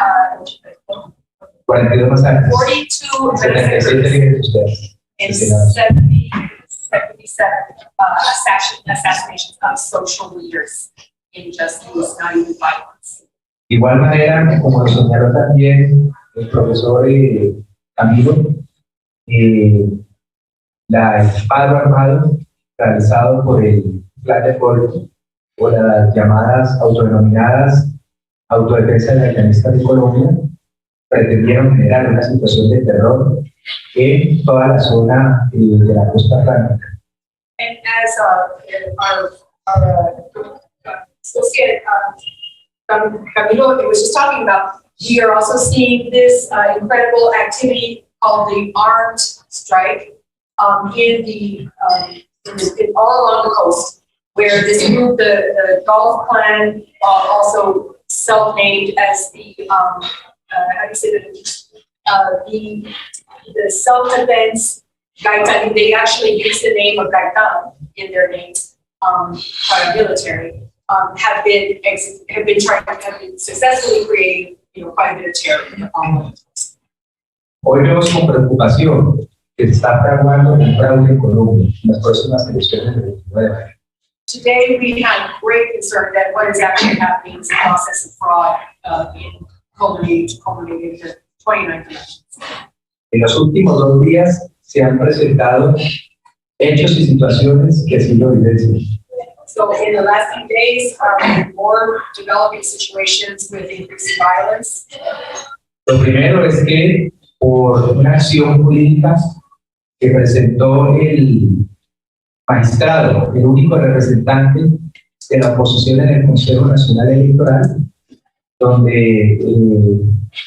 42 masacres, 42 77 líderes sociales and asesinados. 77 assassinations of social leaders in just these 95 months. De igual manera, como lo señaló también el profesor Camilo, el paro armado realizado por el Plan de Posso o las llamadas autodenominadas autodefensa nacionalistas de Colombia pretendieron generar una situación de terror en toda la zona de la costa atlántica. And as our associate Camilo was just talking about, we are also seeing this incredible activity called the armed strike in all along the coast, where this group, the Gulf Clan, also self-named as the how do you say the self-defense Gaitan. They actually use the name of Gaitan in their names, paramilitary. Have been successfully creating, quite a bit of terror. Hoy vemos con preocupación que se está fraguando un fraude en Colombia en las próximas elecciones del 29 de mayo. Today we have great concern that what is actually happening is a process of fraud in culminating the 29th elections. En los últimos 2 días se han presentado hechos y situaciones que así lo evidencian. So in the last few days, more developing situations with increasing violence. Lo primero es que por una acción jurídica que presentó el magistrado, el único representante de la oposición en el Consejo Nacional Electoral, donde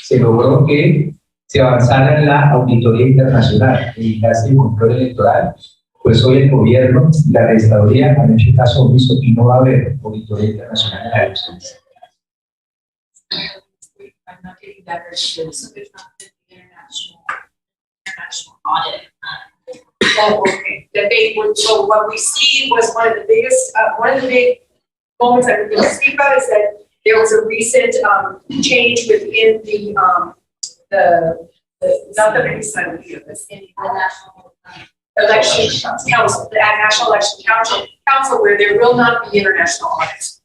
se logró que se avanzara en la auditoría internacional, en el caso del control electoral. Pues hoy el gobierno y la registraduría han hecho caso omiso y no va a haber auditoría internacional en la elección. I'm not getting that very good, so there's not the international audit. Oh, okay, that they would, so what we see was one of the big moments that we're going to speak about is that there was a recent change within the not the baseline, it's in the national election council, the National Election Council, where there will not be international audits.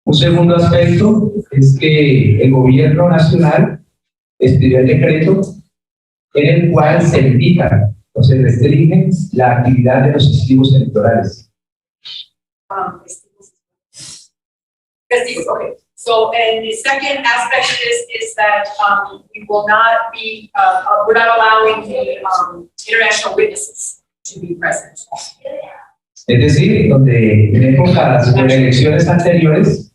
Un segundo aspecto es que el gobierno nacional expidió el decreto en el cual se limita o se restringe la actividad de los testigos electorales. Okay. So, and the second aspect of this is that we will not be, we're not allowing the international witnesses to be present. Es decir, donde en épocas de elecciones anteriores,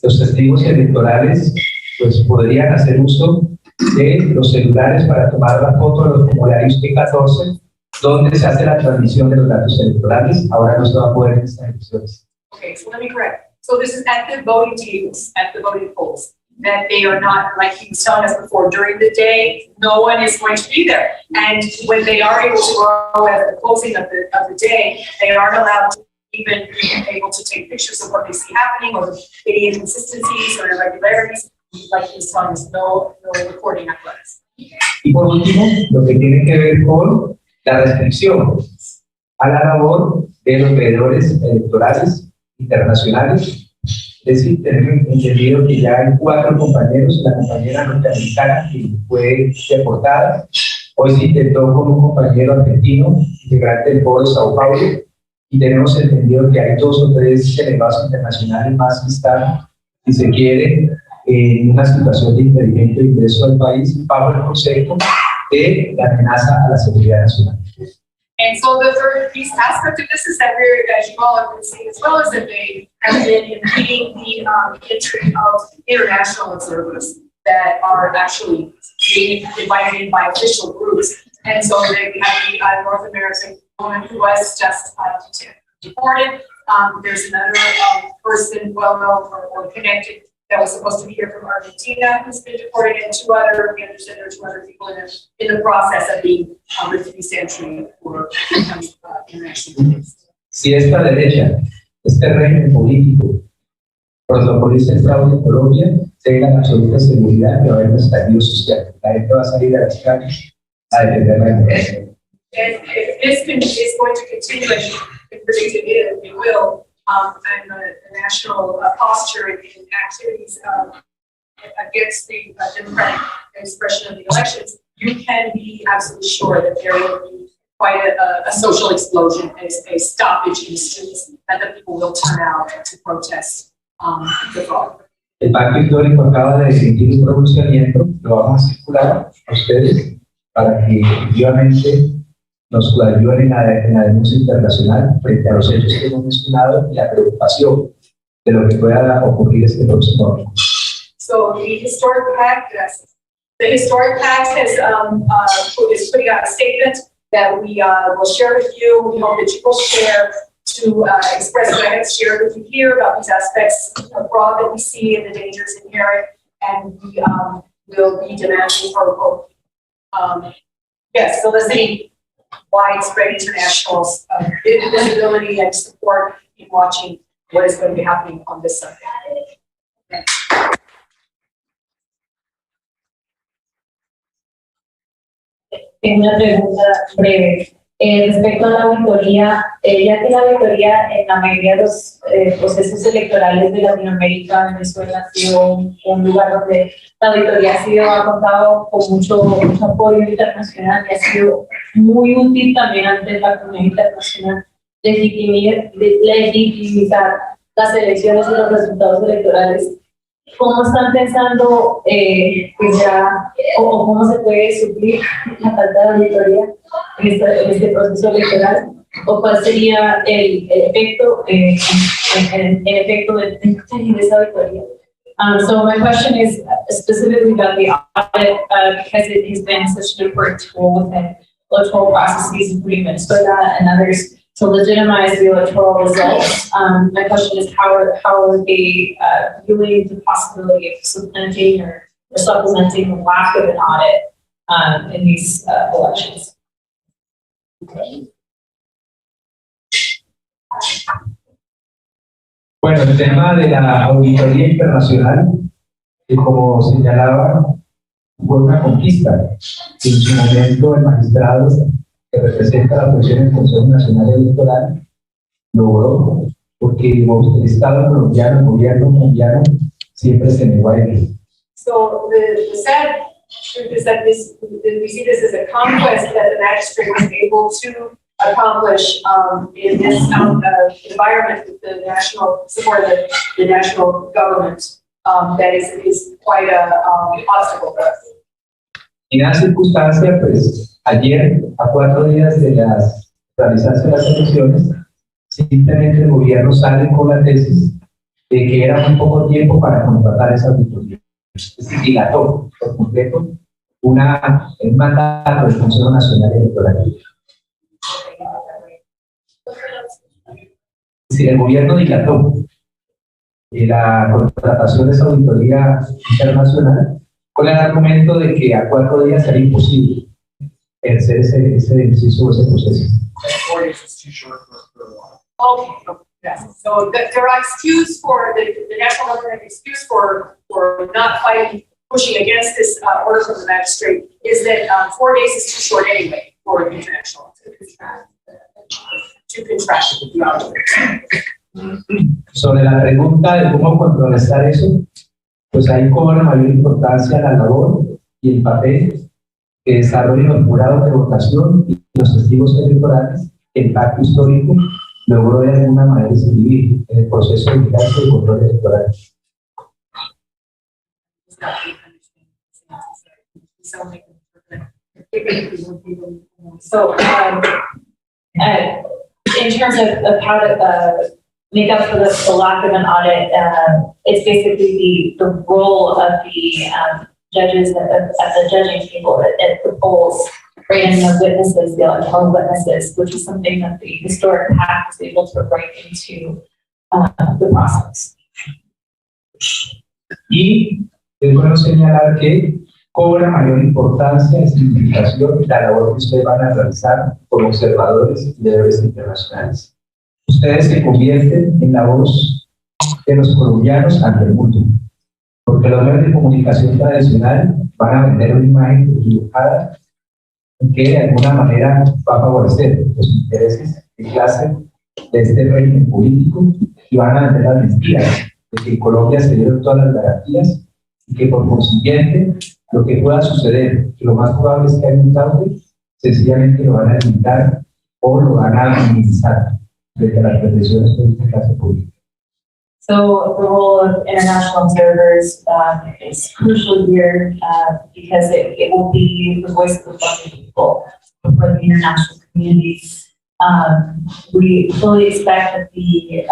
los testigos electorales pues podrían hacer uso de los celulares para tomar la foto de los formularios P14, donde se hace la transmisión de los datos electorales. Ahora no se va a poder en estas elecciones. Okay, so let me correct. So this is at the voting tables, at the voting polls, that they are not, like he was telling us before, during the day, no one is going to be there. And when they are able to go at the closing of the day, they aren't allowed to even be able to take pictures of what they see happening or any inconsistencies or irregularities. Like he was telling us, no recording apparatus. Y por último, lo que tiene que ver con la restricción a la labor de los veedores electorales internacionales. Es decir, tenemos entendido que ya hay 4 compañeros, la compañera norteamericana que fue deportada, hoy se intentó con un compañero argentino, integrante del Foro de Sao Paulo, y tenemos entendido que hay 2 o 3 delegados internacionales más que están, si se quiere, en una situación de impedimento de ingreso al país bajo el concepto de la amenaza a la seguridad nacional. And so the third piece aspect of this is that we're, as you all have been seeing as well, is that they have been impeding the entry of international observers that are actually being invited in by official groups. And so they have the North American woman who was just deported. There's another person well known or connected that was supposed to be here from Argentina who's been deported, and we understand there are 2 other people in the process of being refused entry for international. Si esta derecha, este régimen político, protocoliza el fraude en Colombia, tengan absoluta seguridad que va a haber un estallido social. La gente va a salir a las calles a defender la democracia. If this is going to continue, as you predicted it will, and the national posture and activities against the democratic expression of the elections, you can be absolutely sure that there will be quite a social explosion, a stoppage in the streets, that the people will turn out to protest the fraud. El pacto histórico acaba de definir un pronunciamiento, lo vamos a circular a ustedes para que efectivamente nos ayuden en la denuncia internacional frente a los hechos que hemos mencionado y la preocupación de lo que pueda ocurrir este próximo año. So the historic pact has is putting out a statement that we will share with you. We hope that you will share to express what I have shared with you here about these aspects of fraud that we see and the dangers inherent, and we will be demanding for yes, soliciting widespread international visibility and support in watching what is going to be happening on this subject. Tengo una pregunta breve. Respecto a la auditoría, ya que la auditoría en la mayoría de los procesos electorales de Latinoamérica, Venezuela ha sido un lugar donde la auditoría ha contado con mucho apoyo internacional y ha sido muy útil también ante la comunidad internacional legitimizar las elecciones y los resultados electorales. ¿Cómo están pensando o cómo se puede suplir la falta de auditoría en este proceso electoral? o cuál sería el efecto, el efecto de esa auditoría. So my question is specifically about the audit because it has been such an important tool within electoral processes, including Minnesota and others, to legitimize the electoral results. My question is how are they viewing the possibility of supplanting or supplementing the lack of an audit in these elections? Bueno, el tema de la auditoría internacional, que como señalaba, fue una conquista. En su momento el magistrado que representa la posición del Consejo Nacional Electoral logró, porque el Estado colombiano, el gobierno colombiano, siempre se negó a ello. So the sad truth is that we see this as a conquest that the magistrate was able to accomplish in this environment with the national support of the national government. That is quite a obstacle for us. En esa circunstancia, pues, ayer, a 4 días de realizarse las elecciones, simplemente el gobierno sale con la tesis de que era muy poco tiempo para contratar esa auditoría. Es decir, dilató por completo un mandato del Consejo Nacional Electoral. Es decir, el gobierno dilató la contratación de esa auditoría internacional con el argumento de que a 4 días era imposible ejercer ese ejercicio o ese proceso. 4 days is too short for okay, yes. So there are excuse for the national government excuse for not fighting, pushing against this order from the magistrate is that 4 days is too short anyway for the international to contract the audit. Sobre la pregunta de cómo contrarrestar eso, pues ahí cobra mayor importancia la labor y el papel que desarrollan los jurados de votación y los testigos electorales que el pacto histórico logró de alguna manera inscribir en el proceso de vigilancia y control electoral. So, in terms of how to make up for the lack of an audit, it's basically the role of the judges at the judging table at the polls, right, and the witnesses, the electoral witnesses, which is something that the historic pact was able to bring into the process. Y es bueno señalar que cobra mayor importancia y significación la labor que ustedes van a realizar como observadores y deberes internacionales. Ustedes se convierten en la voz de los colombianos ante el mundo, porque los medios de comunicación tradicional van a vender una imagen equivocada que de alguna manera va a favorecer los intereses de clase de este régimen político y van a vender las mentiras de que en Colombia se dieron todas las garantías y que por consiguiente lo que pueda suceder, que lo más probable es que haya un fraude, sencillamente lo van a limitar o lo van a minimizar desde las pretensiones de esta clase política. So the role of international observers is crucial here because it will be the voice of the people for the international community. We fully expect that the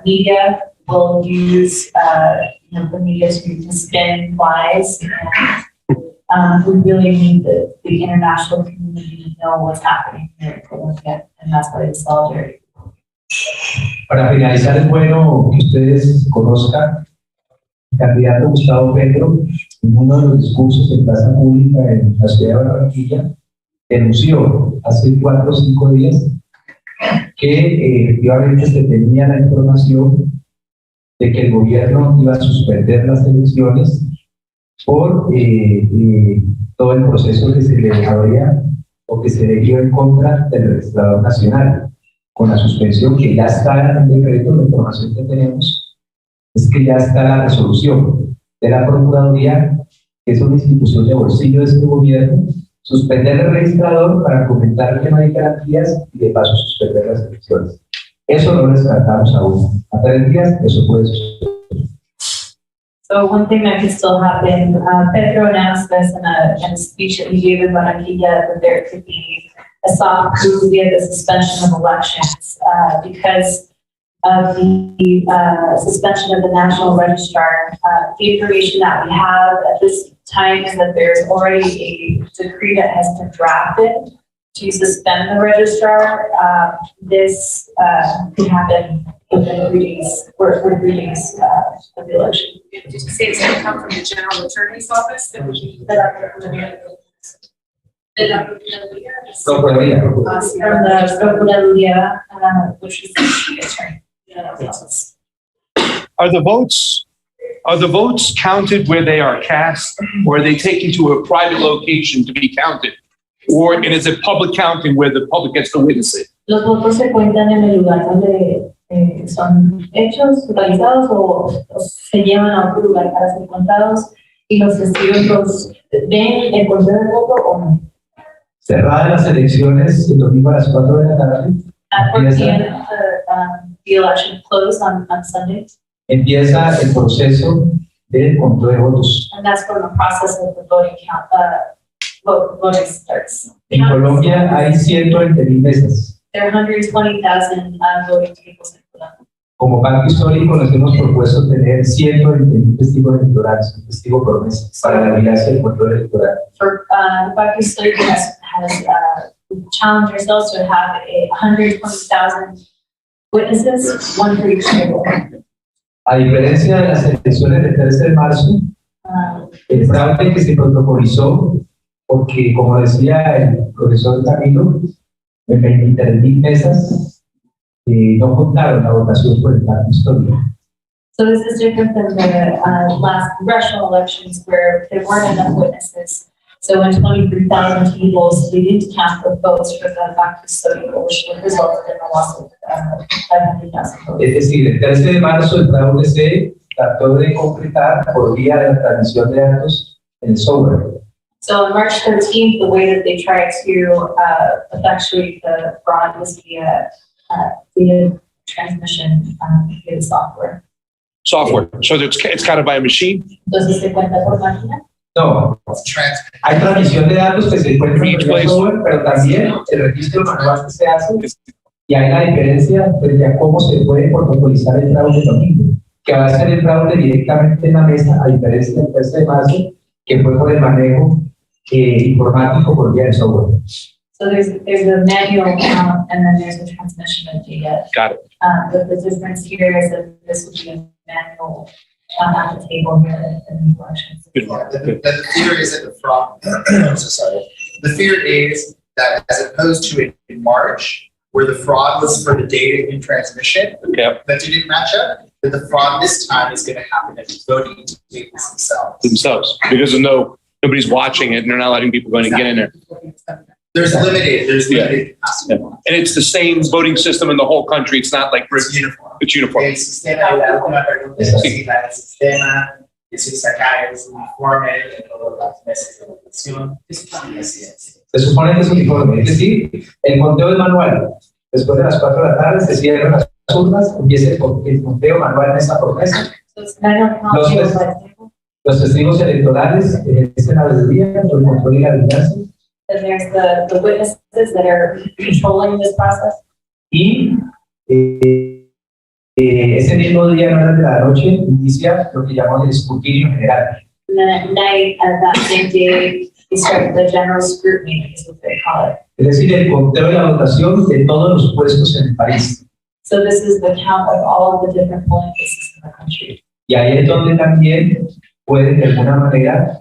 media will use the media to spin lies, and we really need the international community to know what's happening here in Colombia, and that's why it's solidarity. Para finalizar, es bueno que ustedes conozcan el candidato Gustavo Petro, en uno de los discursos en plaza pública en la ciudad de Barranquilla, denunció hace 4 o 5 días que efectivamente se tenía la información de que el gobierno iba a suspender las elecciones por todo el proceso que se le habría o que se le dio en contra del registrador nacional. Con la suspensión que ya está en el decreto, la información que tenemos es que ya está la resolución de la Procuraduría, que es una institución de bolsillo de este gobierno, suspender el registrador para comentar el tema de garantías y de paso suspender las elecciones. Eso no lo descartamos aún. A 3 días eso puede suceder. So one thing that could still happen, Pedro announced this in a speech that he gave in Barranquilla, that there could be a soft move via the suspension of elections because of the suspension of the national registrar. The information that we have at this time is that there's already a decree that has been drafted to suspend the registrar. This could happen within 3 days, or 3 days of the election. Did you say it's going to come from the general attorney's office? Procuraduría. From the Procuraduría, which is the attorney. Are the votes counted where they are cast, or are they taken to a private location to be counted? Or and is it public counting where the public gets to witness it? Los votos se cuentan en el lugar donde son hechos, realizados o se llevan a otro lugar para ser contados y los testigos ven el conteo del voto o no. Cerradas las elecciones el domingo a las 4 de la tarde. At 4 p.m. The election closed on Sunday. Empieza el proceso del conteo de votos. And that's when the process of the voting count, voting starts. En Colombia hay 120,000 mesas. There are 120,000 voting tables in Colombia. Como pacto histórico nos hemos propuesto tener 120,000 testigos electorales, un testigo por mesa, para la vigilancia del control electoral. For the pacto histórico has challenged ourselves to have 120,000 witnesses, one for each table. A diferencia de las elecciones del 13 de marzo, el fraude que se protocolizó, porque como decía el profesor Camilo, en 23,000 mesas no contaron la votación por el pacto histórico. So this is different than the last congressional elections where there weren't enough witnesses. So in 23,000 tables, we didn't count the votes for the pacto histórico, which resulted in a loss of 500,000 votes. Es decir, el 13 de marzo el fraude se trató de concretar por vía de la transmisión de datos en el software. So on March 13th, the way that they tried to effectuate the fraud was via transmission via the software. Software. So it's counted by a machine? Entonces se cuenta por máquina. No, hay transmisión de datos que se encuentran en el software, pero también el registro manual que se hace, y hay la diferencia frente a cómo se puede protocolizar el fraude domingo, que va a ser el fraude directamente en la mesa, a diferencia del 13 de marzo, que fue por el manejo informático por vía del software. So there's a manual count and then there's a transmission of data. Got it. But the difference here is that this would be a manual at the table here in the elections. The fear is that the fraud, I'm so sorry. The fear is that as opposed to in March, where the fraud was for the data in transmission, that didn't match up, that the fraud this time is going to happen at the voting tables themselves. Because nobody's watching it and they're not letting people go in and get in there. There's limited capacity. Yeah. And it's the same voting system in the whole country. It's not like It's uniform. It's uniform. El sistema de la última pregunta es si el sistema es sacar es uniforme en todas las mesas de votación. Se supone que es uniforme, es decir, el conteo es manual. Después de las 4 de la tarde se cierran las urnas, empieza el conteo manual mesa por mesa. Los testigos electorales ejercen la veeduría por el control y la vigilancia. Then there's the witnesses that are controlling this process. Y ese mismo día, 9 de la noche, inicia lo que llamamos el escrutinio general. And then at night, that same day, we start the general scrutiny, is what they call it. Es decir, el conteo y la votación de todos los puestos en el país. So this is the count of all of the different polling places in the country. Y ahí es donde también puede, de alguna manera,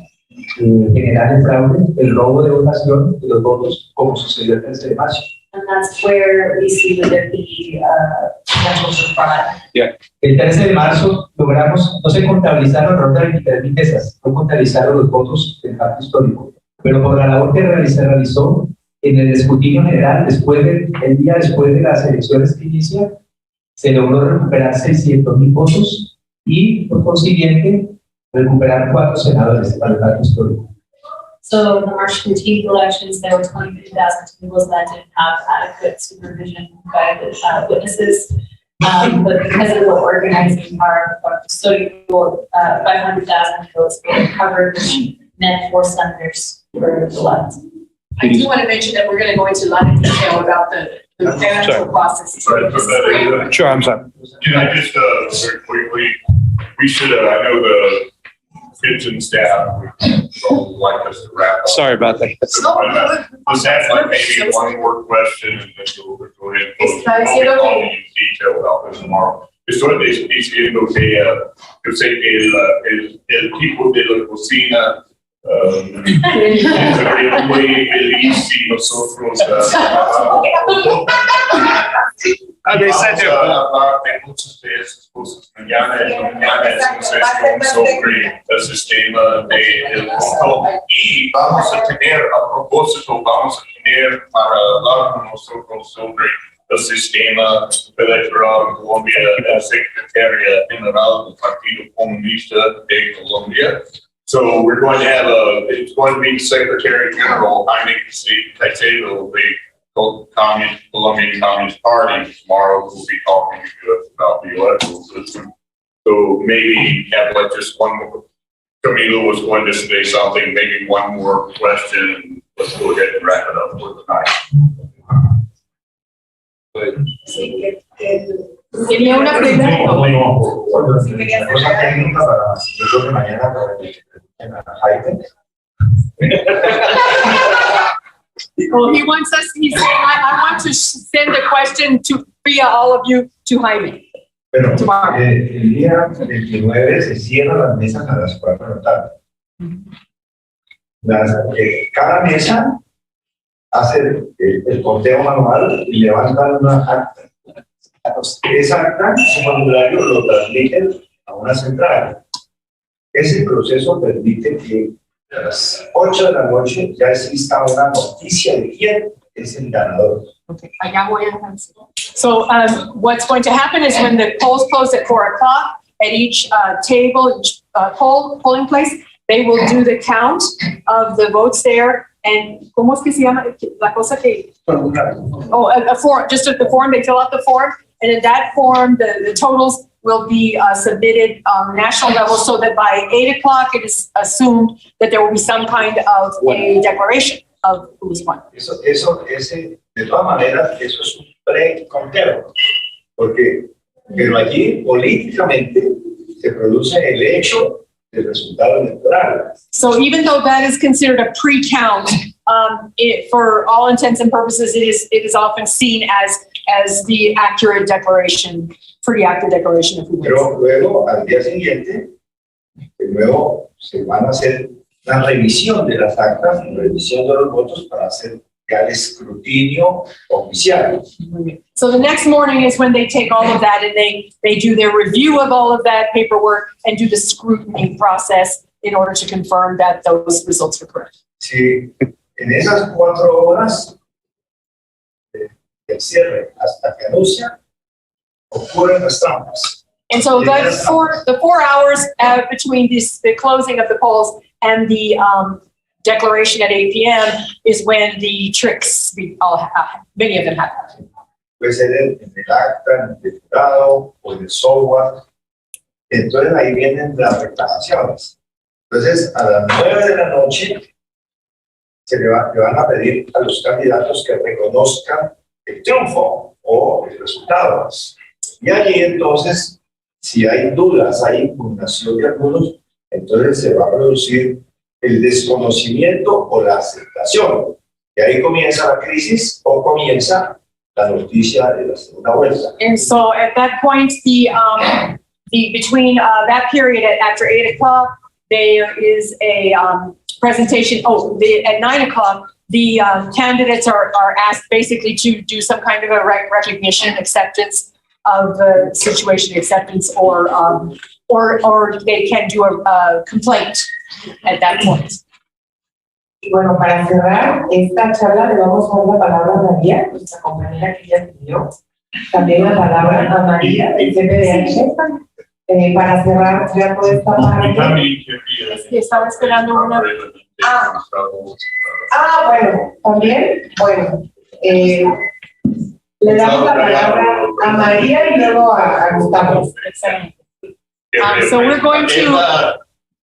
generar el fraude, el robo de votación de los votos, como sucedió el 13 de marzo. And that's where we see that there could be potential for fraud. Yeah. El 13 de marzo logramos, no se contabilizaron alrededor de 23,000 mesas, no contabilizaron los votos del pacto histórico, pero por la labor que se realizó en el escrutinio general, el día después de las elecciones que inicia, se logró recuperar 600,000 votos y, por consiguiente, recuperar 4 senadores para el pacto histórico. So in the March 13th elections, there were 23,000 tables that didn't have adequate supervision by the witnesses. But because of the organizing power of the custodial, 500,000 votes were covered, which meant 4 senators were elected. I do want to mention that we're going to go into a lot of detail about the actual process. Sure, I'm sorry. Can I just, very quickly, we should, I know the kids and staff would like us to wrap up. Sorry about that. Let's have like maybe one more question and then we'll go ahead and Está diciendo que- detail about this tomorrow. Estoy diciendo que, yo sé que el tipo de la cocina es muy feliz si nosotros They said vamos a hablar de muchas de esas cosas mañana es una sesión sobre el sistema del voto y vamos a tener a propósito, vamos a tener para hablar con nosotros sobre el sistema electoral en Colombia, la secretaria general del Partido Comunista de Colombia. So we're going to have it's going to be the Secretary General, Jaime Caicedo, of the Colombian Communist Party. Tomorrow we'll be talking to us about the electoral system. So maybe have like just one more. Camilo was going to say something, maybe one more question, and let's go ahead and wrap it up for the night. Tenía una pregunta. Cosa técnica para, yo creo que mañana para Jaime. Well, he wants us, he's saying, I want to send a question to via all of you to Jaime. Pero el día 29 se cierran las mesas a las 4 de la tarde. Cada mesa hace el conteo manual y levantan una acta. Esa acta, su formulario lo transmiten a una central. Ese proceso permite que a las 8 de la noche ya exista una noticia de quién es el ganador. Okay, allá voy a answer. So what's going to happen is when the polls close at 4 o'clock, at each table, each polling place, they will do the count of the votes there. And ¿cómo es que se llama la cosa que? Oh, a form, just at the form, they fill out the form. And in that form, the totals will be submitted on the national level so that by 8 o'clock, it is assumed that there will be some kind of a declaration of who's won. De todas maneras, eso es un pre-conteo, pero allí políticamente se produce el hecho del resultado electoral. So even though that is considered a pre-count, for all intents and purposes, it is often seen as the accurate declaration, pretty accurate declaration of who wins. Pero luego, al día siguiente, de nuevo se van a hacer la revisión de las actas, revisión de los votos para hacer ya el escrutinio oficial. So the next morning is when they take all of that and they do their review of all of that paperwork and do the scrutiny process in order to confirm that those results are correct. Sí, en esas 4 horas del cierre hasta que anuncia, ocurren las trampas. And so the 4 hours between the closing of the polls and the declaration at 8 p.m. is when the tricks, many of them happen. Puede ser en el acta, en el diputado o en el software. Entonces ahí vienen las reclamaciones. Entonces a las 9 de la noche le van a pedir a los candidatos que reconozcan el triunfo o el resultado. Y allí entonces, si hay dudas, hay impugnación de algunos, entonces se va a producir el desconocimiento o la aceptación. Y ahí comienza la crisis o comienza la noticia de la segunda vuelta. And so at that point, between that period after 8 o'clock, there is a presentation. At 9 o'clock, the candidates are asked basically to do some kind of a recognition, acceptance of the situation, acceptance, or they can do a complaint at that point. Y bueno, para cerrar esta charla le vamos a dar la palabra a María, nuestra compañera que ya pidió. También la palabra a María del CPDH para cerrar ya toda esta parte. Estaba esperando una. Bueno, también, bueno, le damos la palabra a María y luego a Gustavo. So we're going to.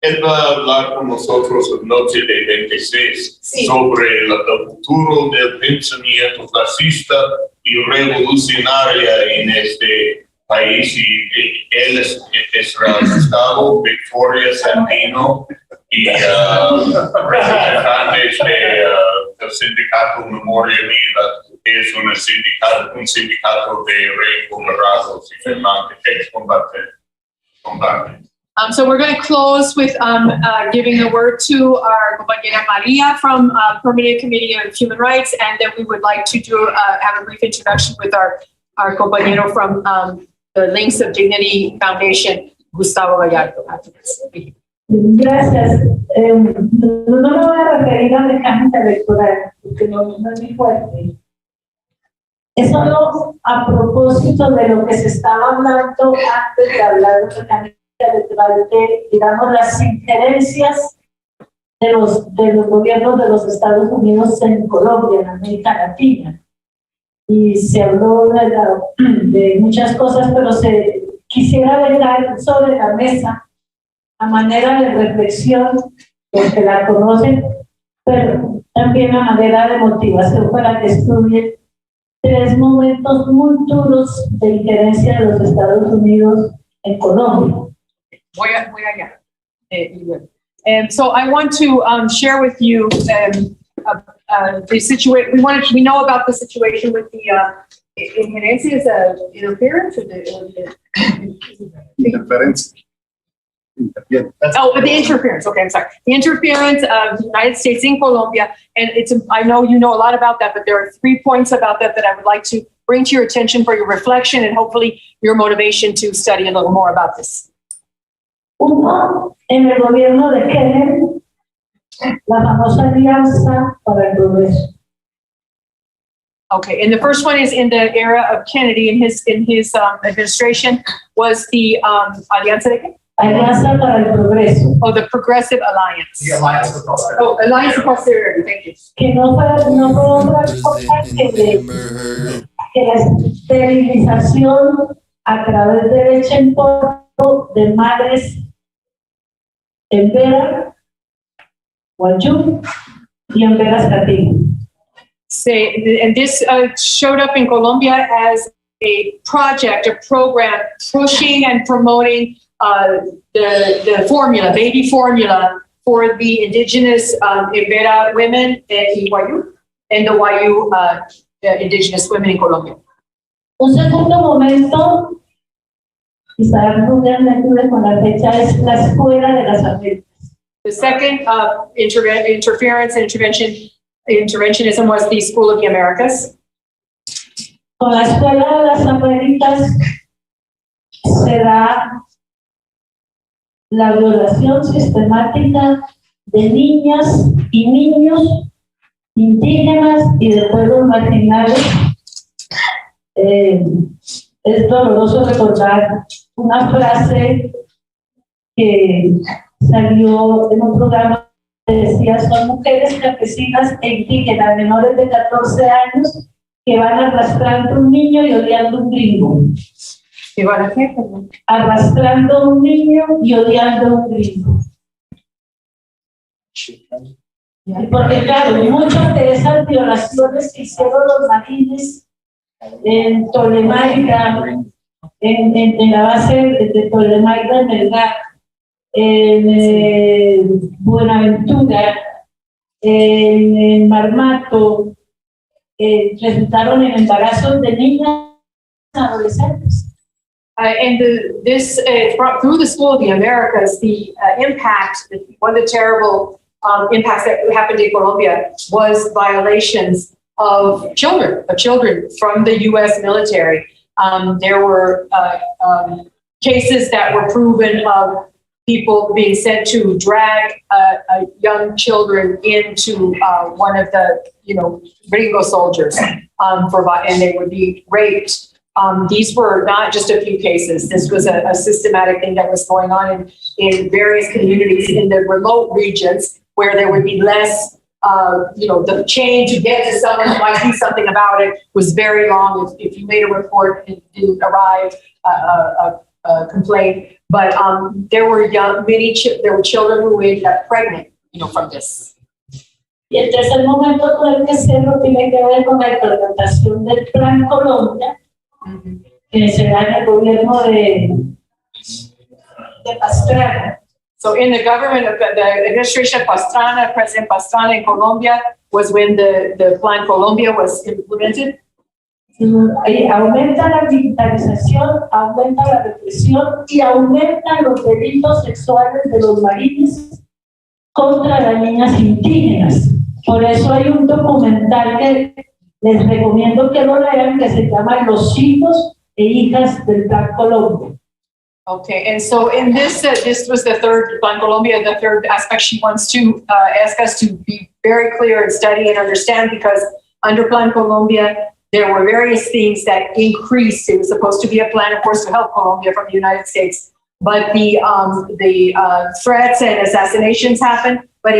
Él va a hablar con nosotros la noche de 26 sobre el futuro del pensamiento fascista y revolucionaria en este país. Y él es estado Victoria Sandino y representantes del sindicato Memoria Viva, que es un sindicato de reconvertidos y firmantes, excombatientes. So we're going to close with giving the word to our compañera Maria from Permanent Committee on Human Rights, and then we would like to have a brief introduction with our compañero from the Links of Dignity Foundation, Gustavo Gallardo. Gracias. No me voy a referir a mecánica electoral, porque no es muy fuerte. Es solo a propósito de lo que se estaba hablando antes de hablar de mecánica electoral, de, digamos, las injerencias de los gobiernos de los Estados Unidos en Colombia, en América Latina. Y se habló de muchas cosas, pero quisiera dejar sobre la mesa, a manera de reflexión, los que la conocen, pero también a manera de motivación para que estudien 3 momentos muy duros de injerencia de los Estados Unidos en Colombia. So I want to share with you the situation. We know about the situation with the injerencias, interference, or Interference. the interference. Okay, I'm sorry. The interference of the United States in Colombia, and I know you know a lot about that, but there are 3 points about that I would like to bring to your attention for your reflection and hopefully your motivation to study a little more about this. Uno, en el gobierno de Kennedy, la famosa Alianza para el Progreso. Okay, and the first one is in the era of Kennedy. In his administration was the Alianza de qué? Alianza para el Progreso. Oh, the Progressive Alliance. The Alliance for Prosperity. Oh, Alliance for Prosperity. Thank you. Que no fue otra cosa que la esterilización a través de leche en polvo de madres en Vera, Guayú y en Veras Catino. And this showed up in Colombia as a project, a program pushing and promoting the formula, baby formula for the indigenous Embera women in Guayú and the Guayú indigenous women in Colombia. Un segundo momento, quizás no me ayude con la fecha, es la Escuela de las Américas. The second interventionism was the School of the Americas. Con la Escuela de las Américas se da la violación sistemática de niñas y niños indígenas y de pueblos marginales. Es doloroso recordar una frase que salió en un programa que decía: son mujeres campesinas e indígenas menores de 14 años que van arrastrando un niño y odiando un gringo. ¿Qué van a hacer? Arrastrando un niño y odiando un gringo. Porque claro, muchas de esas violaciones que hicieron los marines en Tolemaica, en la base de Tolemaica en Melgar, en Buenaventura, en Marmato, resultaron en embarazos de niñas adolescentes. And this through the School of the Americas, the impact, one of the terrible impacts that happened in Colombia was violations of children from the U.S. military. There were cases that were proven of people being sent to drag young children into one of the, gringo soldiers, and they would be raped. These were not just a few cases. This was a systematic thing that was going on in various communities in the remote regions where there would be less, the chain to get to someone who might do something about it was very long. If you made a report and didn't arrive, a complaint, But there were there were children who ended up pregnant, from this. Y el tercer momento con el que cierro tiene que ver con la implementación del Plan Colombia, que se da en el gobierno de Pastrana. So in the government of the administration of Pastrana, President Pastrana in Colombia, was when the Plan Colombia was implemented. Ahí aumenta la militarización, aumenta la represión y aumentan los delitos sexuales de los marines contra las niñas indígenas. Por eso hay un documental que les recomiendo que lo lean, que se llama Los hijos e hijas del Plan Colombia. Okay, and so in this, this was the third Plan Colombia, the third aspect she wants to ask us to be very clear and study and understand, because under Plan Colombia, there were various things that increased. It was supposed to be a plan, of course, to help Colombia from the United States, but the threats and assassinations happened. But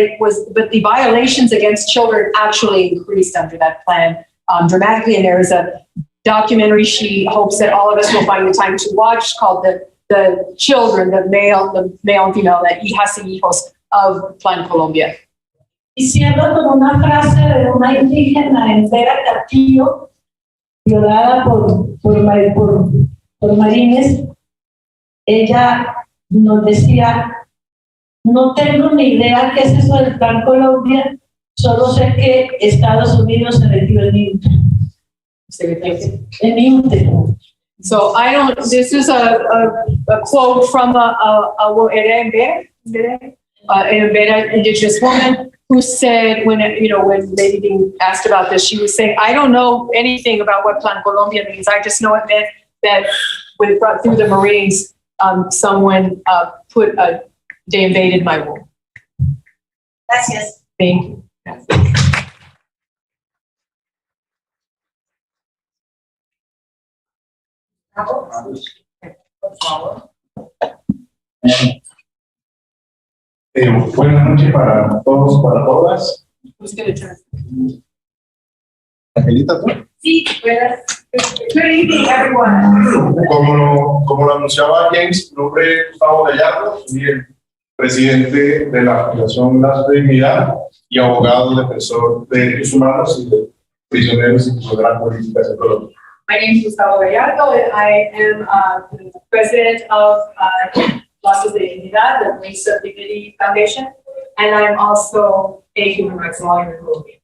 the violations against children actually increased under that plan dramatically. And there is a documentary she hopes that all of us will find the time to watch called the children, the male and female, the hijas y hijos of Plan Colombia. Y cierro con una frase de una indígena en Vera Castillo, violada por marines. Ella nos decía: no tengo ni idea qué es eso del Plan Colombia, solo sé que Estados Unidos se metió en mi útero. So I don't, this is a quote from an indigenous woman who said, when maybe being asked about this, she was saying, I don't know anything about what Plan Colombia means. I just know it meant that when brought through the Marines, someone they invaded my womb. Gracias. Thank you. Buenas noches para todos, para todas. Who's going to turn? Angelita, ¿tú? Sí, buenas. Good evening, everyone. Como lo anunciaba James, mi nombre es Gustavo Gallardo, soy el presidente de la Fundación Lazos de Dignidad y abogado defensor de derechos humanos y de prisioneros y condenados políticas en Colombia. My name is Gustavo Gallardo, and I am the president of Lazos de Dignidad, the Wings of Dignity Foundation, and I'm also a human rights lawyer in Colombia.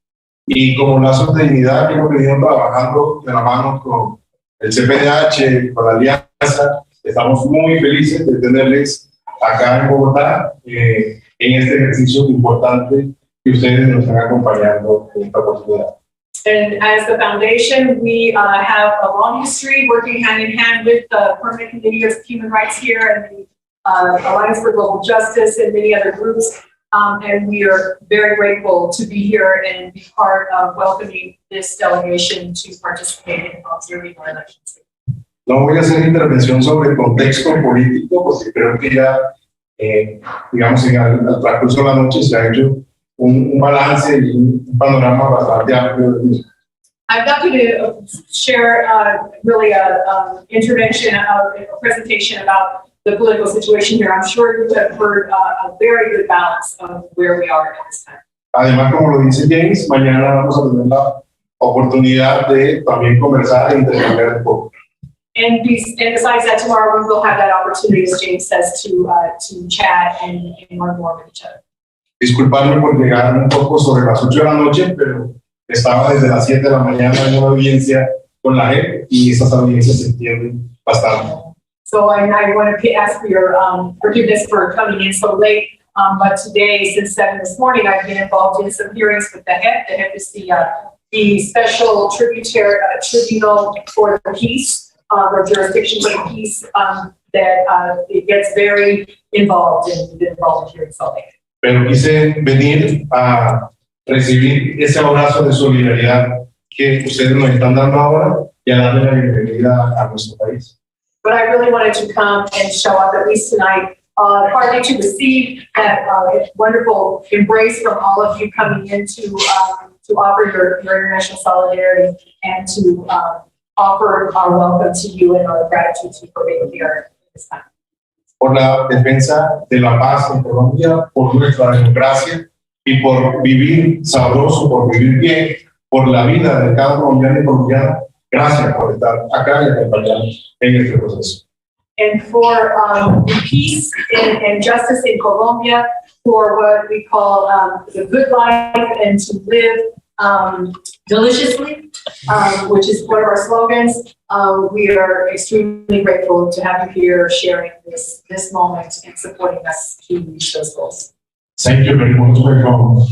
Y como Lazos de Dignidad hemos venido trabajando de la mano con el CPDH, con la Alianza, estamos muy felices de tenerles acá en Bogotá en este ejercicio importante que ustedes nos están acompañando en esta oportunidad. And as the foundation, we have a long history working hand in hand with the Permanent Committee of Human Rights here and the Alliance for Global Justice and many other groups. And we are very grateful to be here and be part of welcoming this delegation to participate in observing our elections. No voy a hacer intervención sobre el contexto político porque creo que ya, digamos, al transcurso de la noche se ha hecho un balance y un panorama bastante amplio del mismo. I'm not going to share really a intervention, a presentation about the political situation here. I'm sure you have heard a very good balance of where we are at this time. Además, como lo dice James, mañana vamos a tener la oportunidad de también conversar e intercambiar un poco. And besides that, tomorrow we'll have that opportunity, as James says, to chat and learn more with each other. Disculparme por llegar un poco sobre las 8 de la noche, pero estaba desde las 7 de la mañana en una audiencia con la JEP y esas audiencias se entienden bastante. So I want to ask for your forgiveness for coming in so late. But today, since 7 this morning, I've been involved in some hearings with the JEP. The JEP is the special tribunal for the peace, or jurisdiction for the peace, that it gets very involved in hearings all day. Pero quise venir a recibir ese abrazo de solidaridad que ustedes nos están dando ahora y a darle la bienvenida a nuestro país. But I really wanted to come and show up at least tonight, partly to receive that wonderful embrace from all of you coming in to offer your international solidarity and to offer our welcome to you and our gratitude to you for being here this time. por la defensa de la paz en Colombia, por nuestra democracia y por vivir sabroso, por vivir bien, por la vida de cada colombiano y colombiana. Gracias por estar acá y acompañarnos en este proceso. And for peace and justice in Colombia, for what we call the good life and to live deliciously, which is one of our slogans. We are extremely grateful to have you here sharing this moment and supporting us to reach those goals. Thank you very much for coming.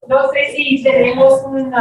No sé si tenemos un